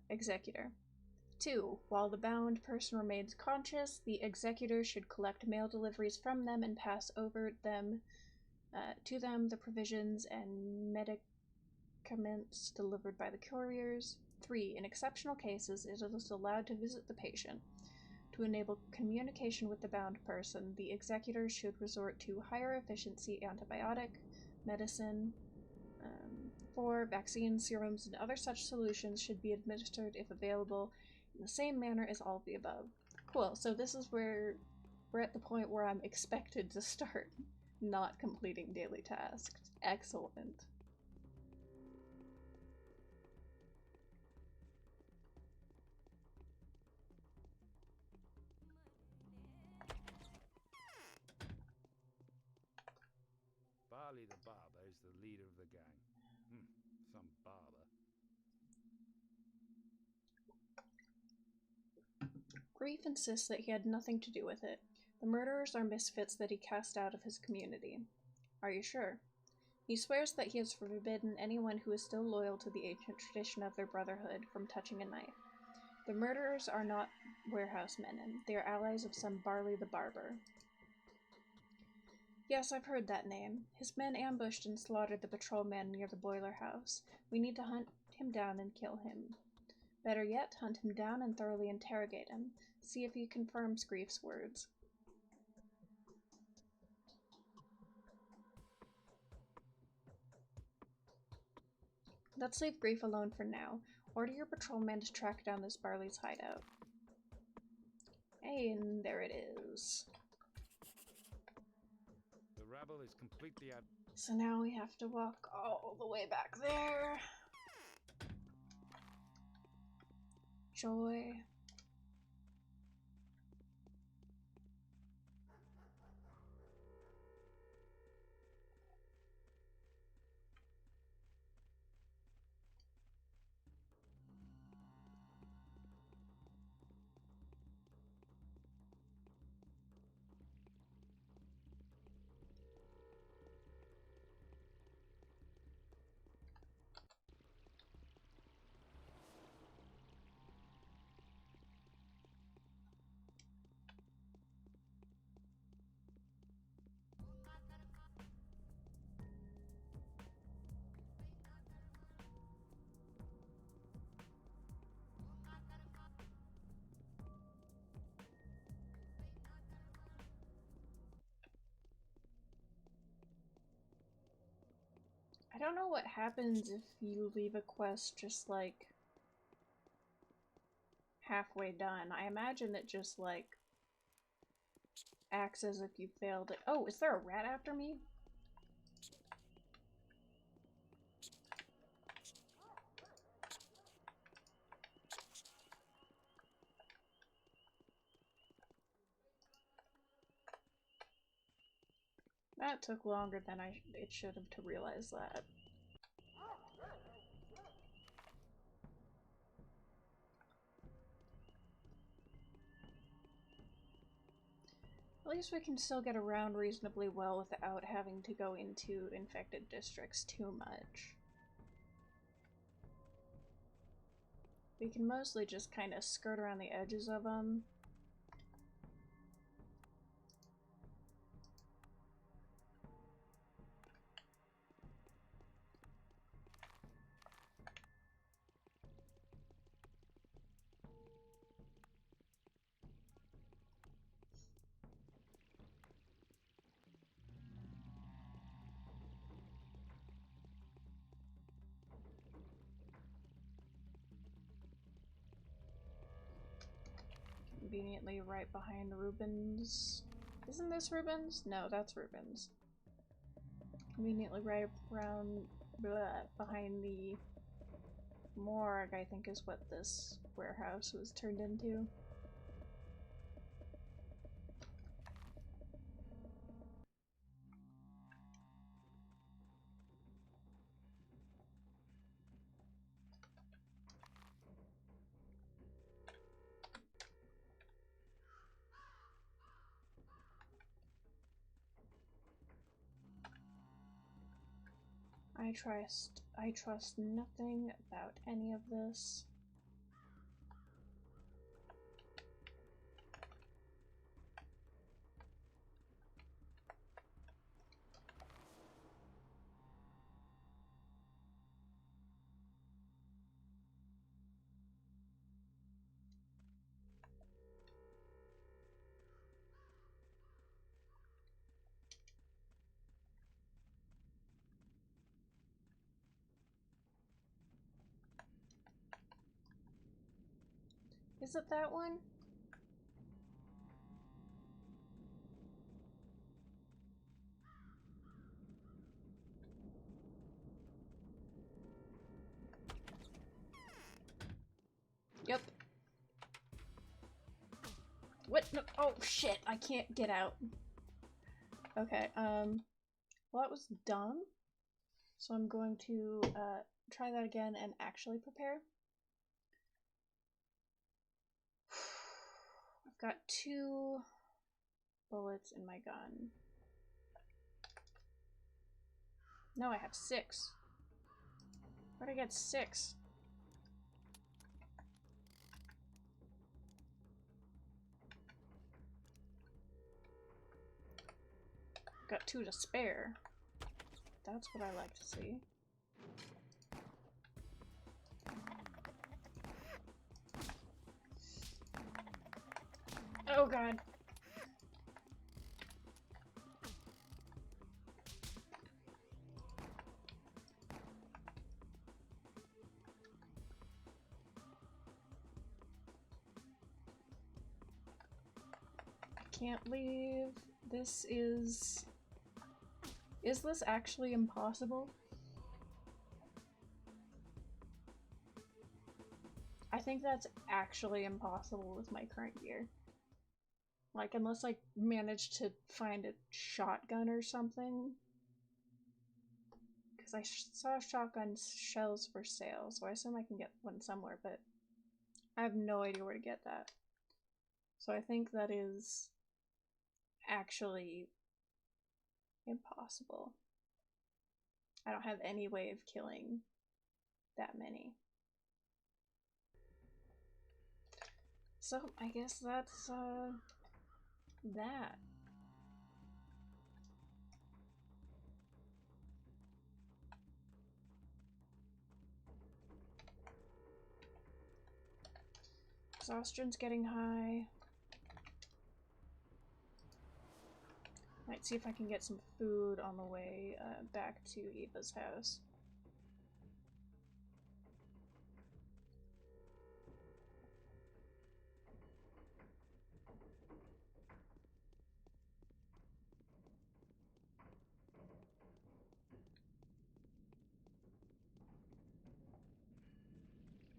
Executor. 2. While the bound person remains conscious, the executor should collect mail deliveries from them and pass over to them the provisions and medicaments delivered by the couriers. 3. In exceptional cases, it is allowed to visit the patient. To enable communication with the bound person, the executor should resort to higher efficiency antibiotic, medicine. 4. Vaccines, serums, and other such solutions should be administered if available in the same manner as all of the above. Cool, so this is where we're at the point where I'm expected to start not completing daily tasks. Excellent.
Barley the barber is the leader of the gang. Some barber.
Grief insists that he had nothing to do with it. The murderers are misfits that he cast out of his community. Are you sure? He swears that he has forbidden anyone who is still loyal to the ancient tradition of their brotherhood from touching a knife. The murderers are not warehouse men. They are allies of some Barley the barber. Yes, I've heard that name. His men ambushed and slaughtered the patrolman near the boiler house. We need to hunt him down and kill him. Better yet, hunt him down and thoroughly interrogate him. See if he confirms Grief's words. Let's leave Grief alone for now. Order your patrolman to track down this Barley's hideout. Hey, and there it is.
The rabble is completely out.
So now we have to walk all the way back there. Joy. I don't know what happens if you leave a quest just like halfway done. I imagine it just like acts as if you failed it. Oh, is there a rat after me? That took longer than it should have to realize that. At least we can still get around reasonably well without having to go into infected districts too much. We can mostly just kind of skirt around the edges of them. Conveniently right behind Rubens. Isn't this Rubens? No, that's Rubens. Conveniently right around behind the morgue, I think is what this warehouse was turned into. I trust nothing about any of this. Is it that one? Yep. What? No. Oh shit, I can't get out. Okay, well that was dumb. So I'm going to try that again and actually prepare. I've got 2 bullets in my gun. No, I have 6. Where'd I get 6? Got 2 to spare. That's what I like to see. Oh god. I can't leave. This is... Is this actually impossible? I think that's actually impossible with my current gear. Like, unless I manage to find a shotgun or something. Because I saw shotgun shells for sale, so I assume I can get one somewhere, but I have no idea where to get that. So I think that is actually impossible. I don't have any way of killing that many. So I guess that's that. Exhaustion's getting high. Might see if I can get some food on the way back to Eva's house.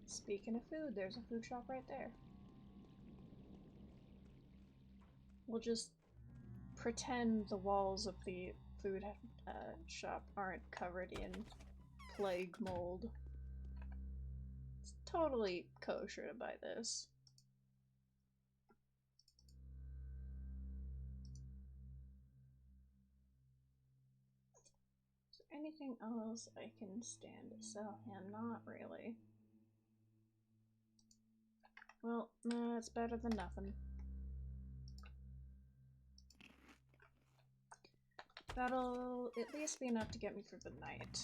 Speaking of food, there's a food shop right there. We'll just pretend the walls of the food shop aren't covered in plague mold. It's totally kosher to buy this. Is there anything else I can stand to sell him? Not really. Well, nah, it's better than nothing. That'll at least be enough to get me through the night.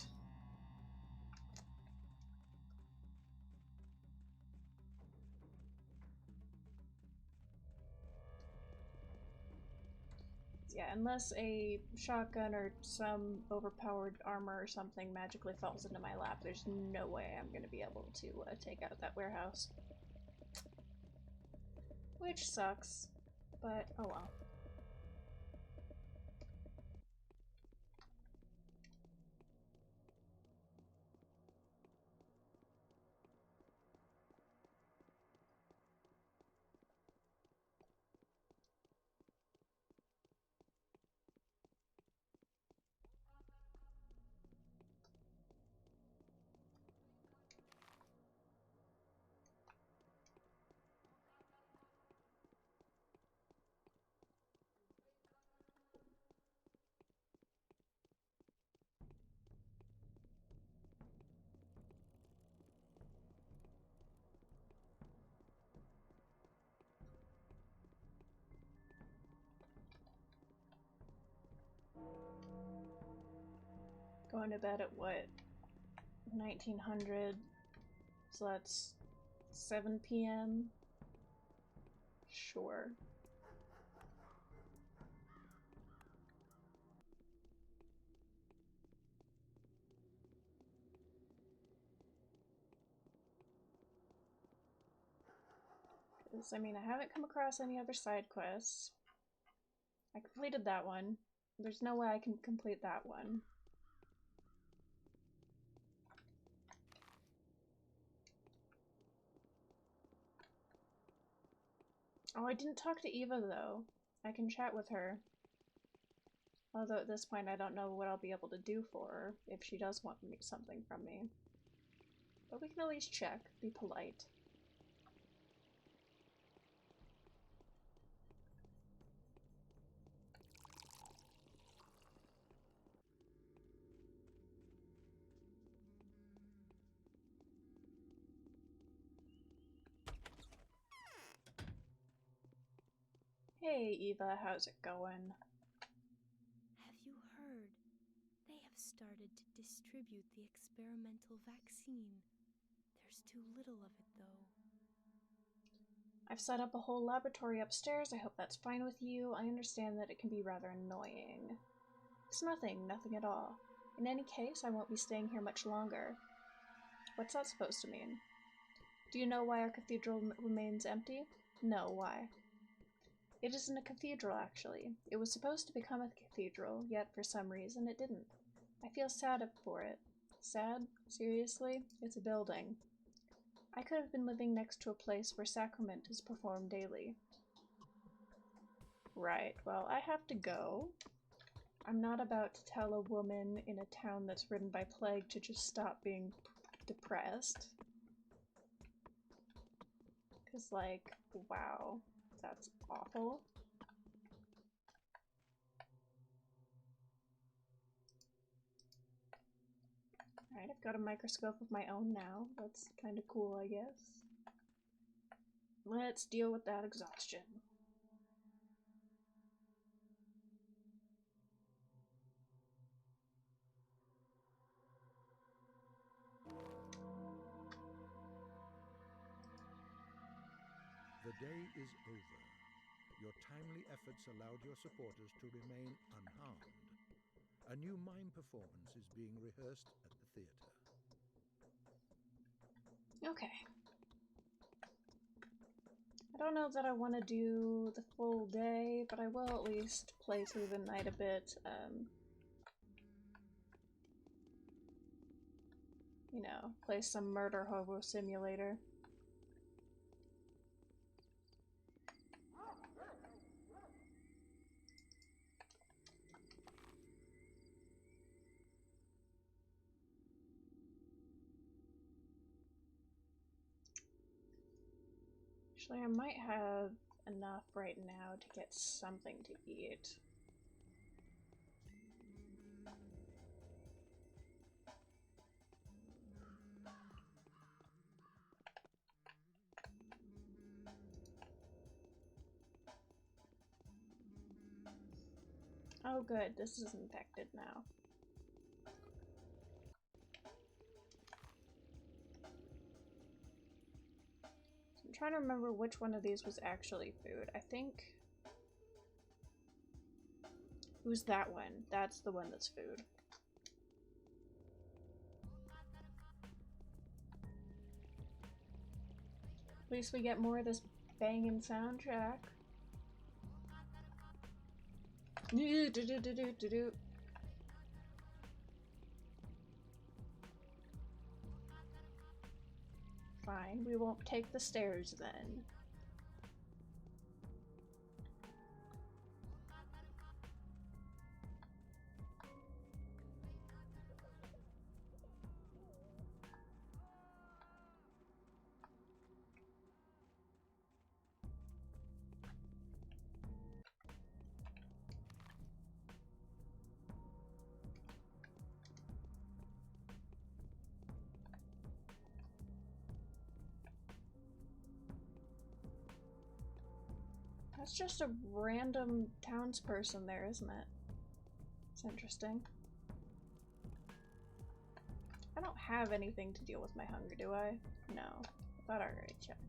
Yeah, unless a shotgun or some overpowered armor or something magically falls into my lap, there's no way I'm gonna be able to take out that warehouse. Which sucks, but oh well. Going to bed at what? 1900. So that's 7 p.m. Sure. Because, I mean, I haven't come across any other side quests. I completed that one. There's no way I can complete that one. Oh, I didn't talk to Eva, though. I can chat with her. Although at this point I don't know what I'll be able to do for her if she does want something from me. But we can at least check, be polite. Hey Eva, how's it going?
Have you heard? They have started to distribute the experimental vaccine. There's too little of it, though.
I've set up a whole laboratory upstairs. I hope that's fine with you. I understand that it can be rather annoying. It's nothing at all. In any case, I won't be staying here much longer. What's that supposed to mean? Do you know why our cathedral remains empty? No, why? It isn't a cathedral, actually. It was supposed to become a cathedral, yet for some reason it didn't. I feel sad for it. Sad? Seriously? It's a building. I could have been living next to a place where sacrament is performed daily. Right, well, I have to go. I'm not about to tell a woman in a town that's ridden by plague to just stop being depressed. 'Cause, like, wow, that's awful. Alright, I've got a microscope of my own now. That's kind of cool, I guess. Let's deal with that exhaustion.
The day is over. Your timely efforts allowed your supporters to remain unharmed. A new mime performance is being rehearsed at the theater.
Okay. I don't know that I want to do the full day, but I will at least play through the night a bit. You know, play some Murder Hobo Simulator. Actually, I might have enough right now to get something to eat. Oh good, this is infected now. I'm trying to remember which one of these was actually food. I think it was that one. That's the one that's food. At least we get more of this banging soundtrack. Fine, we won't take the stairs then. That's just a random townsperson there, isn't it? It's interesting. I don't have anything to deal with my hunger, do I? No. I thought I already checked.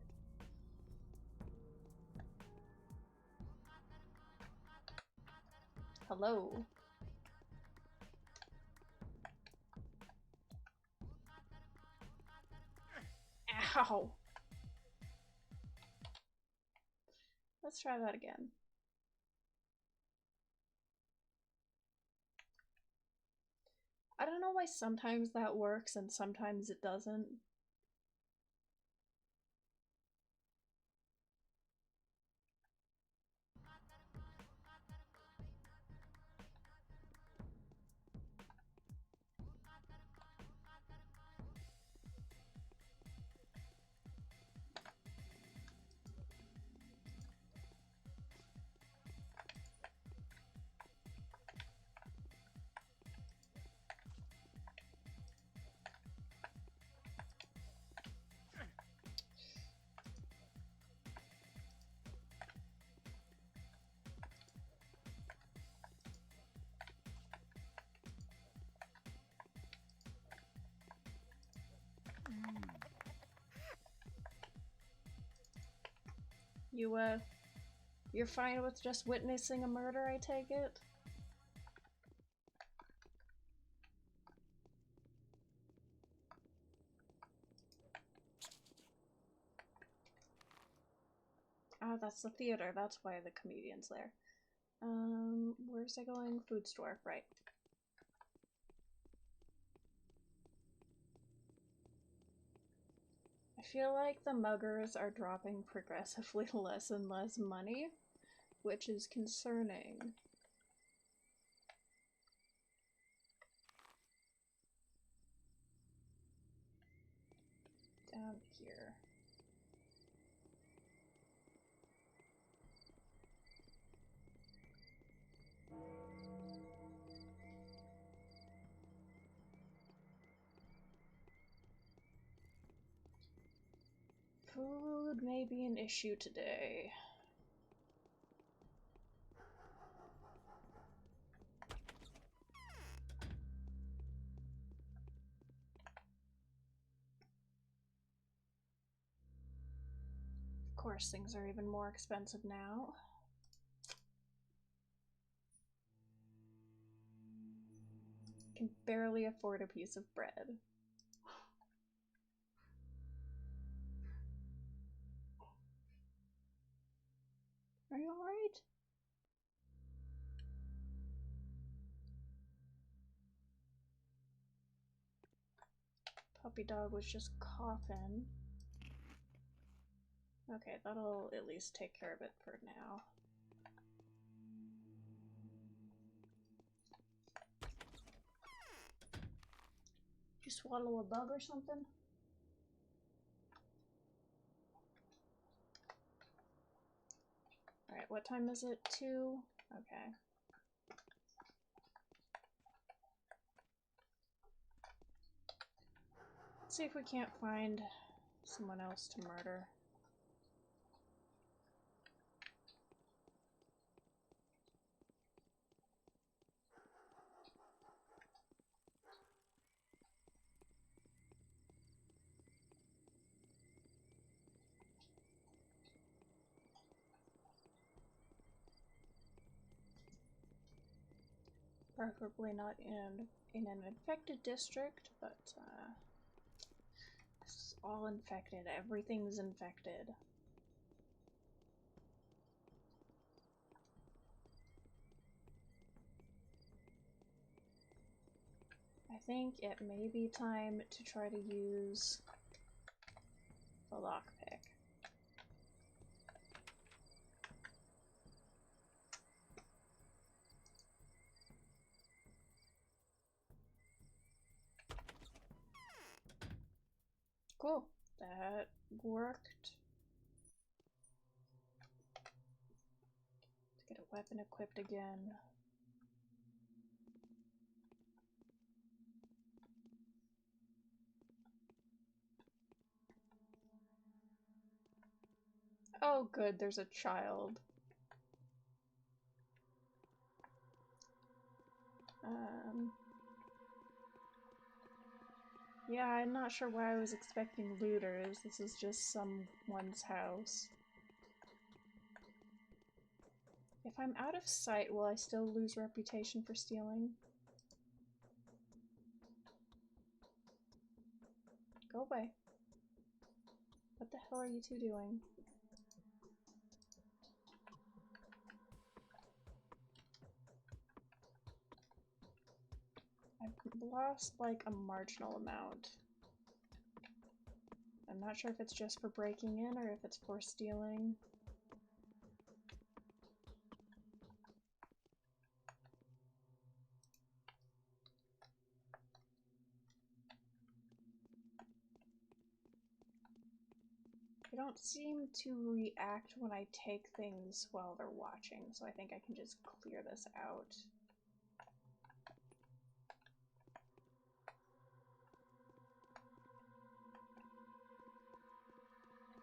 Hello. Ow! Let's try that again. I don't know why sometimes that works and sometimes it doesn't. You're fine with just witnessing a murder, I take it? Oh, that's the theater. That's why the comedian's there. Where's it going? Food store, right. I feel like the muggers are dropping progressively less and less money, which is concerning. Down here. Food may be an issue today. Of course, things are even more expensive now. Can barely afford a piece of bread. Are you alright? Puppy dog was just coughing. Okay, that'll at least take care of it for now. Did you swallow a bug or something? Alright, what time is it? 2? Okay. Let's see if we can't find someone else to murder. Preferably not in an infected district, but this is all infected. Everything's infected. think it may be time to try to use the lockpick. Cool. That worked. To get a weapon equipped again. Oh good, there's a child. Yeah, I'm not sure why I was expecting looters. This is just someone's house. If I'm out of sight, will I still lose reputation for stealing? Go away. What the hell are you two doing? I've lost like a marginal amount. I'm not sure if it's just for breaking in or if it's for stealing. They don't seem to react when I take things while they're watching, so I think I can just clear this out.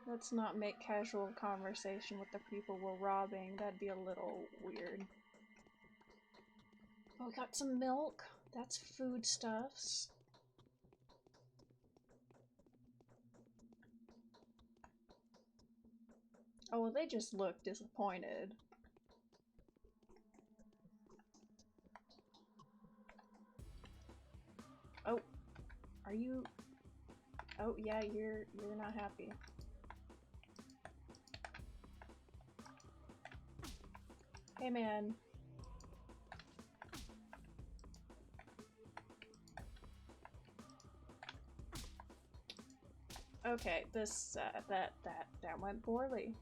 Let's not make casual conversation with the people we're robbing. That'd be a little weird. Oh, we got some milk. That's foodstuffs. Oh, well, they just look disappointed. Oh, are you... Oh, yeah, you're not happy. Hey, man. Okay, this, that went poorly.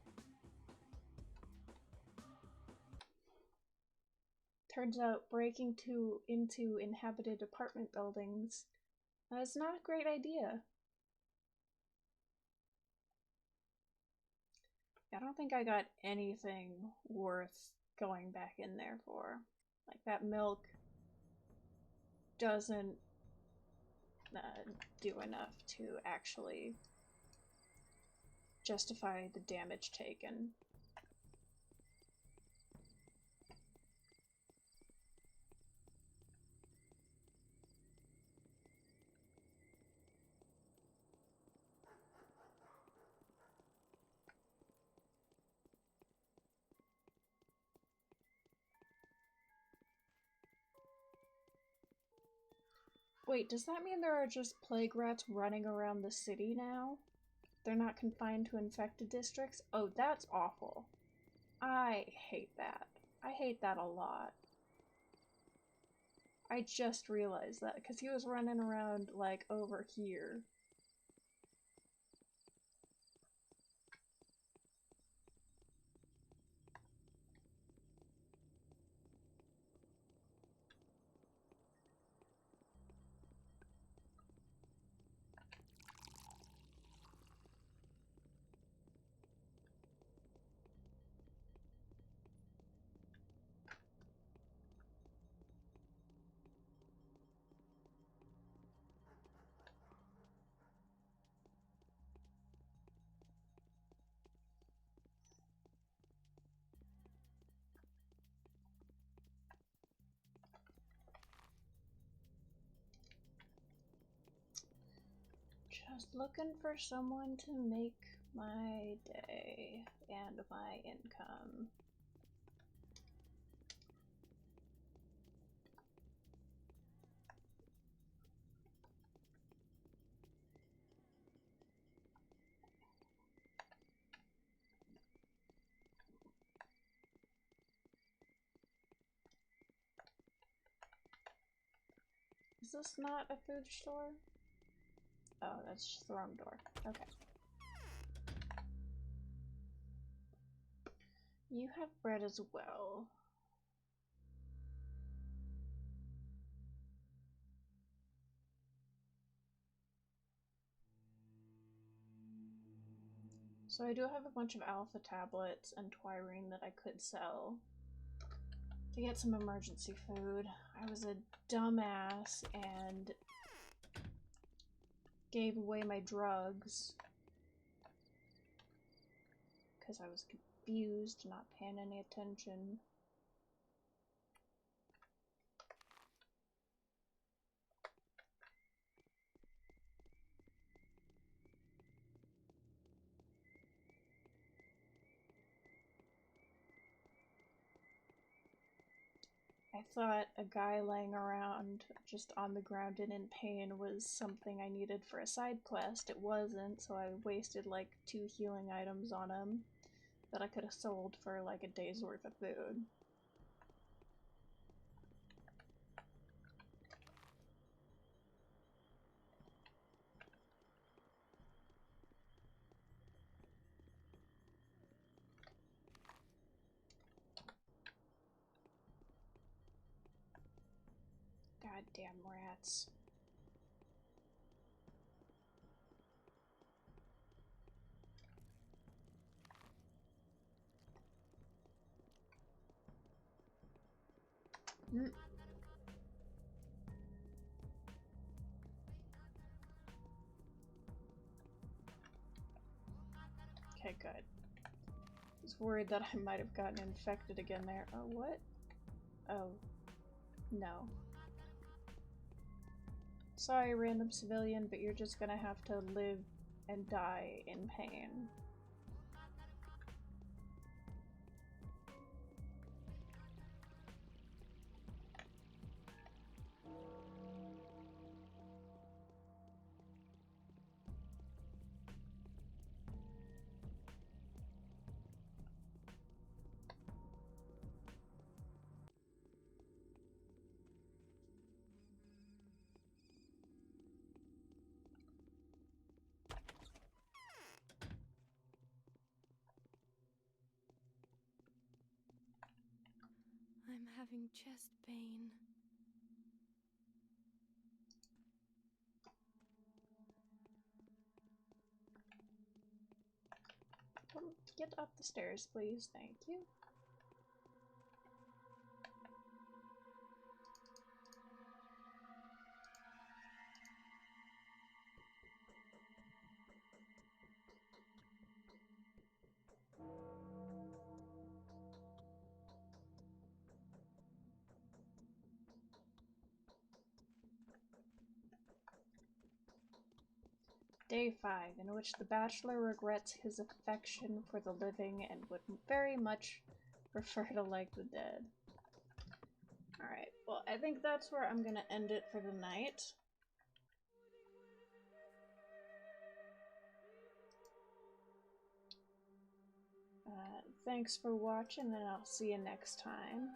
Turns out breaking into inhabited apartment buildings is not a great idea. I don't think I got anything worth going back in there for. Like, that milk doesn't do enough to actually justify the damage taken. Wait, does that mean there are just plague rats running around the city now? They're not confined to infected districts? Oh, that's awful. I hate that. I hate that a lot. I just realized that because he was running around like over here. Just looking for someone to make my day and my income. this not a food store? Oh, that's just the wrong door. Okay. You have bread as well. So I do have a bunch of alpha tablets and twirine that I could sell to get some emergency food. I was a dumbass and gave away my drugs because I was confused, not paying any attention. I thought a guy laying around just on the ground and in pain was something I needed for a side quest. It wasn't, so I wasted like 2 healing items on him that I could have sold for like a day's worth of food. Goddamn rats. Okay, good. I was worried that I might have gotten infected again there. Oh, what? Oh. No. Sorry, random civilian, but you're just gonna have to live and die in pain.
I'm having chest pain.
Get up the stairs, please. Thank you. Day 5, in which the Bachelor regrets his affection for the living and would very much prefer to like the dead. Alright, well, I think that's where I'm gonna end it for the night. Thanks for watching, and I'll see you next time.